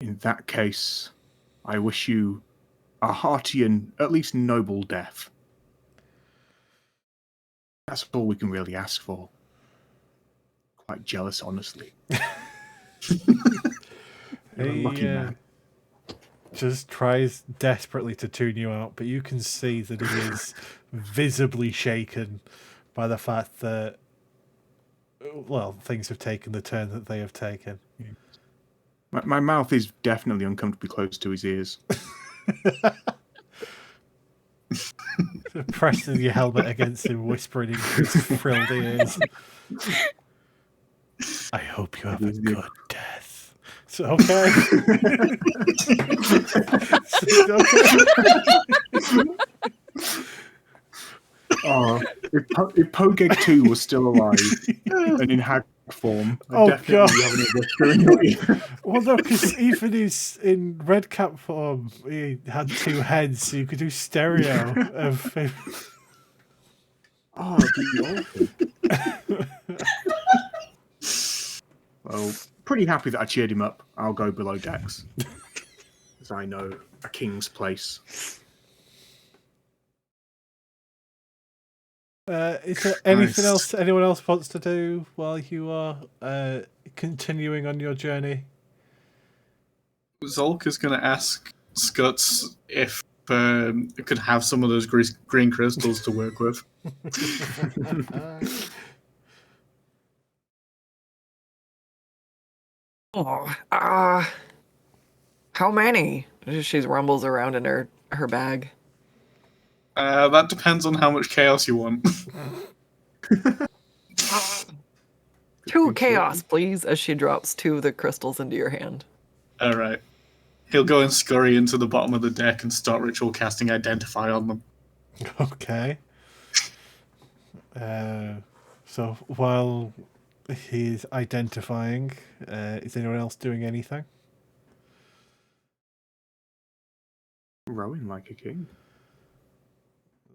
In that case, I wish you a hearty and at least noble death. That's all we can really ask for. Quite jealous, honestly. You're a lucky man. Just tries desperately to tune you out, but you can see that he is visibly shaken by the fact that, well, things have taken the turn that they have taken. My mouth is definitely uncomfortably close to his ears. Pressing your helmet against him, whispering in his frilled ears. I hope you have a good death. So, okay. Oh, if Pogeg 2 was still alive and in hag form, I'd Oh, definitely God. be having a whisper in your ear. Well, no, because even in red cap form, he had two heads, so you could do stereo of him. Oh, it'd be awful. Well, pretty happy that I cheered him up. I'll go below decks. As I know a king's place. Is there anything Christ. else anyone else wants to do while you are continuing on your journey? Zholk is going to ask Skuttz if it could have some of those green crystals to work with. Oh, how many? She rumbles around in her bag. That depends on how much chaos you want. 2 chaos, please, as she drops 2 of the crystals into your hand. All right. He'll go and scurry into the bottom of the deck and start ritual casting Identify on them. Okay. So while he's identifying, is anyone else doing anything? Rowing like a king.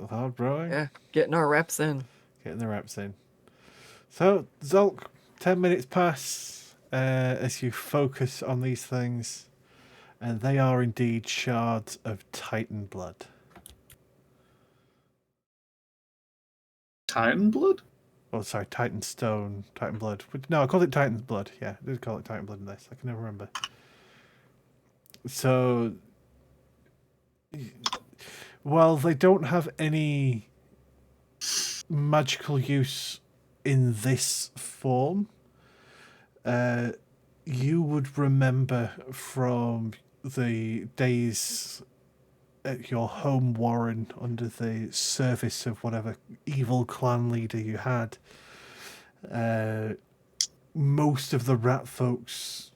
Hard rowing? Yeah, getting our reps in. Getting the reps in. So, Zholk, 10 minutes pass as you focus on these things, and they are indeed shards of Titan blood. Titan blood? Oh, sorry, Titan stone, Titan blood. No, I called it Titan's blood. Yeah, I did call it Titan blood in this. I can never remember. So, while they don't have any magical use in this form, you would remember from the days at your home warren under the service of whatever evil clan leader you had, most of the rat folks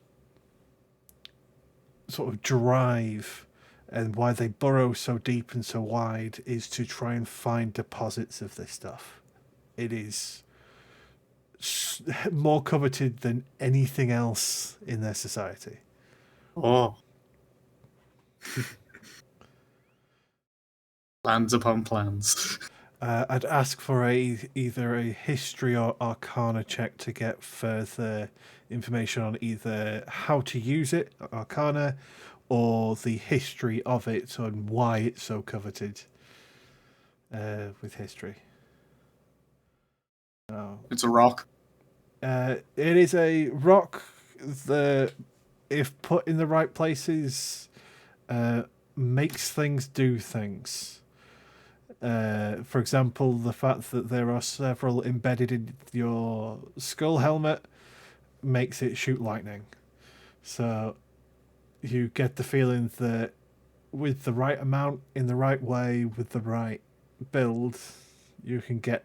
sort of drive, and why they burrow so deep and so wide is to try and find deposits of this stuff. It is more coveted than anything else in their society. Oh. Plans upon plans. I'd ask for either a history or arcana check to get further information on either how to use it, arcana, or the history of it and why it's so coveted with history. It's a rock. It is a rock that, if put in the right places, makes things do things. For example, the fact that there are several embedded in your skull helmet makes it shoot lightning. So you get the feeling that with the right amount, in the right way, with the right build, you can get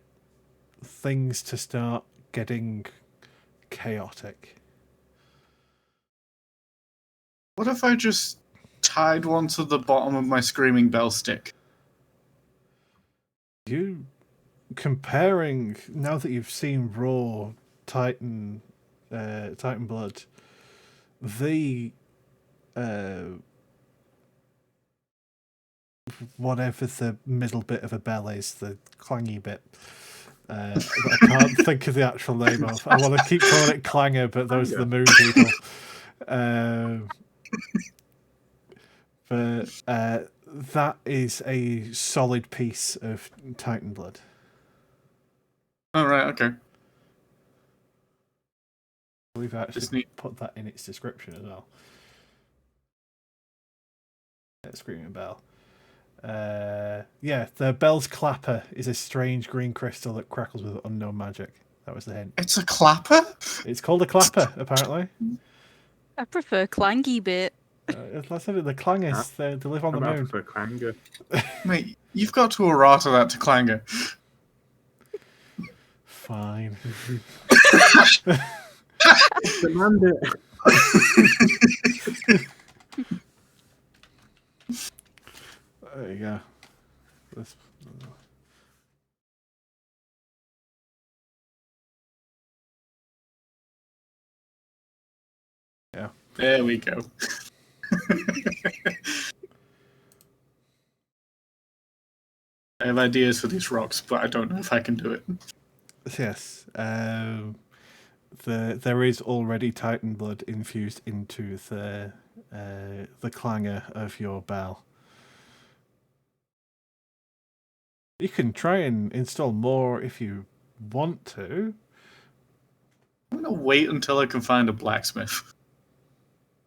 things to start getting chaotic. What if I just tied one to the bottom of my screaming bell stick? You comparing, now that you've seen raw Titan blood, the whatever the middle bit of a bell is, the clangy bit, that I can't think of the actual name of. I want to keep calling it Clanger, but those are the moon people. But that is a solid piece of Titan blood. Oh, right, okay. I believe I actually neat. put that in its description as well. Screaming Bell. Yeah, the Bell's Clapper is a strange green crystal that crackles with unknown magic. That was the hint. It's a clapper? It's called a clapper, apparently. I prefer clangy bit. Like I said, the clangers, they live on the moon. For Clanger. Mate, you've got to errata that to Clanger. Fine. Demand it. There you go. Yeah. There we go. I have ideas for these rocks, but I don't know if I can do it. Yes. There is already Titan blood infused into the clanger of your bell. You can try and install more if you want to. I'm going to wait until I can find a blacksmith.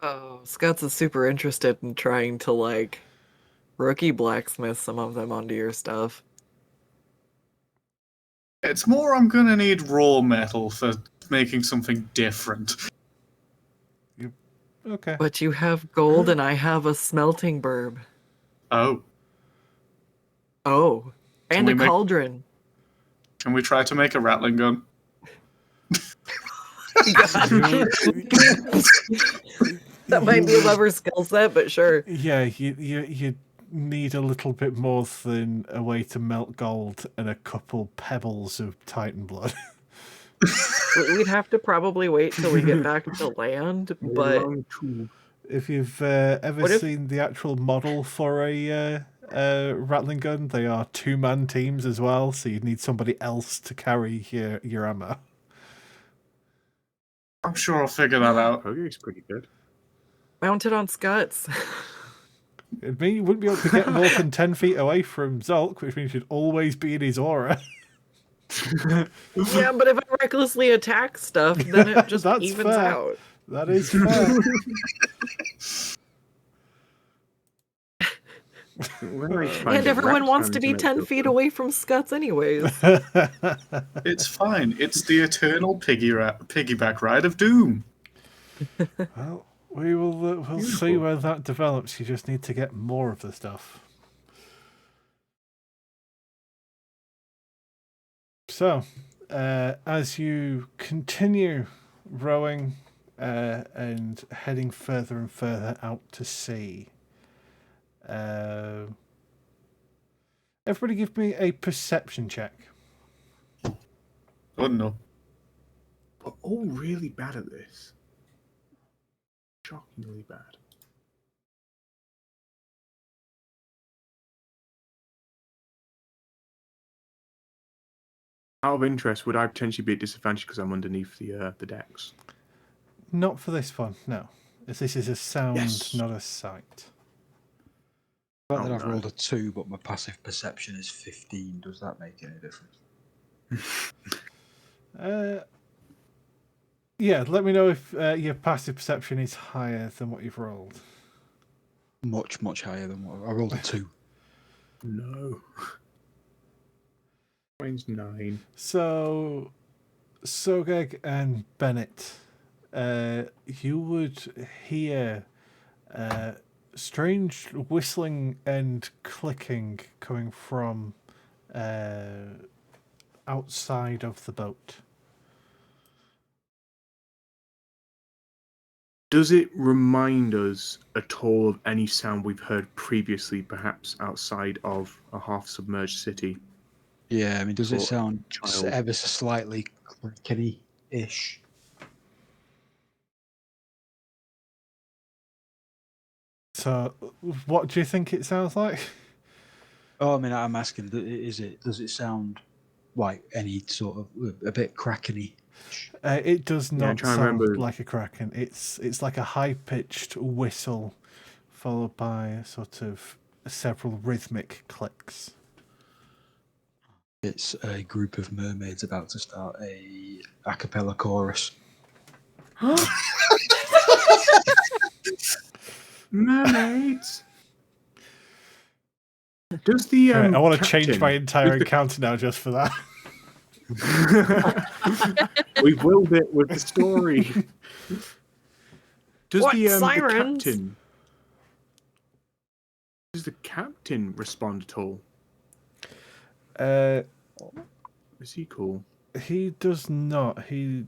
Oh, Skuttz is super interested in trying to, like, rookie blacksmith some of them onto your stuff. It's more I'm going to need raw metal for making something different. Okay. But you have gold and I have a smelting burb. Oh, Oh, and we a make- cauldron. can we try to make a rattling gun? That might be a lover's skill set, but sure. Yeah, you need a little bit more than a way to melt gold and a couple pebbles of Titan blood. We'd have to probably wait till we get back to land, but If you've ever What if- seen the actual model for a rattling gun, they are two-man teams as well, so you'd need somebody else to carry your ammo. I'm sure I'll figure that out. Pogo's pretty good. mounted on Skuttz. It means you wouldn't be able to get more than 10 feet away from Zholk, which means you'd always be in his aura. Yeah, but if I recklessly attack stuff, then it just That's evens fair. out. That is fair. And everyone wants to be 10 feet away from Skuttz anyways. It's fine. It's the eternal piggyback ride of doom. Well, we'll see where that develops. You just need to get more of the stuff. So, as you continue rowing and heading further and further out to sea, everybody give me a perception check. Oh no. We're all really bad at this. Shockingly bad. Out of interest, would I potentially be at disadvantage because I'm underneath the decks? Not for this one, no. As this is a sound, Yes. not a sight. The fact that Oh, I've no. rolled a 2, but my passive perception is 15, does that make any difference? Yeah, let me know if your passive perception is higher than what you've rolled. Much, much higher than what I rolled a 2. No. Mine's 9. So, Sogeg and Bennett, you would hear strange whistling and clicking coming from outside of the boat. Does it remind us at all of any sound we've heard previously, perhaps outside of a half-submerged city? Yeah, I mean, does it Or sound child. ever so slightly clickety-ish? So, what do you think it sounds like? Oh, I mean, I'm asking, does it sound like any sort of a bit crackeny? It does I'm not trying to sound remember. like a kraken. It's like a high-pitched whistle, followed by sort of several rhythmic clicks. It's a group of mermaids about to start a cappella chorus. Mermaids. Does the Right, I want to change captain- my entire does the- encounter now just for that. We've willed it with the story. Does What, the sirens? captain? Does the captain respond at all? Uh, Is he cool? he does not. He,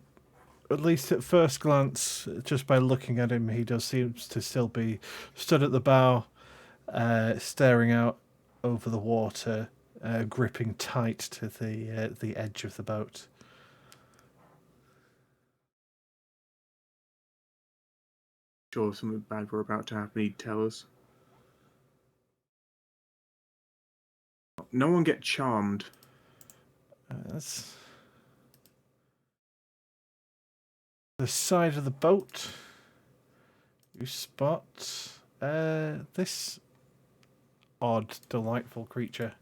at least at first glance, just by looking at him, he does seems to still be stood at the bow, staring out over the water, gripping tight to the edge of the boat. Sure, if something bad were about to happen, he'd tell us. No one get charmed. That's the side of the boat. You spot this odd, delightful creature.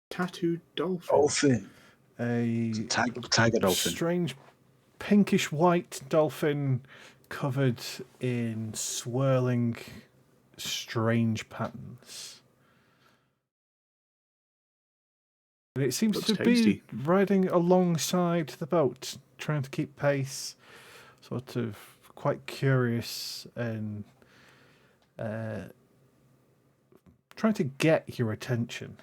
Tattooed dolphin. Dolphin. A Tiger dolphin. strange pinkish white dolphin covered in swirling, strange patterns. And it seems Looks to tasty. be riding alongside the boat, trying to keep pace, sort of quite curious and trying to get your attention.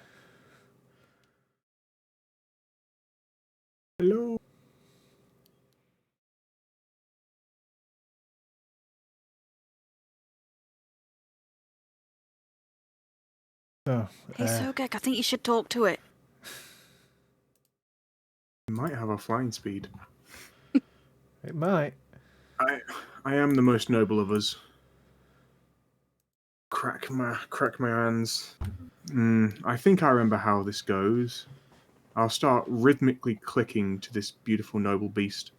Hello. So, Hey, Sogeg, I think you should talk to it. We might have a flying speed. it might. I am the most noble of us. Crack my hands. I think I remember how this goes. I'll start rhythmically clicking to this beautiful noble beast,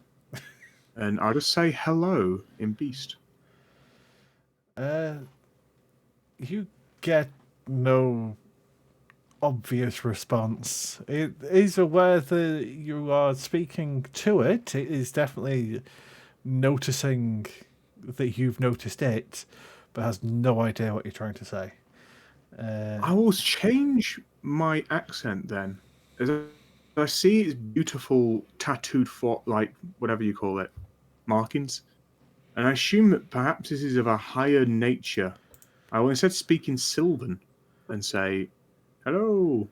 and I'll just say hello in beast. You get no obvious response. It is aware that you are speaking to it. It is definitely noticing that you've noticed it, but has no idea what you're trying to say. I will change my accent then. As I see its beautiful tattooed like whatever you call it, markings, and I assume that perhaps this is of a higher nature. I will instead speak in Sylvan and say, hello.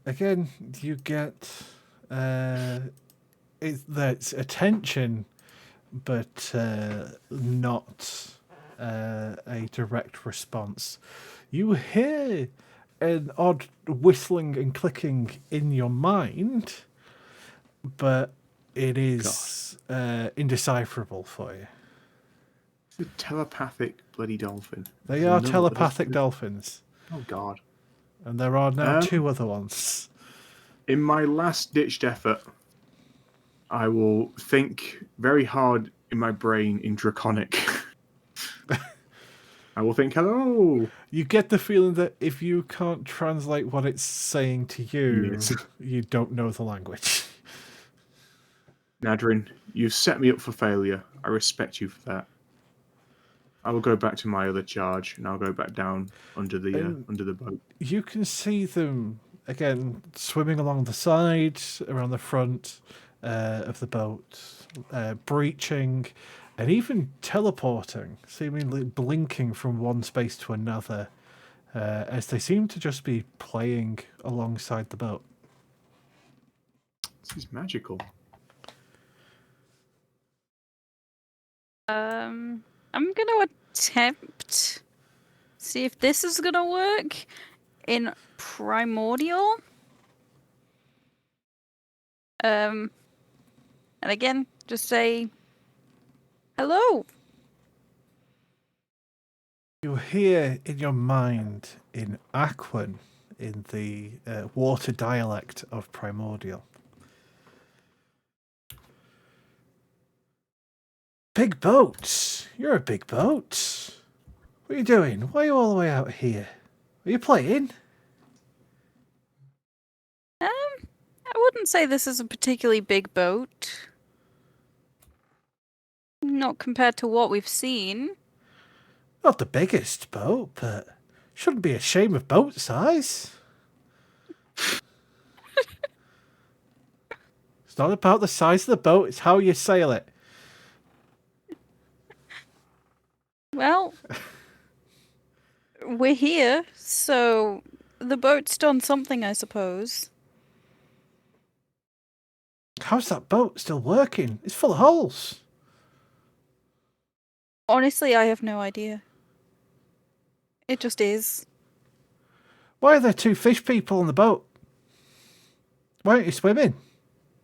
Again, you get that's attention, but not a direct response. You hear an odd whistling and clicking in your mind, but it is indecipherable for you. It's a telepathic bloody dolphin. They There's are another- telepathic dolphins, Oh god. and there are now Um, 2 other ones. In my last ditched effort, I will think very hard in my brain in Draconic. I will think, hello. You get the feeling that if you can't translate what it's saying to you, Yes. you don't know the language. Nadryn, you've set me up for failure. I respect you for that. I will go back to my other charge, and I'll go back down under the boat. You can see them again swimming along the side, around the front of the boat, breaching, and even teleporting, seemingly blinking from one space to another, as they seem to just be playing alongside the boat. This is magical. I'm gonna attempt see if this is gonna work in Primordial. And again, just say hello. You hear in your mind, in Aquan, in the water dialect of Primordial. Big boats. You're a big boat. What are you doing? Why are you all the way out here? Are you playing? I wouldn't say this is a particularly big boat. Not compared to what we've seen. Not the biggest boat, but shouldn't be a shame of boat size. It's not about the size of the boat, it's how you sail it. Well, we're here, so the boat's done something, I suppose. How's that boat still working? It's full of holes. Honestly, I have no idea. It just is. Why are there 2 fish people on the boat? Why aren't you swimming?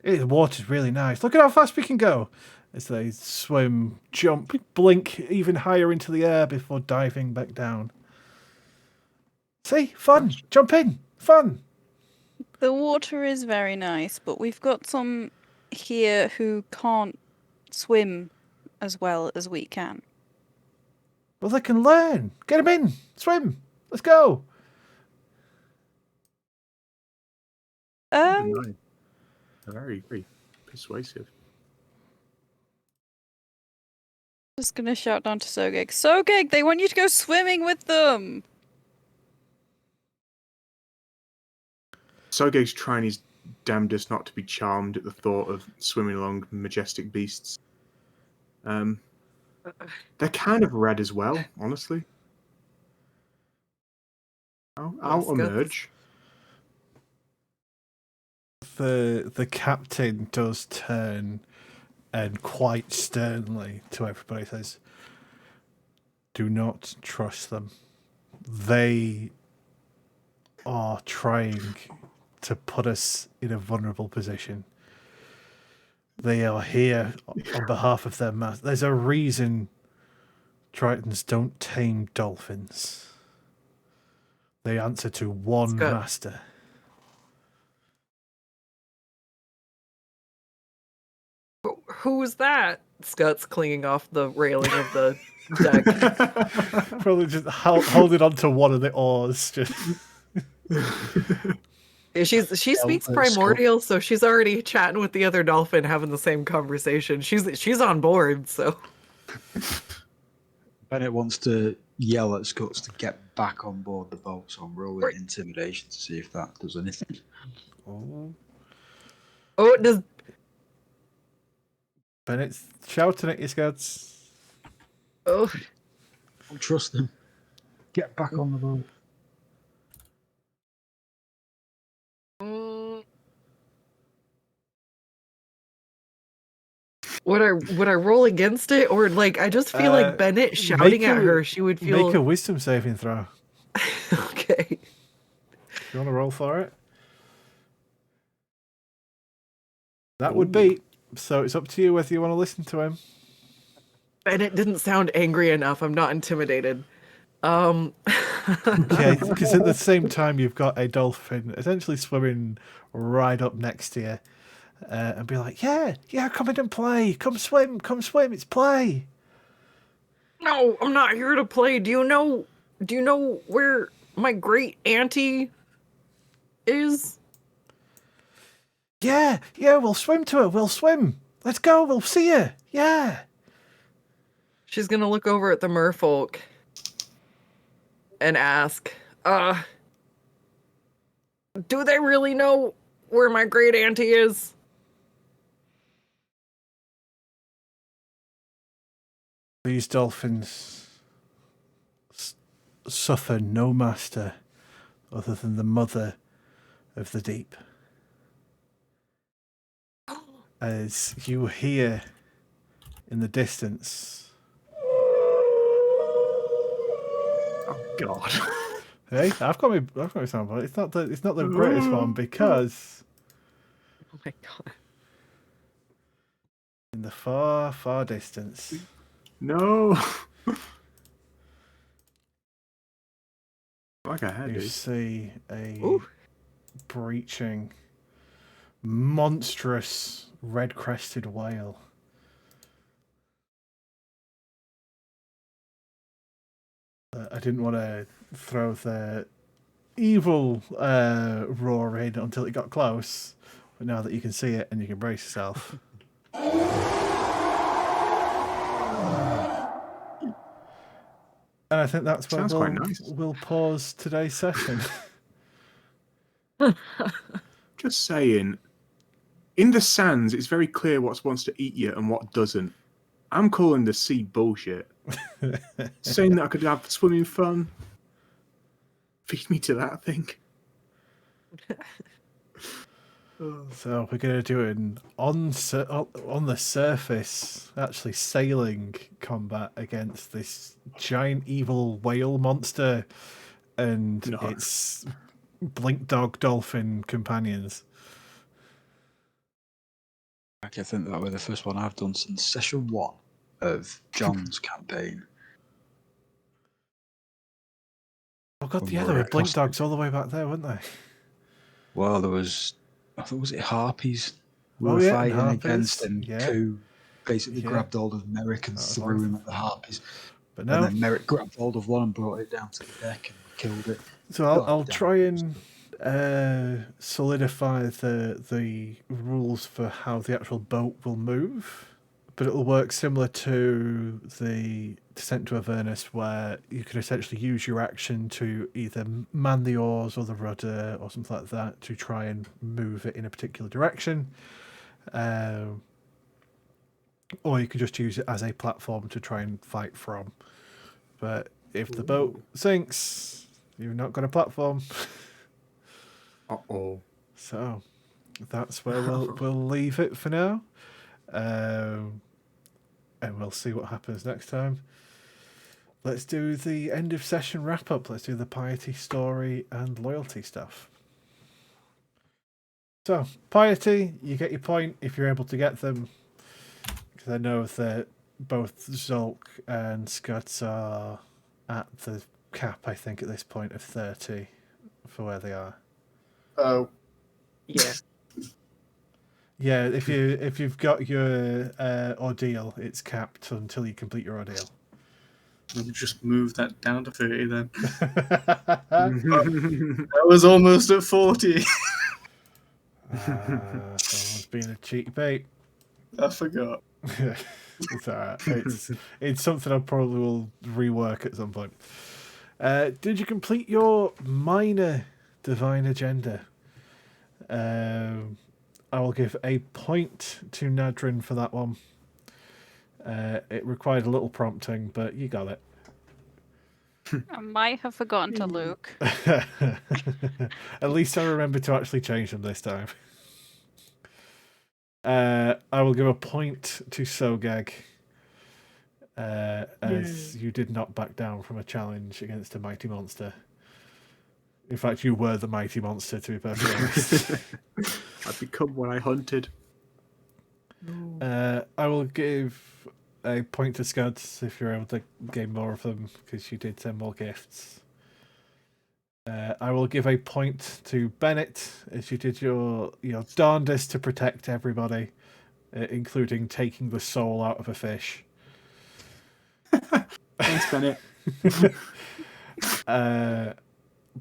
The water's really nice. Look at how fast we can go. As they swim, jump, blink even higher into the air before diving back down. See? Fun. Jump in. Fun. The water is very nice, but we've got some here who can't swim as well as we can. Well, they can learn. Get them in. Swim. Let's go. Nice. Very, very persuasive. Just gonna shout down to Sogeg. Sogeg, they want you to go swimming with them! Sogeg's trying his damnedest not to be charmed at the thought of swimming along majestic beasts. They're kind of red as well, honestly. I'll emerge. The captain does turn and quite sternly to everybody says, do not trust them. They are trying to put us in a vulnerable position. They are here on behalf of their master. There's a reason Tritons don't tame dolphins. They answer to one master. Who's that? Skutt's clinging off the railing of the deck. Probably just holding on to one of the oars. Just She speaks primordial, so she's already chatting with the other dolphin, having the same conversation. She's on board, so. Bennett wants to yell at Skuttz to get back on board the boat, so I'm rolling intimidation to see if that does anything. oh, Oh, does Bennett's shouting at you, Skuttz. oh Don't trust them. Get back on the boat. would I roll against it, or like I just feel like Bennett shouting at her, she would feel. Make a wisdom saving throw. Okay. You want to roll for it? That would beat. So it's up to you whether you want to listen to him. Bennett didn't sound angry enough. I'm not intimidated. Okay, because at the same time you've got a dolphin essentially swimming right up next to you, and be like, yeah, come in and play. Come swim, it's play. No, I'm not here to play. Do you know where my great auntie is? Yeah, we'll swim to her. We'll swim. Let's go. We'll see her. Yeah. She's gonna look over at the merfolk and ask, do they really know where my great auntie is? These dolphins suffer no master other than the mother of the deep. As you hear in the distance, Oh God! hey, I've got my sample. It's not the greatest one because Oh my god. in the far distance, No. like a head, You dude. see a Ooh. breaching, monstrous, red-crested whale. I didn't want to throw the evil roar in until it got close, but now that you can see it and you can brace yourself. And I think that's where Sounds quite nice. we'll pause today's session. Just saying, in the sands, it's very clear what wants to eat you and what doesn't. I'm calling the sea bullshit. Saying that I could have swimming fun. Feed me to that thing. So we're going to do an on the surface, actually sailing combat against this giant evil whale monster and No. its blink dog dolphin companions. I think that was the first one I've done since session 1 of John's campaign. Oh god, When yeah, we there were were blink across- dogs all the way back there, weren't they? Well, there was, I think, was it harpies we Oh, were yeah, fighting harpies, against, and yeah. Koo basically Yeah. grabbed hold of Merrick and That was threw one. him at the harpies. But And no. then Merrick grabbed hold of one and brought it down to the deck and killed it. So Well, I'll down try to and solidify the rules for how the actual boat will move, but it will work similar to the Descent to Avernus, where you can essentially use your action to either man the oars or the rudder or something like that to try and move it in a particular direction, or you can just use it as a platform to try and fight from. But if the boat sinks, you've not got a platform. Uh-oh. So that's where we'll leave it for now, and we'll see what happens next time. Let's do the end of session wrap up. Let's do the piety story and loyalty stuff. So piety, you get your point if you're able to get them, because I know that both Zholk and Skuttz are at the cap, I think, at this point of 30 for where they are. Oh, Yeah. Yeah, if you've got your ordeal, it's capped until you complete your ordeal. we'll just move that down to 30 then. Mm. I was almost at 40. Someone's being a cheeky bait. I forgot. It's alright. It's something I probably will rework at some point. Did you complete your minor divine agenda? I will give a point to Nadryn for that one. It required a little prompting, but you got it. I might have forgotten to look. At least I remember to actually change them this time. I will give a point to Sogeg, as you did not back down from a challenge against a mighty monster. In fact, you were the mighty monster, to be perfectly honest. I've become what I hunted. I will give a point to Skuttz if you're able to gain more of them, because you did send more gifts. I will give a point to Bennett as you did your darndest to protect everybody, including taking the soul out of a fish. Thanks, Bennett.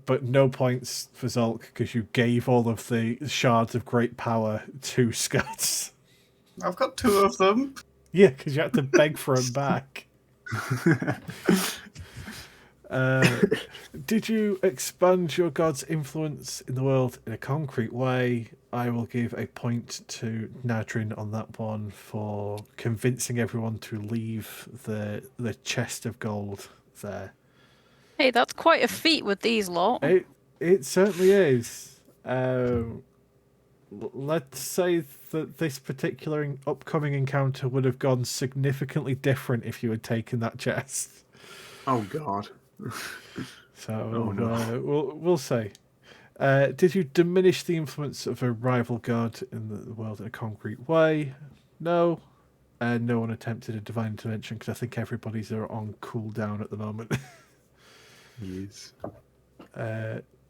But no points for Zholk because you gave all of the shards of great power to Skuttz. I've got 2 of them. Yeah, because you had to beg for him back. Did you expand your god's influence in the world in a concrete way? I will give a point to Nadryn on that one for convincing everyone to leave the chest of gold there. Hey, that's quite a feat with these lot. It certainly is. Let's say that this particular upcoming encounter would have gone significantly different if you had taken that chest. Oh, God. So no. we'll see. Did you diminish the influence of a rival god in the world in a concrete way? No. No one attempted a divine intervention because I think everybody's on cooldown at the moment. Yes.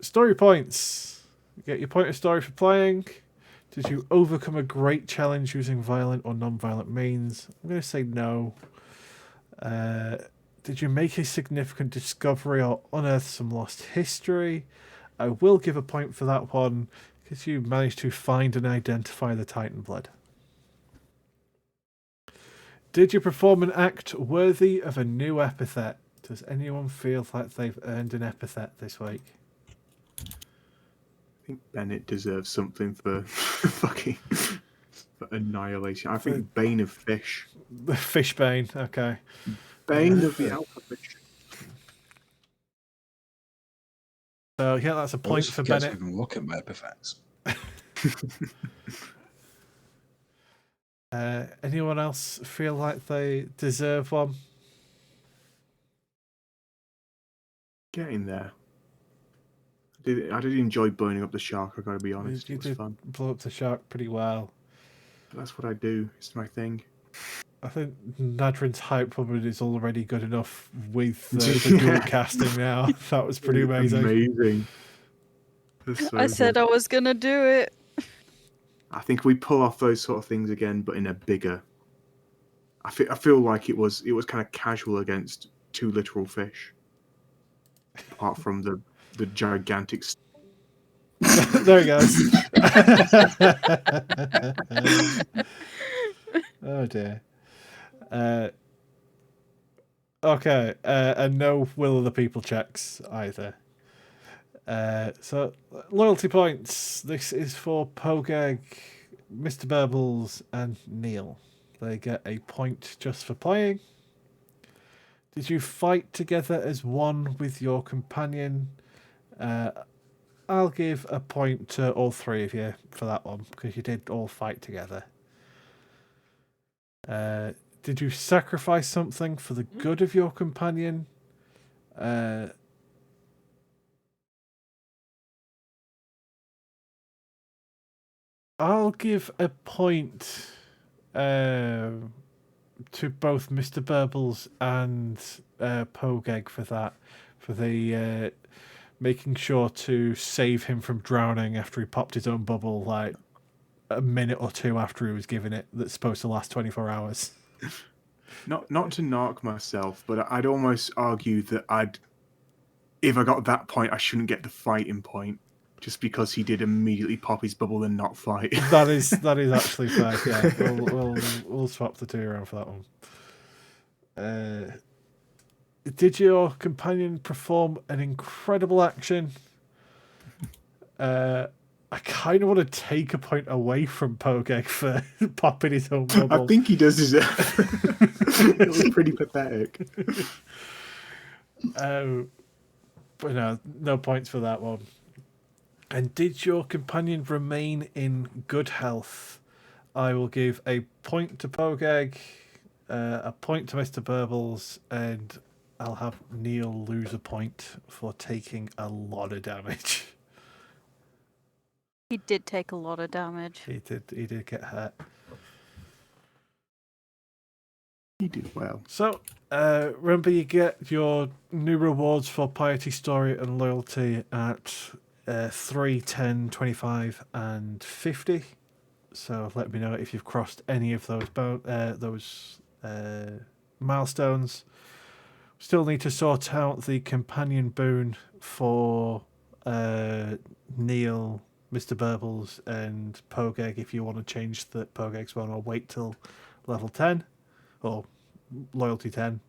Story points. You get your point of story for playing. Did you overcome a great challenge using violent or non-violent means? I'm going to say no. Did you make a significant discovery or unearth some lost history? I will give a point for that one because you managed to find and identify the Titan blood. Did you perform an act worthy of a new epithet? Does anyone feel like they've earned an epithet this week? I think Bennett deserves something for fucking for annihilation. I think Bane of Fish. The Fish Bane, okay. Bane of the Alpha Fish. So yeah, that's a point for Bennett. I can look at my epithets. Anyone else feel like they deserve one? Getting there. I did enjoy blowing up the shark, I gotta be honest. You It was did fun. blow up the shark pretty well. But that's what I do. It's my thing. I think Nadryn's hype probably is already good enough with the dual casting now. That was pretty amazing. Amazing. That's so I said good. I was gonna do it. I think we pull off those sort of things again, but in a bigger. I feel like it was kind of casual against two literal fish. Apart from the gigantic. There he goes. Oh dear. Okay, and no will of the people checks either. So loyalty points. This is for Pogeg, Mr. Burbles, and Neil. They get a point just for playing. Did you fight together as one with your companion? I'll give a point to all three of you for that one because you did all fight together. Did you sacrifice something for the good of your companion? I'll give a point to both Mr. Burbles and Pogeg for that, for the making sure to save him from drowning after he popped his own bubble like a minute or two after he was given it. That's supposed to last 24 hours. Not to narc myself, but I'd almost argue that if I got that point, I shouldn't get the fighting point, just because he did immediately pop his bubble and not fight. That is actually fair. Yeah, we'll swap the two around for that one. Did your companion perform an incredible action? I kind of want to take a point away from Pogeg for popping his own bubble. I think he does deserve it. It was pretty pathetic. But no points for that one. And did your companion remain in good health? I will give a point to Pogeg, a point to Mr. Burbles, and I'll have Neil lose a point for taking a lot of damage. He did take a lot of damage. He did get hurt. He did well. So, remember you get your new rewards for Piety, Story, and Loyalty at 3, 10, 25, and 50. So let me know if you've crossed any of those milestones. Still need to sort out the companion boon for Neil, Mr. Burbles, and Pogeg if you want to change the Pogeg's one or wait till level 10 or loyalty 10.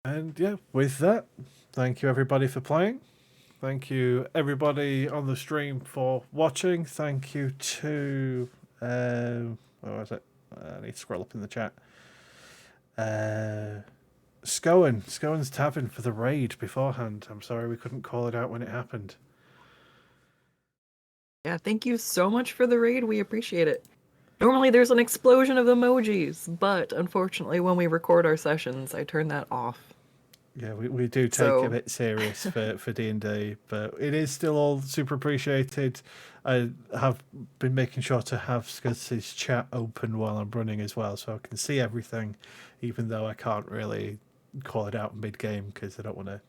And yeah, with that, thank you everybody for playing. Thank you everybody on the stream for watching. Thank you to where was it? I need to scroll up in the chat. Scohen's Tavern for the raid beforehand. I'm sorry we couldn't call it out when it happened. Yeah, thank you so much for the raid. We appreciate it. Normally there's an explosion of emojis, but unfortunately when we record our sessions, I turn that off. Yeah, we do take a bit serious for D&D, but it is still all super appreciated. I have been making sure to have Skuttz' chat open while I'm running as well, so I can see everything, even though I can't really call it out mid-game because I don't want to,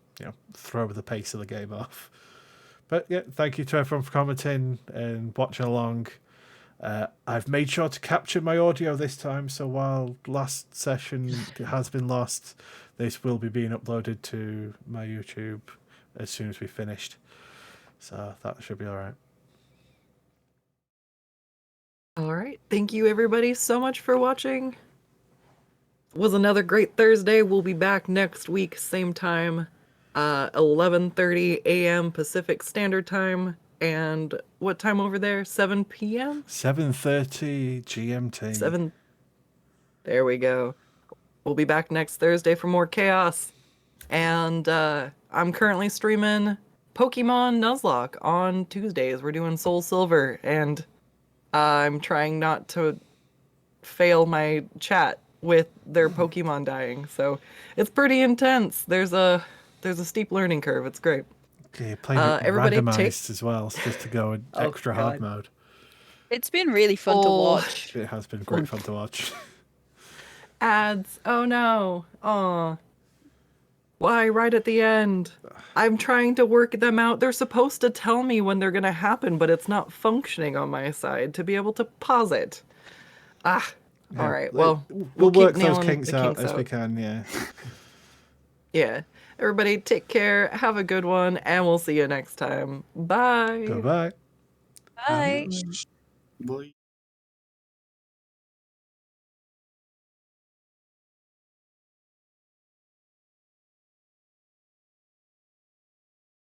throw the pace of the game off. But yeah, thank you to everyone for commenting and watching along. I've made sure to capture my audio this time, so while last session has been lost, this will be being uploaded to my YouTube as soon as we finished. So that should be all right. All right. Thank you, everybody, so much for watching. It was another great Thursday. We'll be back next week, same time, 11:30 a.m. Pacific Standard Time. And what time over there? 7 p.m.? 7:30 GMT. 7. There we go. We'll be back next Thursday for more chaos. And I'm currently streaming Pokemon Nuzlocke on Tuesdays. We're doing Soul Silver, and I'm trying not to fail my chat with their Pokemon dying. So it's pretty intense. There's a steep learning curve. It's great. Okay, playing it everybody randomized as well, so just to go in Oh, extra hard God. mode. It's been really fun to Oh. watch. It has been great fun to watch. Ads. Oh no. Oh. Why right at the end? I'm trying to work them out. They're supposed to tell me when they're going to happen, but it's not functioning on my side to be able to pause it. All right. Well, we'll keep work those nailing kinks the out kinks as we can, yeah. Yeah. Everybody take care. Have a good one, and we'll see you next time. Bye. Goodbye. Bye. Boy.